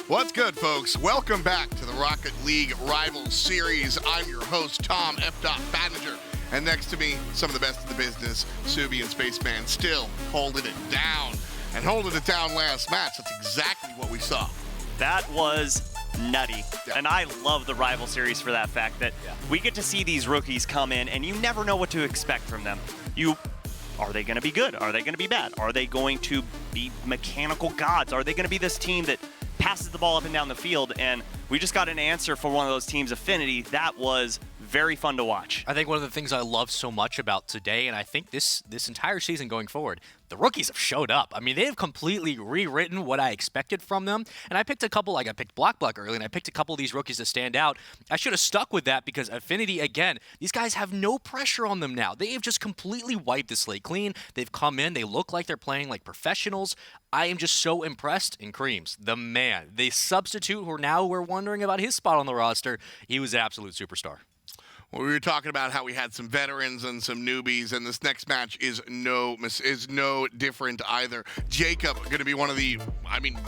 What's good, folks? Welcome back to the Rocket League Rivals Series. I'm your host, Tom F. Badninger. And next to me, some of the best in the business, Subi and Spaceman, still holding it down. And holding it down last match, that's exactly what we saw. That was nutty. Yeah. And I love the rival series for that fact that we get to see these rookies come in and you never know what to expect from them. Are they going to be good? Are they going to be bad? Are they going to be mechanical gods? Are they going to be this team that passes the ball up and down the field? And we just got an answer for one of those teams, Affinity. That was very fun to watch. I think one of the things I love so much about today, and I think this entire season going forward, the rookies have showed up. I mean, they've completely rewritten what I expected from them. And I picked a couple, like I picked Block early, and I picked a couple of these rookies to stand out. I should have stuck with that because Affinity, again, these guys have no pressure on them now. They have just completely wiped the slate clean. They've come in. They look like they're playing like professionals. I am just so impressed in Creams, the man. The substitute who now we're wondering about his spot on the roster. He was an absolute superstar. Well, we were talking about how we had some veterans and some newbies, and this next match is no different either. Jacob going to be one of the,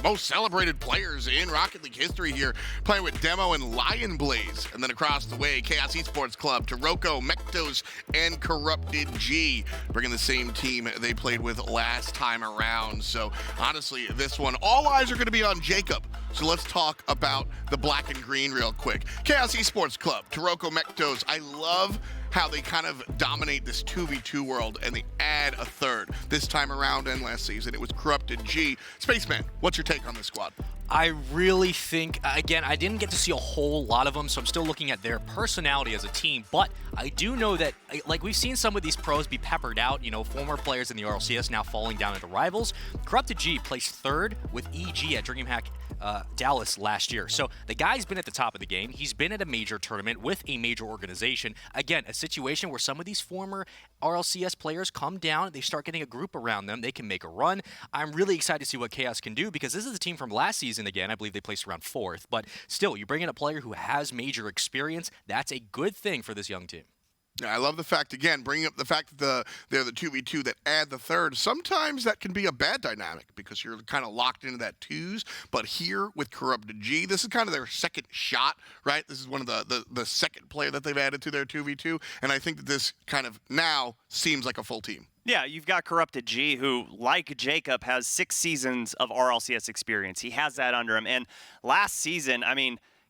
most celebrated players in Rocket League history here, playing with Demo and Lion Blaze. And then across the way, Chaos Esports Club, Taroko, Mektos, and Corrupted G, bringing the same team they played with last time around. So honestly, this one, all eyes are going to be on Jacob. So let's talk about the black and green real quick. Chaos Esports Club, Taroko, Mektos. I love how they kind of dominate this 2v2 world and they add a third. This time around and last season, it was Corrupted G. Spaceman, what's your take on this squad? I really think, again, I didn't get to see a whole lot of them, so I'm still looking at their personality as a team, but I do know that, like, we've seen some of these pros be peppered out, former players in the RLCS now falling down into rivals. Corrupted G placed third with EG at DreamHack Dallas last year. So the guy's been at the top of the game. He's been at a major tournament with a major organization. Again, a situation where some of these former RLCS players come down, they start getting a group around them, they can make a run. I'm really excited to see what Chaos can do because this is a team from last season again. I believe they placed around 4th, but still, you bring in a player who has major experience. That's a good thing for this young team. Yeah, I love the fact, again, bringing up the fact that they're the 2v2 that add the third. Sometimes that can be a bad dynamic because you're kind of locked into that twos. But here with Corrupted G, this is kind of their second shot, right? This is one of the second player that they've added to their 2v2. And I think that this kind of now seems like a full team. Yeah, you've got Corrupted G, who, like Jacob, has 6 seasons of RLCS experience. He has that under him. And last season,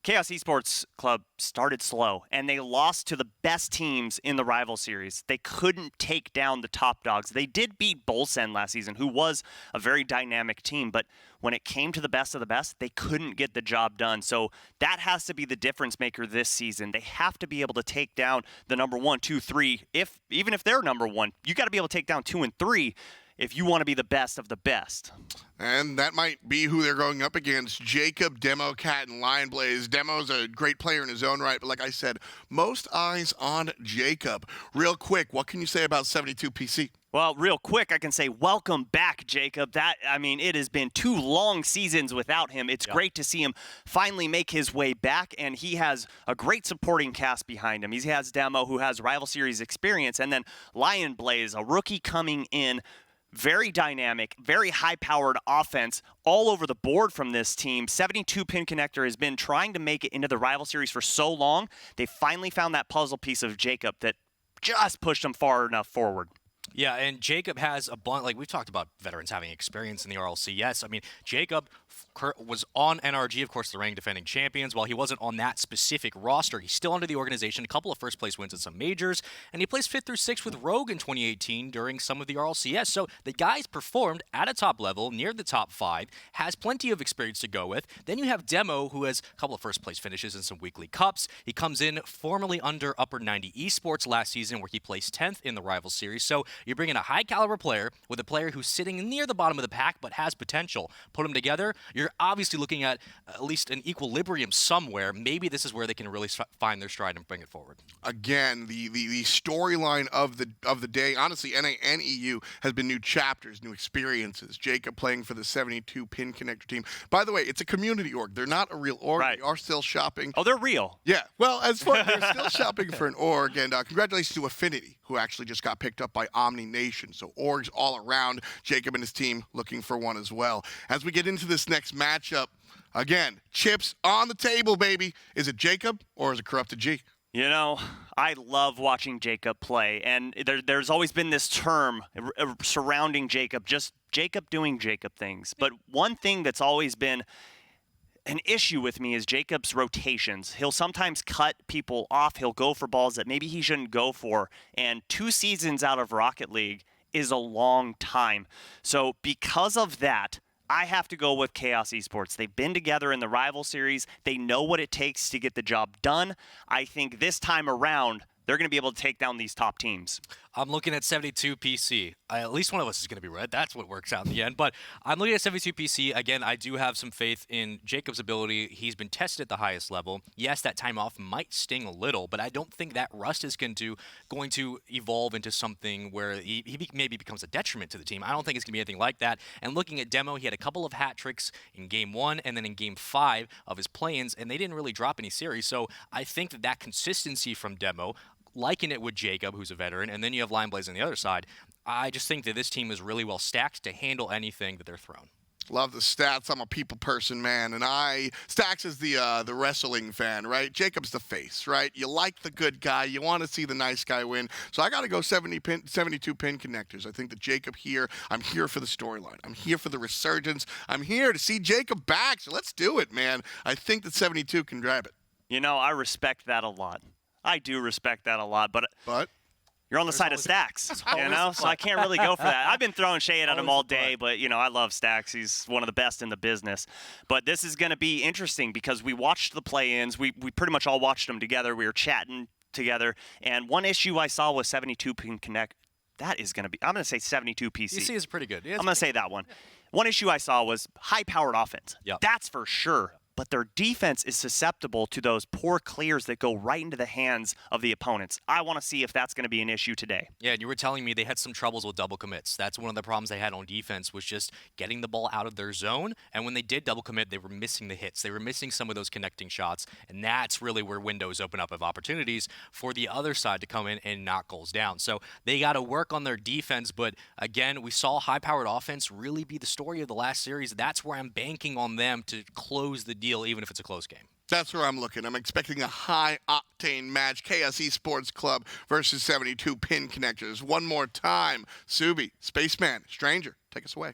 Chaos Esports Club started slow, and they lost to the best teams in the rival series. They couldn't take down the top dogs. They did beat Bolsen last season, who was a very dynamic team, but when it came to the best of the best, they couldn't get the job done. So that has to be the difference maker this season. They have to be able to take down the number 1, 2, 3. Even if they're number 1, you got to be able to take down 2 and 3 if you want to be the best of the best. And that might be who they're going up against. Jacob, Demo, Cat, and Lion Blaze. Demo's a great player in his own right, but like I said, most eyes on Jacob. Real quick, what can you say about 72 PC? Well, real quick, I can say welcome back, Jacob. It has been 2 long seasons without him. It's great to see him finally make his way back, and he has a great supporting cast behind him. He has Demo, who has Rival Series experience, and then Lion Blaze, a rookie coming in. Very dynamic, very high-powered offense all over the board from this team. 72 Pin Connector has been trying to make it into the Rival Series for so long. They finally found that puzzle piece of Jacob that just pushed them far enough forward. Yeah, and Jacob has a bunch, like we've talked about veterans having experience in the RLCS. Jacob was on NRG, of course, the reigning defending champions. While he wasn't on that specific roster, he's still under the organization, a couple of first-place wins in some majors, and he placed 5th through 6th with Rogue in 2018 during some of the RLCS. So the guy's performed at a top level, near the top 5, has plenty of experience to go with. Then you have Demo, who has a couple of first-place finishes in some weekly cups. He comes in formerly under Upper 90 Esports last season, where he placed 10th in the Rival Series. So you bring in a high-caliber player with a player who's sitting near the bottom of the pack but has potential. Put them together, you're obviously looking at least an equilibrium somewhere. Maybe this is where they can really find their stride and bring it forward. Again, the storyline of the day, honestly, NA and EU, has been new chapters, new experiences. Jacob playing for the 72 Pin Connector team. By the way, it's a community org. They're not a real org. Right. They are still shopping. Oh, they're real. Yeah. Well, as far they're still shopping for an org. And congratulations to Affinity, who actually just got picked up by Omni Nation. So orgs all around. Jacob and his team looking for one as well. As we get into this next matchup, again, chips on the table, baby. Is it Jacob or is it Corrupted G? You know, I love watching Jacob play, and there's always been this term surrounding Jacob, just Jacob doing Jacob things. But one thing that's always been an issue with me is Jacob's rotations. He'll sometimes cut people off. He'll go for balls that maybe he shouldn't go for. And 2 seasons out of Rocket League is a long time. So because of that, I have to go with Chaos Esports. They've been together in the Rival Series. They know what it takes to get the job done. I think this time around, they're going to be able to take down these top teams. I'm looking at 72 PC. At least one of us is going to be red. That's what works out in the end. But I'm looking at 72 PC. Again, I do have some faith in Jacob's ability. He's been tested at the highest level. Yes, that time off might sting a little, but I don't think that rust is going to evolve into something where he maybe becomes a detriment to the team. I don't think it's going to be anything like that. And looking at Demo, he had a couple of hat tricks in Game 1 and then in Game 5 of his play-ins, and they didn't really drop any series. So I think that consistency from Demo, liking it with Jacob, who's a veteran, and then you have Lineblaze on the other side, I just think that this team is really well stacked to handle anything that they're thrown. Love the stats. I'm a people person, man, and Stacks is the wrestling fan, right? Jacob's the face, right? You like the good guy. You want to see the nice guy win. So I got to go 72 pin connectors. I think that Jacob here, I'm here for the storyline. I'm here for the resurgence. I'm here to see Jacob back. So let's do it, man. I think that 72 can grab it. You know, I respect that a lot. I do respect that a lot, but you're on the side of Stacks, you know, so I can't really go for that. I've been throwing shade at him all day, but, you know, I love Stacks. He's one of the best in the business. But this is going to be interesting because we watched the play-ins. We pretty much all watched them together. We were chatting together, and one issue I saw was 72 pin connect. That is going to be – I'm going to say 72 PC. PC is pretty good. Yeah, I'm going to say that one. One issue I saw was high-powered offense. Yep. That's for sure. But their defense is susceptible to those poor clears that go right into the hands of the opponents. I want to see if that's going to be an issue today. Yeah, and you were telling me they had some troubles with double commits. That's one of the problems they had on defense, was just getting the ball out of their zone. And when they did double commit, they were missing the hits. They were missing some of those connecting shots. And that's really where windows open up of opportunities for the other side to come in and knock goals down. So they got to work on their defense. But again, we saw high-powered offense really be the story of the last series. That's where I'm banking on them to close the deal, even if it's a close game. That's where I'm looking. I'm expecting a high-octane match. Chaos Esports Club versus 72 pin connectors. One more time. Subi, Spaceman, Stranger, take us away.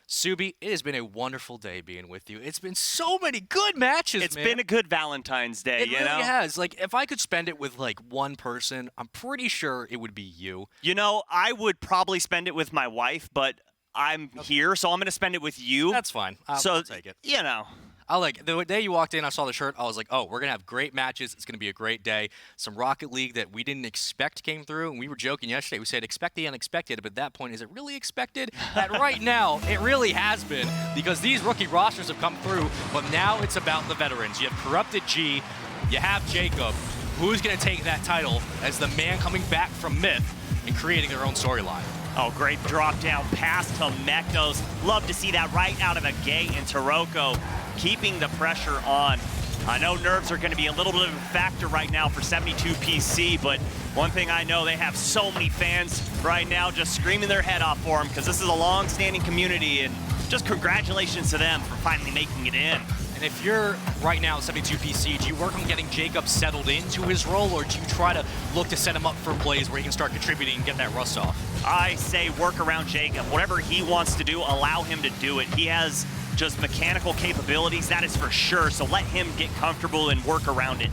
Subi, it has been a wonderful day being with you. It's been so many good matches, It's man. been a good Valentine's Day, It you really know? has. Like, if I could spend it with, like, one person, I'm pretty sure it would be you. You know, I would probably spend it with my wife, but I'm here, so I'm going to spend it with you. That's fine. I'll take it. You know. The day you walked in, I saw the shirt. I was like, oh, we're going to have great matches. It's going to be a great day. Some Rocket League that we didn't expect came through. And we were joking yesterday. We said, expect the unexpected. But at that point, is it really expected? That right now, it really has been. Because these rookie rosters have come through. But now it's about the veterans. You have Corrupted G. You have Jacob. Who's going to take that title as the man coming back from Myth and creating their own storyline? Oh, great drop down pass to Mektos. Love to see that right out of the gate. And Taroko keeping the pressure on. I know nerves are going to be a little bit of a factor right now for 72 PC, but one thing I know, they have so many fans right now just screaming their head off for them because this is a long-standing community, and just congratulations to them for finally making it in. And if you're right now 72 PC, do you work on getting Jacob settled into his role, or do you try to look to set him up for plays where he can start contributing and get that rust off? I say work around Jacob. Whatever he wants to do, allow him to do it. He has just mechanical capabilities, that is for sure, so let him get comfortable and work around it.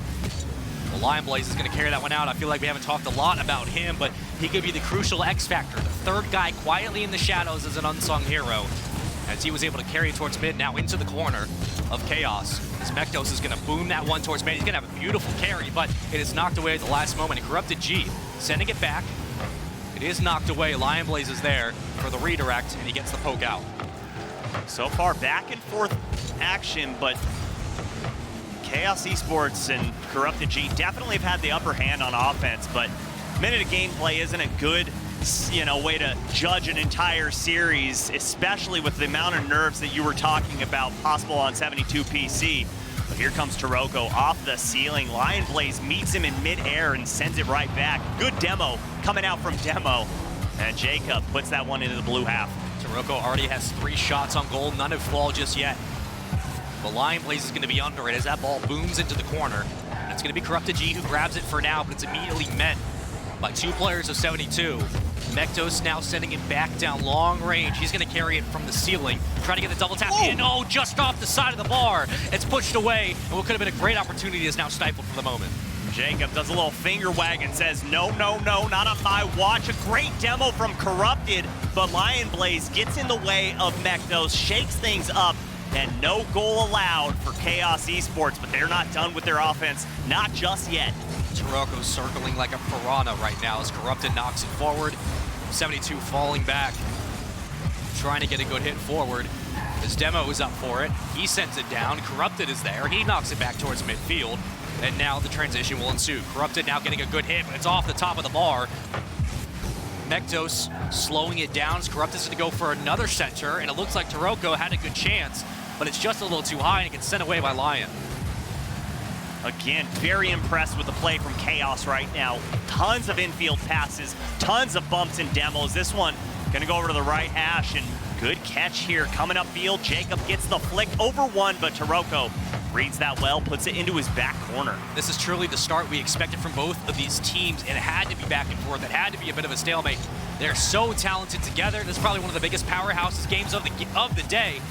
Well, Lineblaze is going to carry that one out. I feel like we haven't talked a lot about him, but he could be the crucial X factor, the third guy quietly in the shadows as an unsung hero, as he was able to carry it towards mid, now into the corner of Chaos. As Mektos is going to boom that one towards mid. He's going to have a beautiful carry, but it is knocked away at the last moment. And Corrupted G sending it back. It is knocked away. Lineblaze is there for the redirect, and he gets the poke out. So far, back and forth action, but Chaos Esports and Corrupted G definitely have had the upper hand on offense, but minute of gameplay isn't a good, way to judge an entire series, especially with the amount of nerves that you were talking about possible on 72 PC. But here comes Taroko off the ceiling. Lineblaze meets him in midair and sends it right back. Good demo coming out from Demo. And Jacob puts that one into the blue half. Taroko already has 3 shots on goal. None have fallen just yet. The Lion Blaze is going to be under it as that ball booms into the corner. And it's going to be Corrupted G who grabs it for now, but it's immediately met by 2 players of 72. Mektos now sending it back down long range. He's going to carry it from the ceiling, trying to get the double tap in. Oh, just off the side of the bar. It's pushed away, and what could have been a great opportunity is now stifled for the moment. Jacob does a little finger wag and says, no, no, no, not on my watch. A great demo from Corrupted, but Lion Blaze gets in the way of Mektos, shakes things up, and no goal allowed for Chaos Esports, but they're not done with their offense, not just yet. Taroko circling like a piranha right now as Corrupted knocks it forward. 72 falling back, trying to get a good hit forward. His demo is up for it. He sends it down. Corrupted is there. He knocks it back towards midfield. And now the transition will ensue. Corrupted now getting a good hit, but it's off the top of the bar. Mektos slowing it down. Corrupted's going to go for another center, and it looks like Taroko had a good chance, but it's just a little too high, and it gets sent away by Lion. Again, very impressed with the play from Chaos right now. Tons of infield passes, tons of bumps and demos. This one gonna go over to the right hash, and good catch here. Coming upfield, Jacob gets the flick over one, but Taroko reads that well, puts it into his back corner. This is truly the start we expected from both of these teams. It had to be back and forth. It had to be a bit of a stalemate. They're so talented together. This is probably one of the biggest powerhouses games of the day.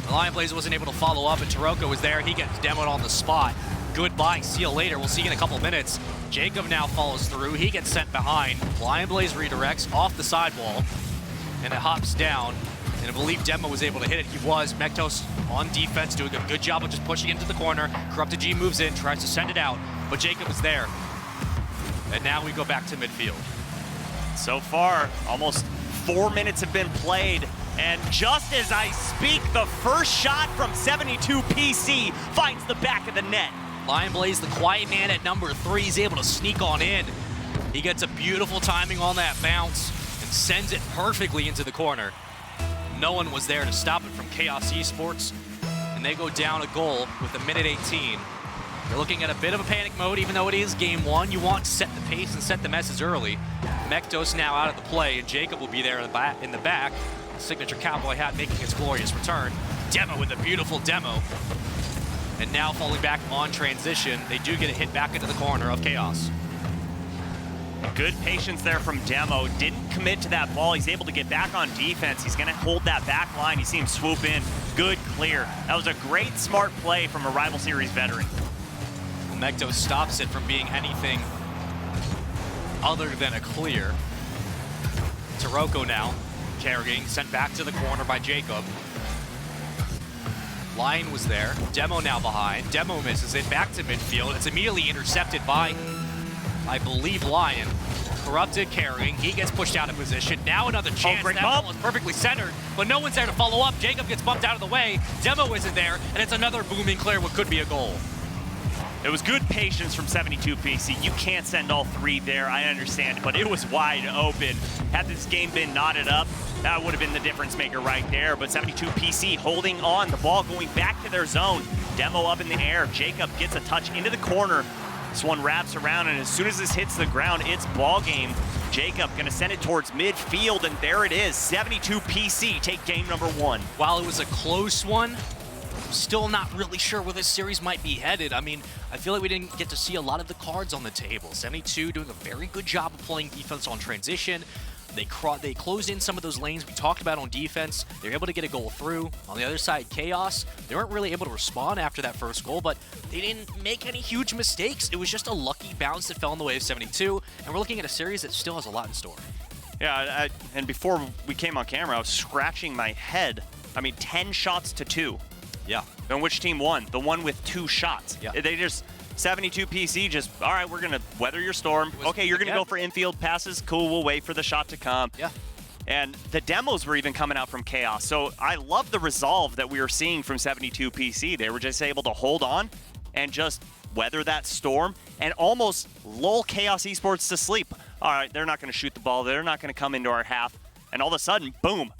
The Lion Blaze wasn't able to follow up, and Taroko was there. He gets demoed on the spot. Goodbye, see you later. We'll see you in a couple minutes. Jacob now follows through. He gets sent behind. Lion Blaze redirects off the sidewall, and it hops down. And I believe Demo was able to hit it. He was. Mektos on defense, doing a good job of just pushing into the corner. Corrupted G moves in, tries to send it out, but Jacob is there. And now we go back to midfield. So far, almost 4 minutes have been played. And just as I speak, the first shot from 72 PC finds the back of the net. Lion Blaze, the quiet man at number 3, is able to sneak on in. He gets a beautiful timing on that bounce and sends it perfectly into the corner. No one was there to stop it from Chaos Esports, and they go down a goal with a minute 18. They're looking at a bit of a panic mode, even though it is game 1. You want to set the pace and set the message early. Mektos now out of the play, and Jacob will be there in the back. Signature cowboy hat making its glorious return. Demo with a beautiful demo. And now falling back on transition, they do get a hit back into the corner of Chaos. Good patience there from Demo. Didn't commit to that ball. He's able to get back on defense. He's going to hold that back line. You see him swoop in. Good clear. That was a great, smart play from a Rival Series veteran. Mektos stops it from being anything other than a clear. Taroko now carrying, sent back to the corner by Jacob. Lion was there. Demo now behind. Demo misses it back to midfield. It's immediately intercepted by, I believe, Lion. Corrupted carrying. He gets pushed out of position. Now another chance. Great that bump. ball is perfectly centered, but no one's there to follow up. Jacob gets bumped out of the way. Demo isn't there, and it's another booming clear, what could be a goal. It was good patience from 72 PC. You can't send all 3 there, I understand, but it was wide open. Had this game been knotted up, that would have been the difference maker right there. But 72 PC holding on, the ball going back to their zone. Demo up in the air. Jacob gets a touch into the corner. This one wraps around, and as soon as this hits the ground, it's ball game. Jacob gonna send it towards midfield, and there it is. 72 PC take game number 1. While it was a close one, I'm still not really sure where this series might be headed. I mean, I feel like we didn't get to see a lot of the cards on the table. 72 doing a very good job of playing defense on transition. They closed in some of those lanes we talked about on defense. They were able to get a goal through. On the other side, Chaos, they weren't really able to respond after that first goal, but they didn't make any huge mistakes. It was just a lucky bounce that fell in the way of 72, and we're looking at a series that still has a lot in store. Yeah, and before we came on camera, I was scratching my head. I mean, 10 shots to 2. Yeah. And which team won? The one with 2 shots. Yeah. They just, 72 PC just, all right, we're going to weather your storm. Okay, you're going to go for infield passes. Cool, we'll wait for the shot to come. Yeah. And the demos were even coming out from Chaos. So I love the resolve that we were seeing from 72 PC. They were just able to hold on and just weather that storm and almost lull Chaos Esports to sleep. All right, they're not going to shoot the ball. They're not going to come into our half. And all of a sudden, boom,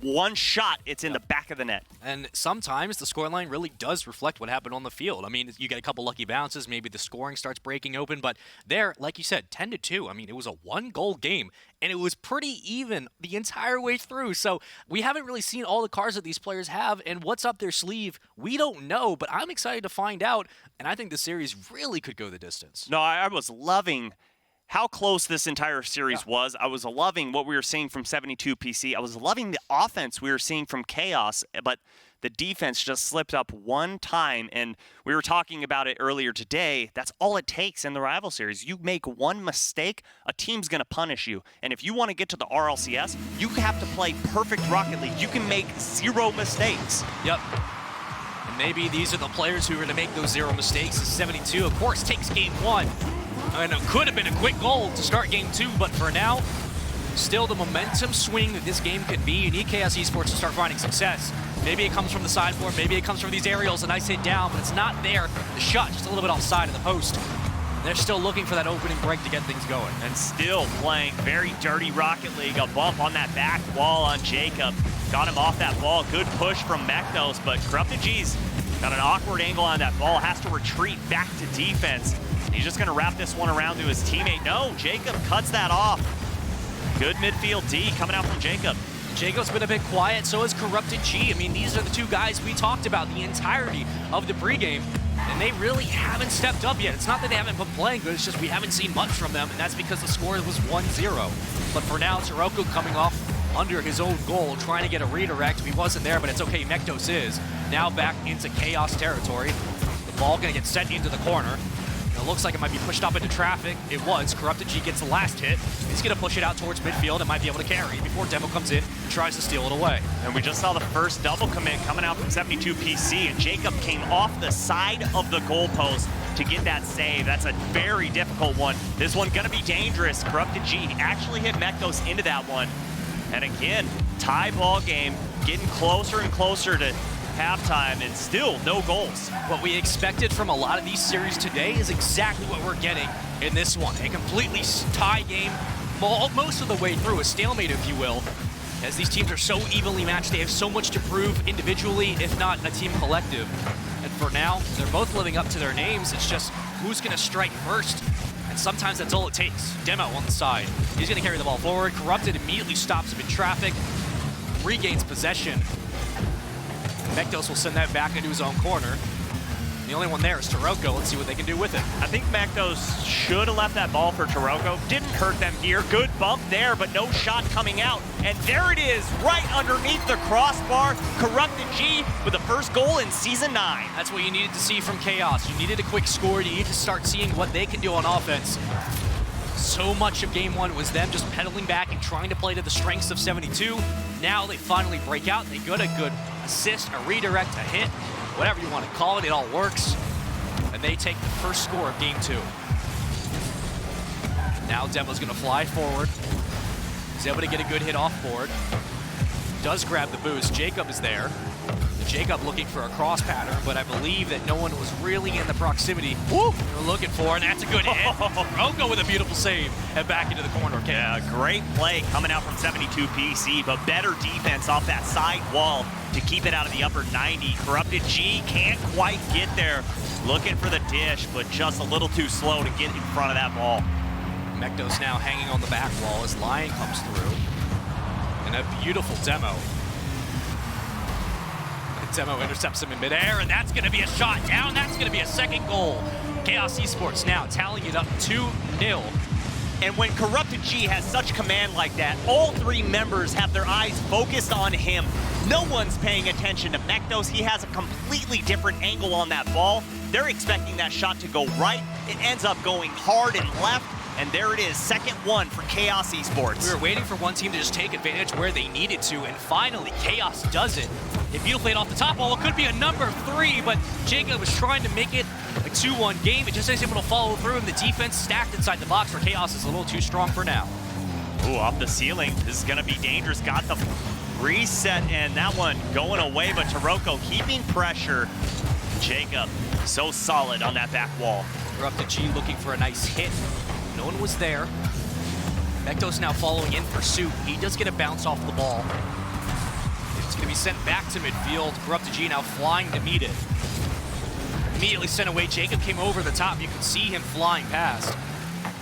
one shot, it's in the back of the net. And sometimes the scoreline really does reflect what happened on the field. I mean, you get a couple lucky bounces, maybe the scoring starts breaking open, but there, like you said, 10-2. I mean, it was a one-goal game, and it was pretty even the entire way through. So we haven't really seen all the cards that these players have, and what's up their sleeve, we don't know, but I'm excited to find out, and I think the series really could go the distance. No, I was loving how close this entire series was. I was loving what we were seeing from 72 PC. I was loving the offense we were seeing from Chaos, but the defense just slipped up one time, and we were talking about it earlier today. That's all it takes in the rival series. You make one mistake, a team's going to punish you. And if you want to get to the RLCS, you have to play perfect Rocket League. You can make 0 mistakes. Yep. And maybe these are the players who are going to make those 0 mistakes. 72, of course, takes game 1. And it could have been a quick goal to start game 2, but for now, still the momentum swing that this game could be. You need Chaos Esports to start finding success. Maybe it comes from the sideboard, maybe it comes from these aerials, a nice hit down, but it's not there. The shot just a little bit offside of the post. They're still looking for that opening break to get things going. And still playing very dirty Rocket League. A bump on that back wall on Jacob. Got him off that ball. Good push from Meknos, but Corrupted G's got an awkward angle on that ball. Has to retreat back to defense. He's just going to wrap this one around to his teammate. No, Jacob cuts that off. Good midfield D coming out from Jacob. Jacob's been a bit quiet, so has Corrupted G. I mean, these are the two guys we talked about the entirety of the pregame, and they really haven't stepped up yet. It's not that they haven't been playing good, it's just we haven't seen much from them, and that's because the score was 1-0. But for now, Taroko coming off under his own goal, trying to get a redirect. He wasn't there, but it's okay, Meknos is. Now back into Chaos territory. The ball gonna get sent into the corner. It looks like it might be pushed up into traffic. It was. Corrupted G gets the last hit. He's going to push it out towards midfield and might be able to carry before Demo comes in and tries to steal it away. And we just saw the first double commit coming out from 72 PC, and Jacob came off the side of the goalpost to get that save. That's a very difficult one. This one going to be dangerous. Corrupted G actually hit Meknos into that one. And again, tie ball game, getting closer and closer to halftime, and still no goals. What we expected from a lot of these series today is exactly what we're getting in this one. A completely tie game most of the way through, a stalemate if you will, as these teams are so evenly matched. They have so much to prove individually, if not a team collective. And for now, they're both living up to their names. It's just who's going to strike first. And sometimes that's all it takes. Demo on the side. He's going to carry the ball forward. Corrupted immediately stops him in traffic, regains possession. Meknos will send that back into his own corner. The only one there is Taroko. Let's see what they can do with it. I think Meknos should have left that ball for Taroko. Didn't hurt them here. Good bump there, but no shot coming out. And there it is, right underneath the crossbar. Corrupted G with the first goal in Season 9. That's what you needed to see from Chaos. You needed a quick score. You need to start seeing what they can do on offense. So much of game 1 was them just pedaling back and trying to play to the strengths of 72. Now they finally break out. They get a good assist, a redirect, a hit, whatever you want to call it, it all works. And they take the first score of game 2. Now Demo's going to fly forward. He's able to get a good hit off board. Does grab the boost. Jacob is there. Jacob looking for a cross pattern, but I believe that no one was really in the proximity they were looking for, and that's a good hit. Taroko with a beautiful save and back into the corner. Yeah, great play coming out from 72 PC, but better defense off that side wall to keep it out of the upper 90. Corrupted G can't quite get there. Looking for the dish, but just a little too slow to get in front of that ball. Meknos now hanging on the back wall as Lion comes through. And a beautiful Demo. Demo intercepts him in midair, and that's going to be a shot down. That's going to be a second goal. Chaos Esports now tallying it up 2-0. And when Corrupted G has such command like that, all 3 members have their eyes focused on him. No one's paying attention to Meknos. He has a completely different angle on that ball. They're expecting that shot to go right. It ends up going hard and left. And there it is, second one for Chaos Esports. We were waiting for one team to just take advantage where they needed to, and finally, Chaos does it. A beautiful play off the top wall. It could be a number 3, but Jacob was trying to make it a 2-1 game. It just isn't able to follow through, and the defense stacked inside the box for Chaos is a little too strong for now. Ooh, off the ceiling. This is going to be dangerous. Got the reset, and that one going away, but Taroko keeping pressure. Jacob, so solid on that back wall. Corrupted G looking for a nice hit. No one was there. Meknos now following in pursuit. He does get a bounce off the ball. It's going to be sent back to midfield. Corrupted G now flying to meet it. Immediately sent away. Jacob came over the top. You could see him flying past.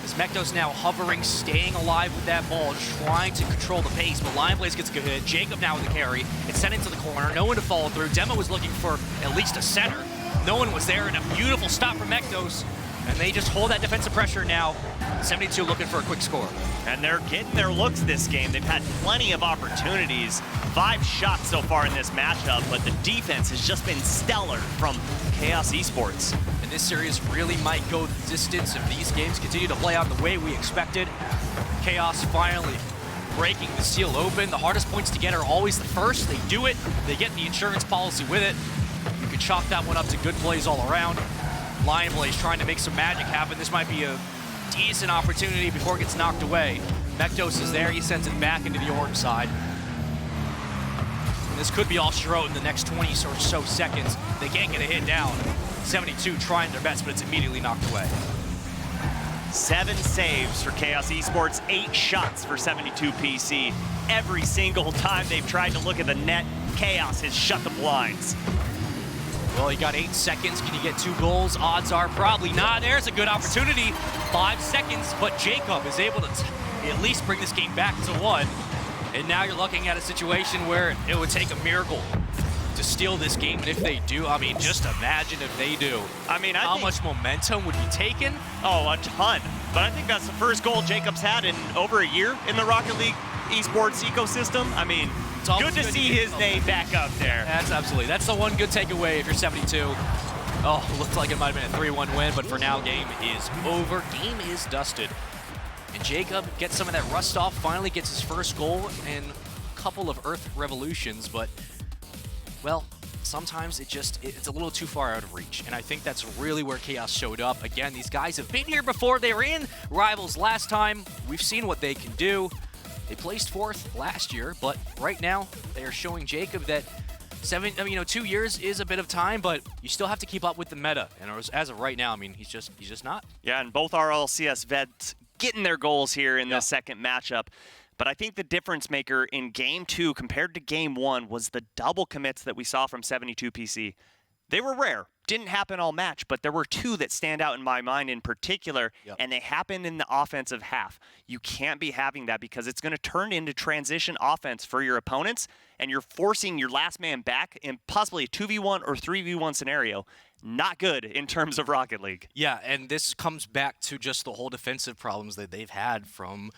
As Mektos now hovering, staying alive with that ball, trying to control the pace, but Lionblaze gets a good hit. Jacob now with the carry. It's sent into the corner. No one to follow through. Demo was looking for at least a center. No one was there, and a beautiful stop from Mektos. And they just hold that defensive pressure now. 72 looking for a quick score. And they're getting their looks this game. They've had plenty of opportunities. 5 shots so far in this matchup, but the defense has just been stellar from Chaos Esports. And this series really might go the distance if these games continue to play out the way we expected. Chaos finally breaking the seal open. The hardest points to get are always the first. They do it. They get the insurance policy with it. You can chalk that one up to good plays all around. Lionblaze trying to make some magic happen. This might be a decent opportunity before it gets knocked away. Mektos is there. He sends it back into the orange side. And this could be all she wrote in the next 20 or so seconds. They can't get a hit down. 72 trying their best, but it's immediately knocked away. 7 saves for Chaos Esports, 8 shots for 72 PC. Every single time they've tried to look at the net, Chaos has shut the blinds. Well, you got 8 seconds. Can you get 2 goals? Odds are probably not. There's a good opportunity. 5 seconds, but Jacob is able to at least bring this game back to 1. And now you're looking at a situation where it would take a miracle to steal this game. And if they do, I mean, just imagine if they do. I mean, how much momentum would be taken? Oh, a ton. But I think that's the first goal Jacob's had in over a year in the Rocket League esports ecosystem. I mean, good to see his name back up there. That's the one good takeaway if you're 72. Oh, looked like it might have been a 3-1 win, but for now, game is over. Game is dusted. And Jacob gets some of that rust off, finally gets his first goal and a couple of Earth revolutions, but, well, sometimes it's a little too far out of reach. And I think that's really where Chaos showed up. Again, these guys have been here before. They were in Rivals last time. We've seen what they can do. They placed 4th last year, but right now they are showing Jacob that 2 years is a bit of time, but you still have to keep up with the meta. And as of right now, I mean, he's just not. Yeah, and both RLCS vets getting their goals here in the second matchup. But I think the difference maker in Game 2 compared to Game 1 was the double commits that we saw from 72 PC. They were rare. Didn't happen all match, but there were 2 that stand out in my mind in particular, and they happened in the offensive half. You can't be having that because it's going to turn into transition offense for your opponents, and you're forcing your last man back in possibly a 2v1 or 3v1 scenario. Not good in terms of Rocket League. Yeah, and this comes back to just the whole defensive problems that they've had from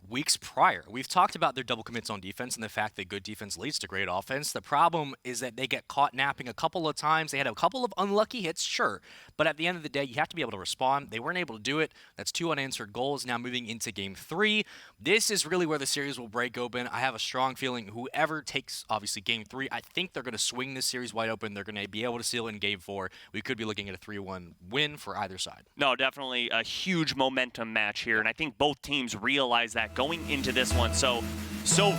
weeks prior. We've talked about their double commits on defense and the fact that good defense leads to great offense. The problem is that they get caught napping a couple of times. They had a couple of unlucky hits, sure, but at the end of the day, you have to be able to respond. They weren't able to do it. That's 2 unanswered goals. Now moving into Game 3, this is really where the series will break open. I have a strong feeling whoever takes, obviously, Game 3, I think they're going to swing this series wide open. They're going to be able to seal in Game 4. We could be looking at a 3-1 win for either side. No, definitely a huge momentum match here, and I think both teams realize that going into this one. So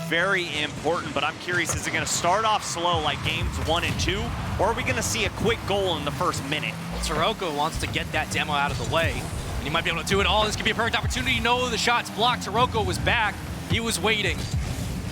very important, but I'm curious, is it going to start off slow like Games 1 and 2, or are we going to see a quick goal in the first minute? Well, Taroko wants to get that demo out of the way, and he might be able to do it all. This could be a perfect opportunity. No, the shot's blocked. Taroko was back. He was waiting.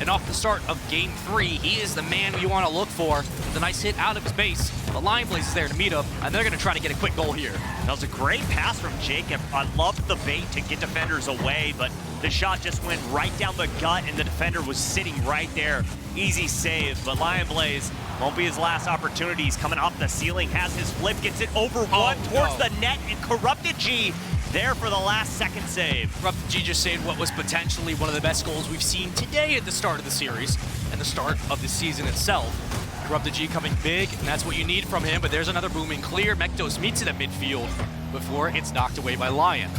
And off the start of Game 3, he is the man we want to look for. With a nice hit out of his base. The Lionblaze is there to meet up, and they're going to try to get a quick goal here. That was a great pass from Jacob. I loved the bait to get defenders away, but the shot just went right down the gut, and the defender was sitting right there. Easy save, but Lionblaze won't be his last opportunity. He's coming off the ceiling, has his flip, gets it over one towards the net, and Corrupted G there for the last second save. Corrupted G just saved what was potentially one of the best goals we've seen today at the start of the series and the start of the season itself. Corrupted G coming big, and that's what you need from him, but there's another booming clear. Mektos meets it at midfield before it's knocked away by Lion.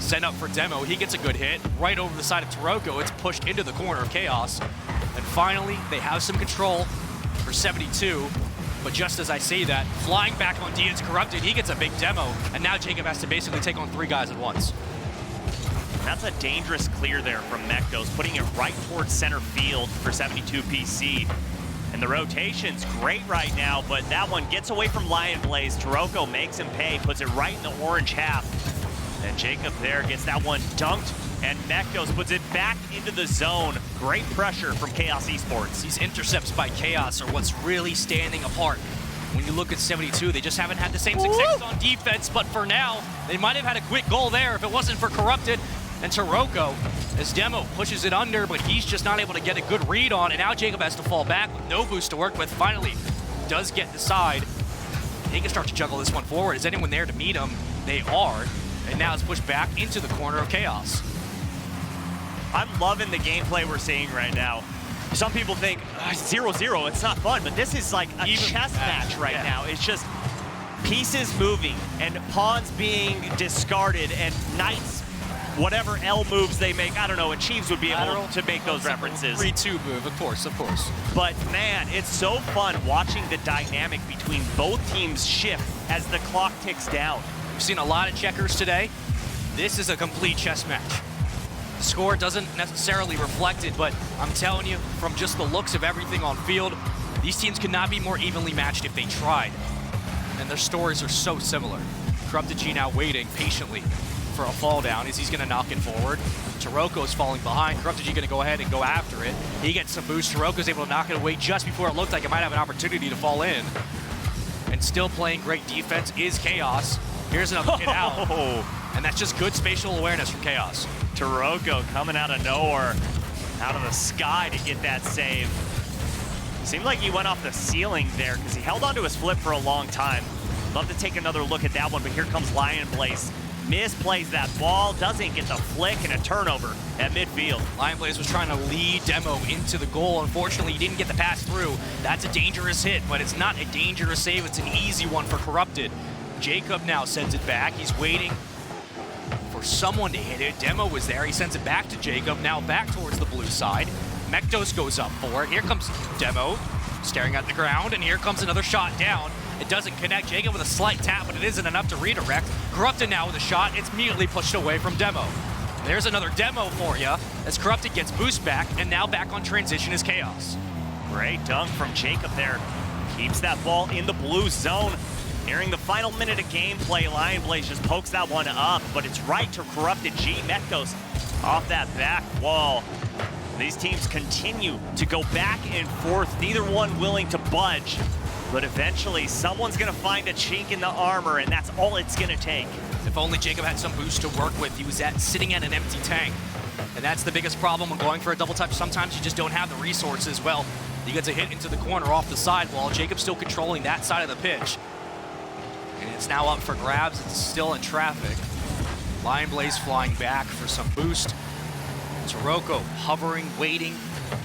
Sent up for Demo, he gets a good hit. Right over the side of Taroko, it's pushed into the corner of Chaos. And finally, they have some control for 72. But just as I say that, flying back on D, it's Corrupted. He gets a big demo, and now Jacob has to basically take on 3 guys at once. That's a dangerous clear there from Mektos, putting it right towards center field for 72 PC. And the rotation's great right now, but that one gets away from Lionblaze. Taroko makes him pay, puts it right in the orange half. And Jacob there gets that one dunked, and Mektos puts it back into the zone. Great pressure from Chaos Esports. These intercepts by Chaos are what's really standing apart. When you look at 72, they just haven't had the same success on defense, but for now, they might have had a quick goal there if it wasn't for Corrupted and Taroko. As Demo pushes it under, but he's just not able to get a good read on, and now Jacob has to fall back with no boost to work with. Finally, does get the side. He can start to juggle this one forward. Is anyone there to meet him? They are, and now it's pushed back into the corner of Chaos. I'm loving the gameplay we're seeing right now. Some people think 0-0, it's not fun, but this is like a chess match right now. It's just pieces moving and pawns being discarded and knights, whatever L moves they make. I don't know, and Chiefs would be able to make those references. 3-2 move, of course. But man, it's so fun watching the dynamic between both teams shift as the clock ticks down. We've seen a lot of checkers today. This is a complete chess match. The score doesn't necessarily reflect it, but I'm telling you, from just the looks of everything on field, these teams could not be more evenly matched if they tried. And their stories are so similar. Corrupted G now waiting patiently for a fall down as he's going to knock it forward. Taroko's falling behind. Corrupted G going to go ahead and go after it. He gets some boost. Taroko's able to knock it away just before it looked like it might have an opportunity to fall in. And still playing great defense is Chaos. Here's another hit out. And that's just good spatial awareness from Chaos. Taroko coming out of nowhere, out of the sky to get that save. Seemed like he went off the ceiling there because he held onto his flip for a long time. Love to take another look at that one, but here comes Lion Blaze. Misplays that ball, doesn't get the flick, and a turnover at midfield. Lion Blaze was trying to lead Demo into the goal. Unfortunately, he didn't get the pass through. That's a dangerous hit, but it's not a dangerous save. It's an easy one for Corrupted. Jacob now sends it back. He's waiting for someone to hit it. Demo was there. He sends it back to Jacob. Now back towards the blue side. Mektos goes up for it. Here comes Demo, staring at the ground, and here comes another shot down. It doesn't connect. Jacob with a slight tap, but it isn't enough to redirect. Corrupted now with a shot. It's immediately pushed away from Demo. There's another Demo for you as Corrupted gets boost back, and now back on transition is Chaos. Great dunk from Jacob there. Keeps that ball in the blue zone. Nearing the final minute of gameplay, Lion Blaze just pokes that one up, but it's right to Corrupted G. Mektos off that back wall. These teams continue to go back and forth, neither one willing to budge. But eventually, someone's going to find a chink in the armor, and that's all it's going to take. If only Jacob had some boost to work with. He was sitting at an empty tank. And that's the biggest problem when going for a double touch. Sometimes you just don't have the resources. Well, he gets a hit into the corner off the sidewall. Jacob's still controlling that side of the pitch. And it's now up for grabs. It's still in traffic. Lion Blaze flying back for some boost. Taroko hovering, waiting,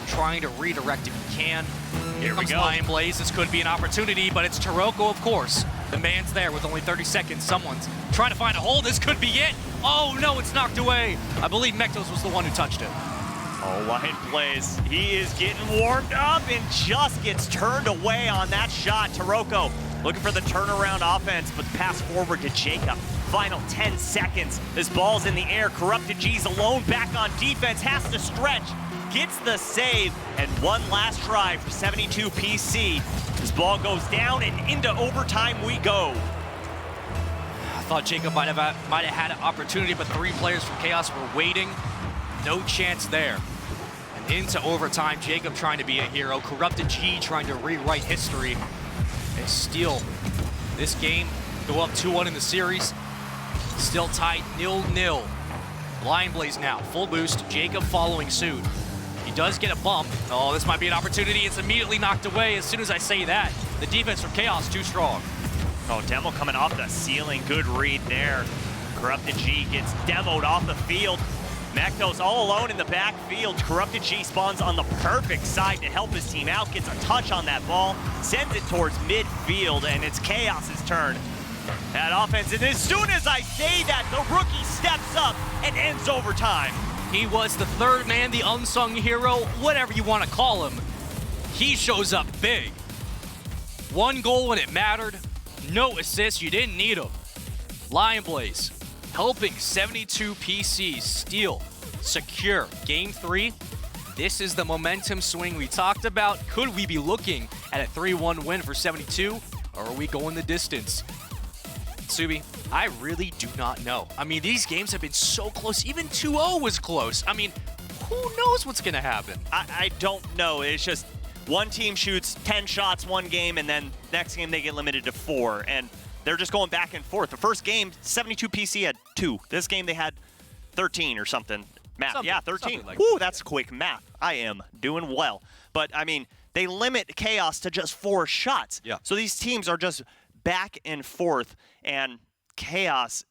trying to redirect if he can. Here we go. Lion Blaze. This could be an opportunity, but it's Taroko, of course. The man's there with only 30 seconds. Someone's trying to find a hole. This could be it. Oh, no, it's knocked away. I believe Mektos was the one who touched it. Oh, Lion Blaze, he is getting warmed up and just gets turned away on that shot. Taroko looking for the turnaround offense, but the pass forward to Jacob. Final 10 seconds. This ball's in the air. Corrupted G's alone back on defense. Has to stretch. Gets the save. And one last try for 72 PC. This ball goes down and into overtime we go. I thought Jacob might have had an opportunity, but 3 players from Chaos were waiting. No chance there. And into overtime, Jacob trying to be a hero. Corrupted G trying to rewrite history and steal this game. Go up 2-1 in the series. Still tied 0-0. Lion Blaze now, full boost. Jacob following suit. He does get a bump. Oh, this might be an opportunity. It's immediately knocked away as soon as I say that. The defense from Chaos too strong. Oh, Demo coming off the ceiling. Good read there. Corrupted G gets demoed off the field. Mektos all alone in the backfield. Corrupted G spawns on the perfect side to help his team out. Gets a touch on that ball. Sends it towards midfield, and it's Chaos's turn. That offense, and as soon as I say that, the rookie steps up and ends overtime. He was the third man, the unsung hero, whatever you want to call him. He shows up big. 1 goal when it mattered. No assists, you didn't need him. Lion Blaze helping 72 PC steal, secure Game 3. This is the momentum swing we talked about. Could we be looking at a 3-1 win for 72, or are we going the distance? Subi, I really do not know. I mean, these games have been so close. Even 2-0 was close. I mean, who knows what's going to happen? I don't know. It's just one team shoots 10 shots one game, and then next game they get limited to 4. And they're just going back and forth. The first game, 72 PC had 2. This game they had 13 or something. Math, yeah, 13. Like Woo, that's quick math. I am doing well. But, I mean, they limit Chaos to just 4 shots. Yeah. So these teams are just back and forth. And Chaos,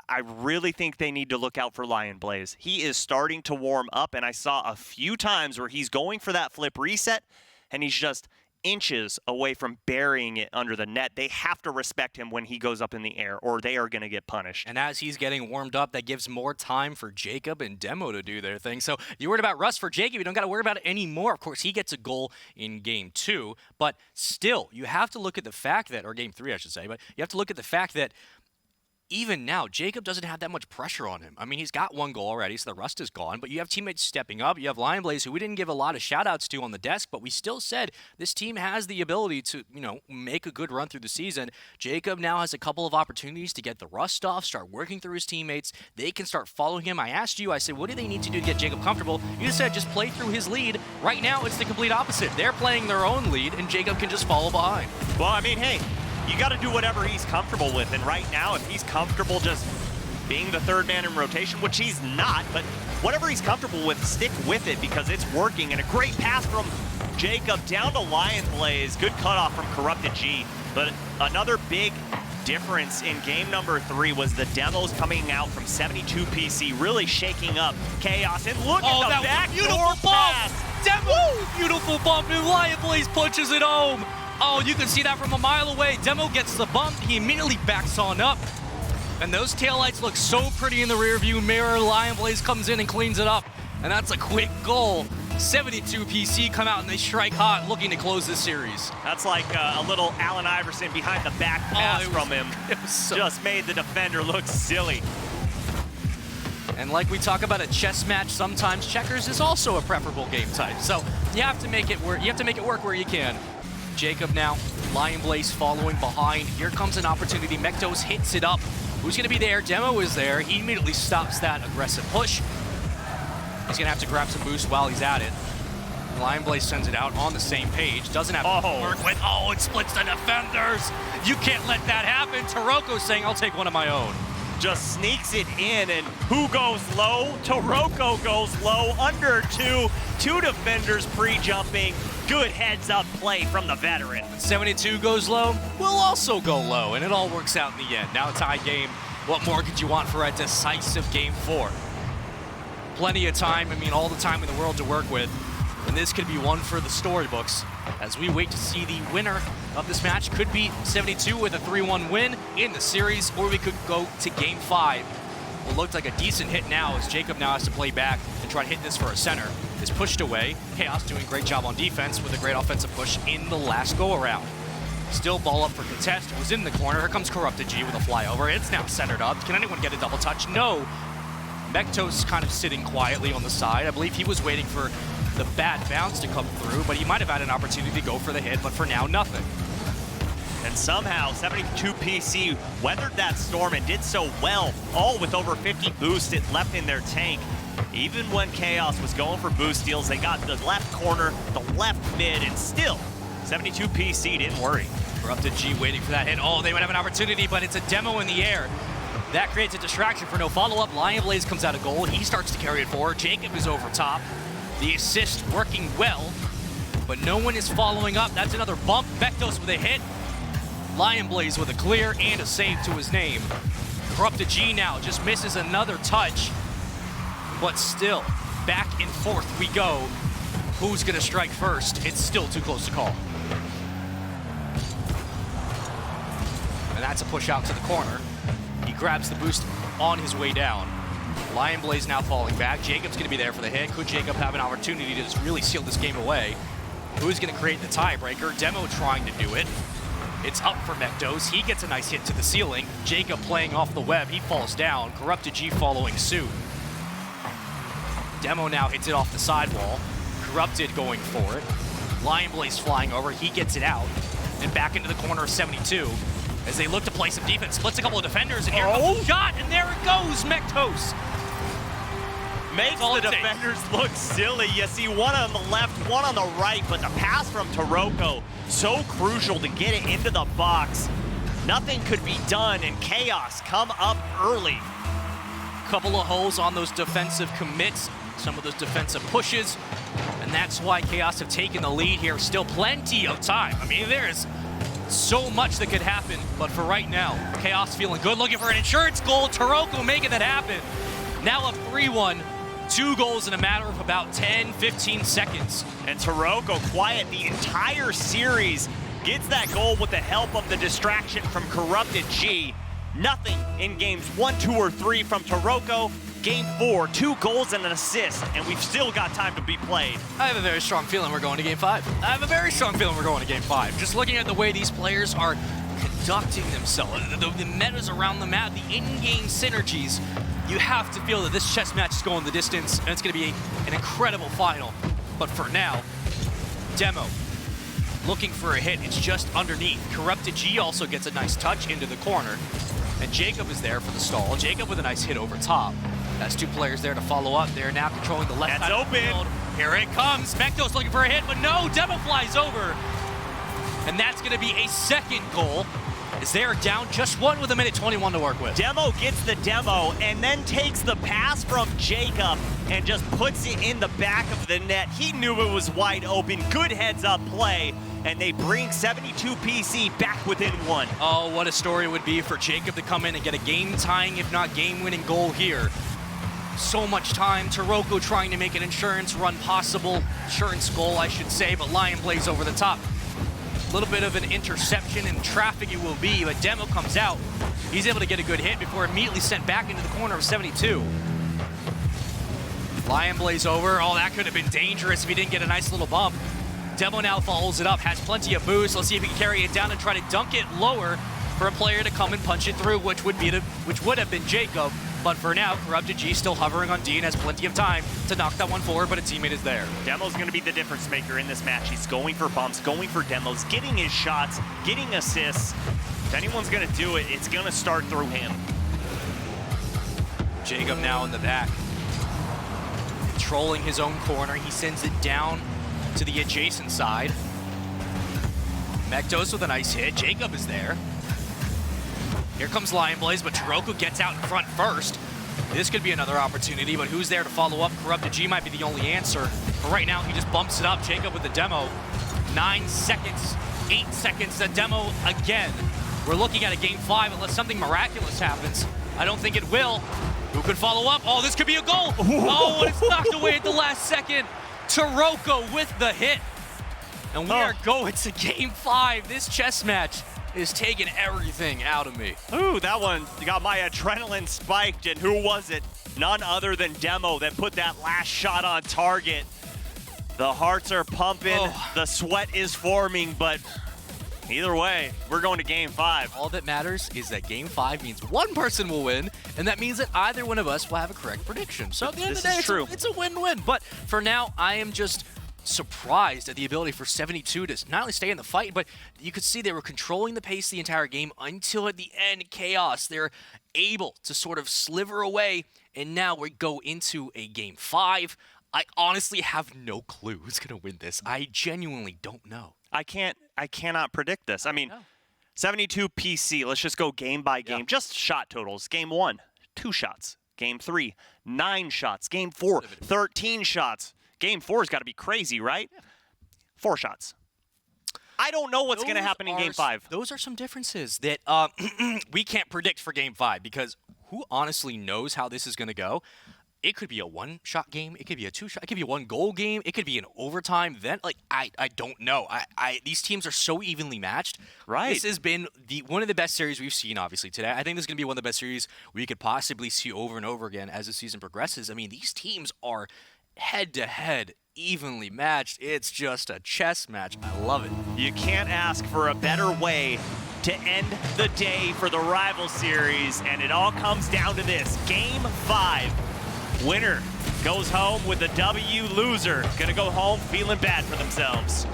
I really think they need to look out for Lion Blaze. He is starting to warm up, and I saw a few times where he's going for that flip reset, and he's just inches away from burying it under the net. They have to respect him when he goes up in the air, or they are going to get punished. And as he's getting warmed up, that gives more time for Jacob and Demo to do their thing. So you worried about rust for Jacob. You don't got to worry about it anymore. Of course, he gets a goal in Game 2. But still, you have to look at the fact that, or Game 3, I should say, but you have to look at the fact that even now, Jacob doesn't have that much pressure on him. I mean, he's got 1 goal already, so the rust is gone. But you have teammates stepping up. You have Lion Blaze, who we didn't give a lot of shout-outs to on the desk, but we still said this team has the ability to, make a good run through the season. Jacob now has a couple of opportunities to get the rust off, start working through his teammates. They can start following him. I asked you, I said, what do they need to do to get Jacob comfortable? You said just play through his lead. Right now, it's the complete opposite. They're playing their own lead, and Jacob can just follow behind. Well, I mean, hey, you got to do whatever he's comfortable with. And right now, if he's comfortable just being the 3rd man in rotation, which he's not, but whatever he's comfortable with, stick with it because it's working. And a great pass from Jacob down to Lion Blaze. Good cutoff from Corrupted G. But another big difference in game number 3 was the demos coming out from 72 PC, really shaking up Chaos. And look at the backdoor pass. Demo, beautiful bump, and Lion Blaze punches it home. Oh, you can see that from a mile away. Demo gets the bump. He immediately backs on up. And those taillights look so pretty in the rearview mirror. Lion Blaze comes in and cleans it up. And that's a quick goal. 72 PC come out and they strike hot, looking to close this series. That's like a little Allen Iverson behind the back pass from him. It was Just made the defender look silly. And like we talk about a chess match, sometimes checkers is also a preferable game type. So you have to make it work. You have to make it work where you can. Jacob now, Lion Blaze following behind. Here comes an opportunity. Mektos hits it up. Who's going to be there? Demo is there. He immediately stops that aggressive push. He's going to have to grab some boost while he's at it. Lion Blaze sends it out on the same page. Doesn't have to work with. Oh, it splits the defenders. You can't let that happen. Taroko saying, I'll take one of my own. Just sneaks it in, and who goes low? Taroko goes low, under 2. 2 defenders pre-jumping. Good heads-up play from the veteran. 72 goes low, we'll also go low, and it all works out in the end. Now a tie game. What more could you want for a decisive Game 4? Plenty of time, all the time in the world to work with. And this could be one for the storybooks as we wait to see the winner of this match. Could be 72 with a 3-1 win in the series, or we could go to Game 5. What looked like a decent hit now as Jacob now has to play back and try to hit this for a center. Is pushed away. Chaos doing a great job on defense with a great offensive push in the last go-around. Still ball up for contest. Was in the corner. Here comes Corrupted G with a flyover. It's now centered up. Can anyone get a double touch? No. Mektos kind of sitting quietly on the side. I believe he was waiting for the bad bounce to come through, but he might have had an opportunity to go for the hit, but for now, nothing. And somehow, 72 PC weathered that storm and did so well, all with over 50 boosts it left in their tank. Even when Chaos was going for boost steals, they got the left corner, the left mid, and still, 72 PC didn't worry. Corrupted G waiting for that hit. Oh, they might have an opportunity, but it's a demo in the air. That creates a distraction for no follow-up. Lion Blaze comes out of goal. He starts to carry it forward. Jacob is over top. The assist working well, but no one is following up. That's another bump. Mektos with a hit. Lion Blaze with a clear and a save to his name. Corrupted G now just misses another touch, but still, back and forth we go. Who's gonna strike first? It's still too close to call. And that's a push out to the corner. He grabs the boost on his way down. Lion Blaze now falling back. Jacob's gonna be there for the hit. Could Jacob have an opportunity to just really seal this game away? Who's gonna create the tiebreaker? Demo trying to do it. It's up for Mektos. He gets a nice hit to the ceiling. Jacob playing off the web. He falls down. Corrupted G following suit. Demo now hits it off the sidewall. Corrupted going for it. Lion Blaze flying over. He gets it out. And back into the corner of 72. as they look to play some defense. Splits a couple of defenders, and here comes the shot, and there it goes, Mektos. Makes the defenders look silly. You see one on the left, one on the right, but the pass from Taroko, so crucial to get it into the box. Nothing could be done, and Chaos come up early. Couple of holes on those defensive commits, some of those defensive pushes, and that's why Chaos have taken the lead here. Still plenty of time. I mean, there's so much that could happen, but for right now, Chaos feeling good, looking for an insurance goal. Taroko making that happen. Now up 3-1, 2 goals in a matter of about 10, 15 seconds. And Taroko quiet the entire series, gets that goal with the help of the distraction from Corrupted G. Nothing in games 1, 2, or 3 from Taroko. Game 4, 2 goals and an assist, and we've still got time to be played. I have a very strong feeling we're going to Game 5. I have a very strong feeling we're going to Game 5. Just looking at the way these players are conducting themselves, the metas around the map, the in-game synergies, you have to feel that this chess match is going the distance, and it's going to be an incredible final. But for now, Demo looking for a hit. It's just underneath. Corrupted G also gets a nice touch into the corner, and Jacob is there for the stall. Jacob with a nice hit over top. That's 2 players there to follow up. They're now controlling the left side of the field. Here it comes. Mektos looking for a hit, but no, Demo flies over. And that's going to be a second goal, as they are down just 1 with 1:21 to work with. Demo gets the demo and then takes the pass from Jacob and just puts it in the back of the net. He knew it was wide open. Good heads-up play, and they bring 72 PC back within 1. Oh, what a story it would be for Jacob to come in and get a game-tying, if not game-winning goal here. So much time. Taroko trying to make an insurance run possible. Insurance goal, I should say, but Lion plays over the top. A little bit of an interception and traffic it will be, but Demo comes out. He's able to get a good hit before immediately sent back into the corner of 72. Lion plays over. Oh, that could have been dangerous if he didn't get a nice little bump. Demo now follows it up, has plenty of boost. Let's see if he can carry it down and try to dunk it lower for a player to come and punch it through, which would have been Jacob. But for now, Corrupted G still hovering on D and has plenty of time to knock that one forward, but a teammate is there. Demo's going to be the difference maker in this match. He's going for bumps, going for demos, getting his shots, getting assists. If anyone's going to do it, it's going to start through him. Jacob now in the back, controlling his own corner. He sends it down to the adjacent side. Mektos with a nice hit. Jacob is there. Here comes Lion Blaze, but Taroko gets out in front first. This could be another opportunity, but who's there to follow up? Corrupted G might be the only answer. But right now, he just bumps it up. Jacob with the demo. 9 seconds, 8 seconds, the demo again. We're looking at a Game 5 unless something miraculous happens. I don't think it will. Who could follow up? Oh, this could be a goal. Oh, and it's knocked away at the last second. Taroko with the hit. And we are going to Game 5. This chess match is taking everything out of me. Ooh, that one got my adrenaline spiked, and who was it? None other than Demo that put that last shot on target. The hearts are pumping, the sweat is forming, but either way, we're going to Game 5. All that matters is that Game 5 means one person will win, and that means that either one of us will have a correct prediction. So at the end of the day, it's a win-win. But for now, I am just surprised at the ability for 72 to not only stay in the fight, but you could see they were controlling the pace the entire game until at the end, Chaos. They're able to sort of sliver away, and now we go into a Game 5. I honestly have no clue who's going to win this. I genuinely don't know. I cannot predict this. I mean, 72 PC, let's just go game by game. Just shot totals. Game 1, 2 shots. Game 3, 9 shots. Game 4, 13 shots. Game 4 has got to be crazy, right? 4 shots. I don't know what's going to happen in Game 5. Those are some differences that we can't predict for Game 5, because who honestly knows how this is going to go? It could be a 1-shot game. It could be a 2-shot. It could be a 1-goal game. It could be an overtime. Then, I don't know. These teams are so evenly matched. Right. This has been one of the best series we've seen, obviously, today. I think this is going to be one of the best series we could possibly see over and over again as the season progresses. I mean, these teams are head-to-head, evenly matched. It's just a chess match. I love it. You can't ask for a better way to end the day for the rival series, and it all comes down to this. Game 5. Winner goes home with a W. Loser gonna go home feeling bad for themselves.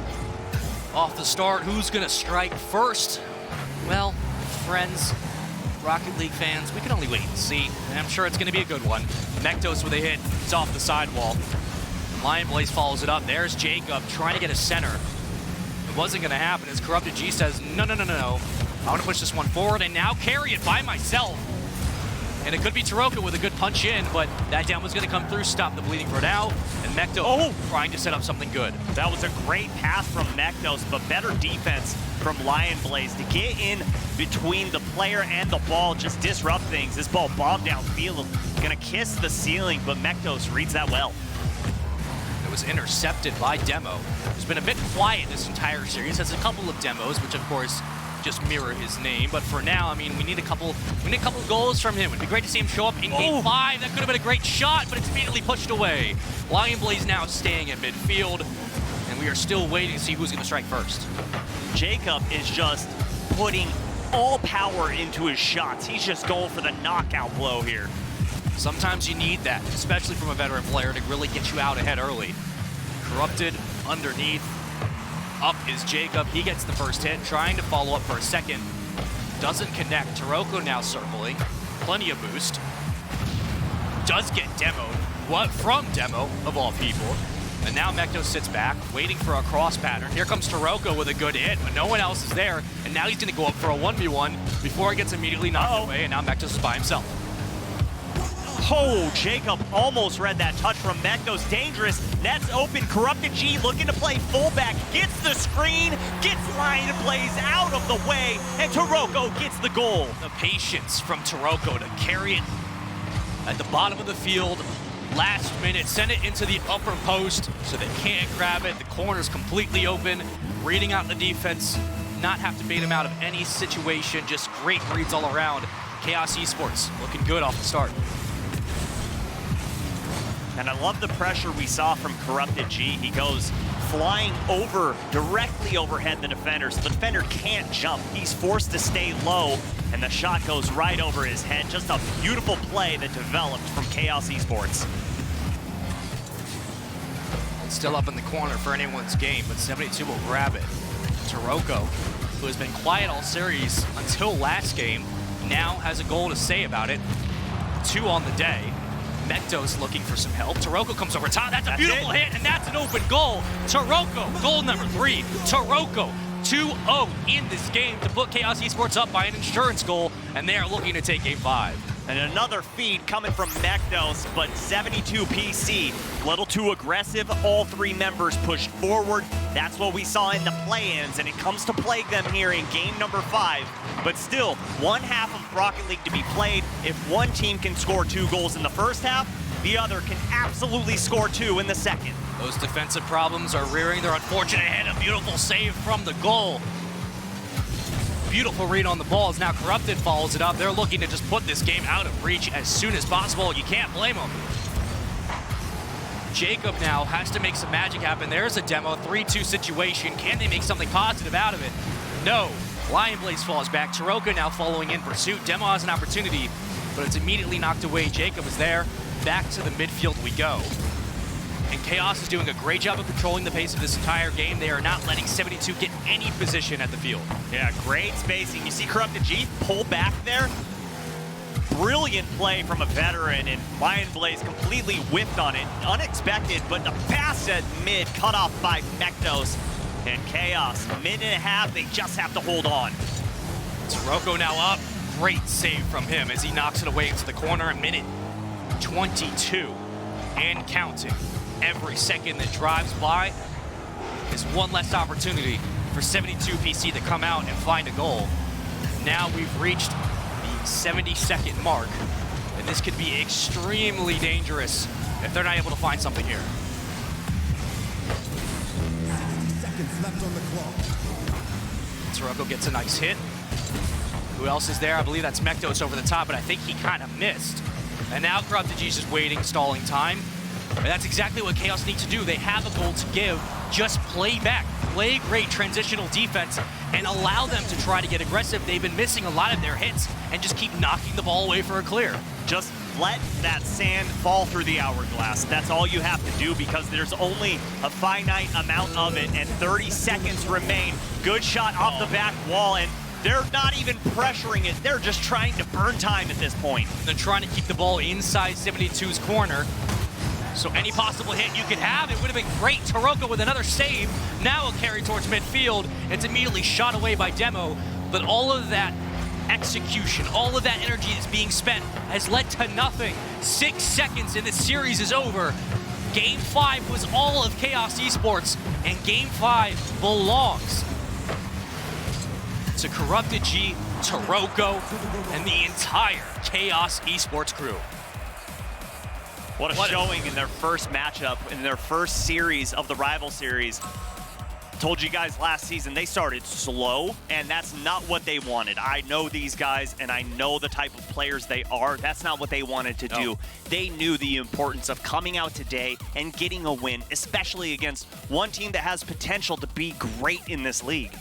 Off the start, who's gonna strike first? Well, friends, Rocket League fans, we can only wait and see. And I'm sure it's going to be a good one. Mektos with a hit. It's off the sidewall. Lion Blaze follows it up. There's Jacob trying to get a center. It wasn't going to happen as Corrupted G says, no. I want to push this one forward and now carry it by myself. And it could be Taroko with a good punch in, but that down was going to come through, stop the bleeding for now. And Mektos trying to set up something good. That was a great pass from Mektos, but better defense from Lion Blaze to get in between the player and the ball, just disrupt things. This ball bombed downfield, gonna kiss the ceiling, but Mektos reads that well. It was intercepted by Demo. He's been a bit quiet this entire series. Has a couple of demos, which of course just mirror his name. But for now, I mean, we need a couple goals from him. It'd be great to see him show up in Game 5. That could have been a great shot, but it's immediately pushed away. Lion Blaze now staying at midfield, and we are still waiting to see who's going to strike first. Jacob is just putting all power into his shots. He's just going for the knockout blow here. Sometimes you need that, especially from a veteran player, to really get you out ahead early. Corrupted underneath. Up is Jacob. He gets the first hit, trying to follow up for a second. Doesn't connect. Taroko now circling. Plenty of boost. Does get demoed. What from Demo, of all people. And now Mektos sits back, waiting for a cross pattern. Here comes Taroko with a good hit, but no one else is there. And now he's going to go up for a 1v1 before he gets immediately knocked away, and now Mektos is by himself. Oh, Jacob almost read that touch from Mektos. Dangerous. Nets open. Corrupted G looking to play fullback. Gets the screen. Gets Lion Blaze out of the way. And Taroko gets the goal. The patience from Taroko to carry it at the bottom of the field. Last minute, send it into the upper post so they can't grab it. The corner's completely open. Reading out the defense. Not have to bait him out of any situation. Just great reads all around. Chaos Esports looking good off the start. And I love the pressure we saw from Corrupted G. He goes flying over, directly overhead the defender, so the defender can't jump. He's forced to stay low, and the shot goes right over his head. Just a beautiful play that developed from Chaos Esports. It's still up in the corner for anyone's game, but 72 will grab it. Taroko, who has been quiet all series until last game, now has a goal to say about it. 2 on the day. Mektos looking for some help. Taroko comes over top. That's a beautiful hit, and that's an open goal. Taroko, goal number 3. Taroko, 2-0 in this game to put Chaos Esports up by an insurance goal, and they are looking to take Game 5. And another feed coming from Mektos, but 72 PC, a little too aggressive. All 3 members pushed forward. That's what we saw in the play-ins, and it comes to plague them here in game number 5. But still, one half of Rocket League to be played. If one team can score 2 goals in the first half, the other can absolutely score 2 in the second. Those defensive problems are rearing their unfortunate head. A beautiful save from the goal. Beautiful read on the ball as now Corrupted follows it up. They're looking to just put this game out of reach as soon as possible. You can't blame them. Jacob now has to make some magic happen. There's a demo, 3-2 situation. Can they make something positive out of it? No. Lion Blaze falls back. Taroko now following in pursuit. Demo has an opportunity, but it's immediately knocked away. Jacob is there. Back to the midfield we go. And Chaos is doing a great job of controlling the pace of this entire game. They are not letting 72 get any position at the field. Yeah, great spacing. You see Corrupted G pull back there. Brilliant play from a veteran, and Lion Blaze completely whipped on it. Unexpected, but the pass at mid cut off by Mektos. And Chaos, minute and a half, they just have to hold on. Taroko now up. Great save from him as he knocks it away into the corner. A minute 22 and counting. Every second that drives by is one less opportunity for 72 PC to come out and find a goal. Now we've reached the 70-second mark, and this could be extremely dangerous if they're not able to find something here. 60 seconds left on the clock. Taroko gets a nice hit. Who else is there? I believe that's Mektos over the top, but I think he kind of missed. And now Corrupted G's just waiting, stalling time. And that's exactly what Chaos need to do. They have a goal to give. Just play back. Play great transitional defense and allow them to try to get aggressive. They've been missing a lot of their hits and just keep knocking the ball away for a clear. Just let that sand fall through the hourglass. That's all you have to do because there's only a finite amount of it and 30 seconds remain. Good shot off the back wall, and They're not even pressuring it. They're just trying to burn time at this point. They're trying to keep the ball inside 72's corner. So any possible hit you could have, it would have been great. Taroko with another save. Now a carry towards midfield. It's immediately shot away by Demo. But all of that execution, all of that energy that's being spent has led to nothing. 6 seconds and the series is over. Game 5 was all of Chaos Esports, and Game 5 belongs to Corrupted G, Taroko, and the entire Chaos Esports crew. What a showing in their first matchup, in their first series of the Rival Series. Told you guys last season they started slow, and that's not what they wanted. I know these guys, and I know the type of players they are. That's not what they wanted to do. They knew the importance of coming out today and getting a win, especially against one team that has potential to be great in this league.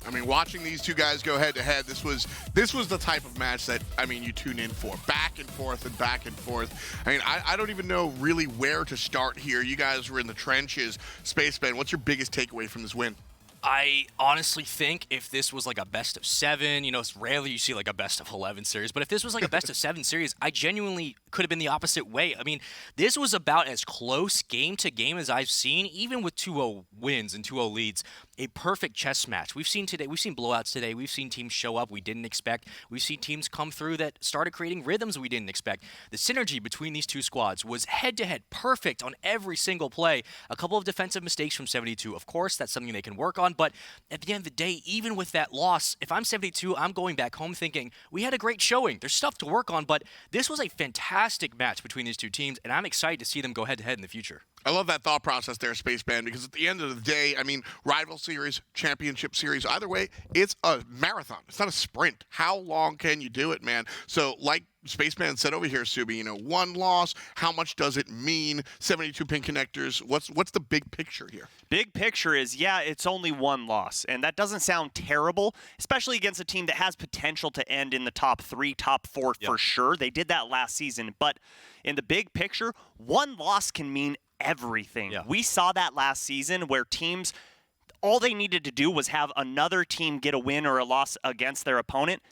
I mean, watching these two guys go head-to-head, this was the type of match that, I mean, you tune in for. Back and forth and back and forth. I mean, I don't even know really where to start here. You guys were in the trenches. Spaceman, what's your biggest takeaway from this win? I honestly think if this was like a best of 7, you know, it's rarely you see like a best of 11 series, but if this was like a best of 7 series, I genuinely could have been the opposite way. I mean, this was about as close game to game as I've seen, even with 2-0 wins and 2-0 leads. A perfect chess match. We've seen blowouts today. We've seen teams show up we didn't expect. We've seen teams come through that started creating rhythms we didn't expect. The synergy between these two squads was head-to-head perfect on every single play. A couple of defensive mistakes from 72. Of course, that's something they can work on, but at the end of the day, even with that loss, if I'm 72, I'm going back home thinking, we had a great showing. There's stuff to work on, but this was a fantastic match between these two teams, and I'm excited to see them go head-to-head in the future. I love that thought process there, Spaceman, because at the end of the day, I mean, rival series, championship series, either way, it's a marathon. It's not a sprint. How long can you do it, man? So, like Spaceman said over here, Subi, you know, one loss, how much does it mean? 72 pin connectors, what's the big picture here? Big picture is, yeah, it's only one loss, and that doesn't sound terrible, especially against a team that has potential to end in the top 3, top 4 for sure. They did that last season, but in the big picture, one loss can mean everything. Yeah. We saw that last season where teams, all they needed to do was have another team get a win or a loss against their opponent,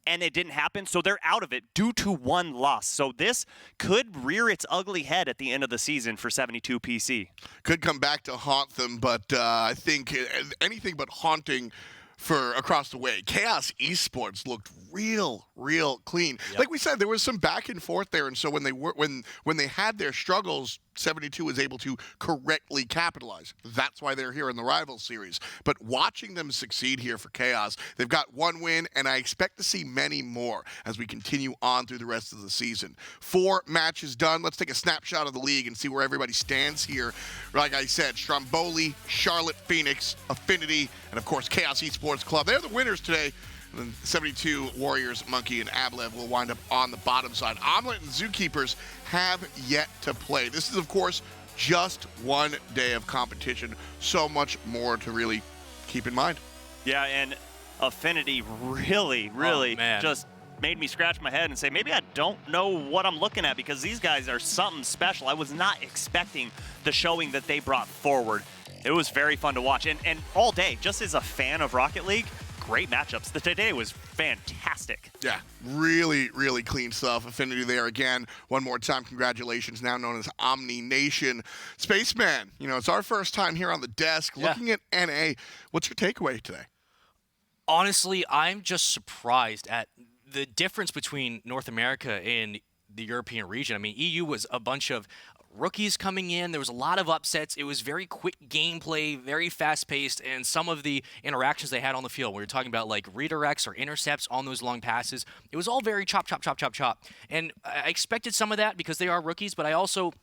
and it didn't happen, so they're out of it due to one loss. So this could rear its ugly head at the end of the season for 72 PC. Could come back to haunt them, but I think anything but haunting for across the way. Chaos Esports looked real clean. Yep. Like we said, there was some back and forth there, and so when they had their struggles, 72 was able to correctly capitalize. That's why they're here in the Rival Series. But watching them succeed here for Chaos, they've got one win, and I expect to see many more as we continue on through the rest of the season. 4 matches done. Let's take a snapshot of the league and see where everybody stands here. Like I said, Stromboli, Charlotte Phoenix, Affinity, and of course Chaos Esports Club. They're the winners today. And then 72 Warriors, Monkey, and Ablev will wind up on the bottom side. Omelet and Zookeepers have yet to play. This is, of course, just one day of competition. So much more to really keep in mind. Yeah, and Affinity really just made me scratch my head and say, maybe I don't know what I'm looking at, because these guys are something special. I was not expecting the showing that they brought forward. It was very fun to watch. And all day, just as a fan of Rocket League, great matchups. Today was fantastic. Yeah, really clean stuff. Affinity there again. One more time, congratulations, now known as Omni Nation. Spaceman, you know, it's our first time here on the desk. Yeah. Looking at NA, what's your takeaway today? Honestly, I'm just surprised at the difference between North America and the European region. I mean, EU was a bunch of rookies coming in. There was a lot of upsets. It was very quick gameplay, very fast-paced, and some of the interactions they had on the field, we were talking about like redirects or intercepts on those long passes, it was all very chop. And I expected some of that because they are rookies, but I also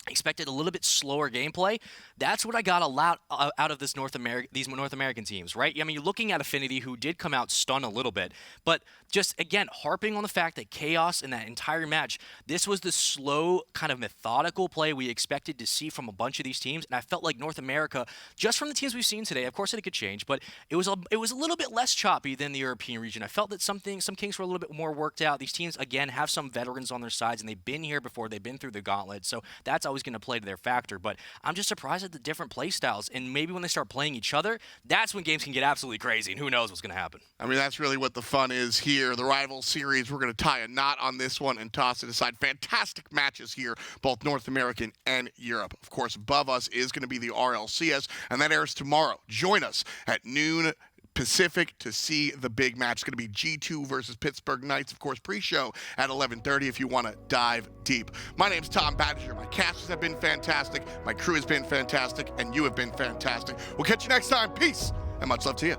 expected a little bit slower gameplay. That's what I got a lot out of these North American teams, right? I mean, you're looking at Affinity, who did come out stunned a little bit, but just, again, harping on the fact that Chaos in that entire match, this was the slow, kind of methodical play we expected to see from a bunch of these teams, and I felt like North America, just from the teams we've seen today, of course it could change, but it was a little bit less choppy than the European region. I felt that some kinks were a little bit more worked out. These teams, again, have some veterans on their sides, and they've been here before. They've been through the gauntlet, so that's always going to play to their factor. But I'm just surprised at the different play styles. And maybe when they start playing each other, that's when games can get absolutely crazy. And who knows what's going to happen. I mean, that's really what the fun is here. The rival series, we're going to tie a knot on this one and toss it aside. Fantastic matches here, both North American and Europe. Of course, above us is going to be the RLCS, and that airs tomorrow. Join us at noon Pacific to see the big match. It's going to be G2 versus Pittsburgh Knights, of course, pre-show at 11:30 if you want to dive deep. My name's Tom Badger. My casters have been fantastic. My crew has been fantastic, and you have been fantastic. We'll catch you next time. Peace, and much love to you.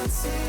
See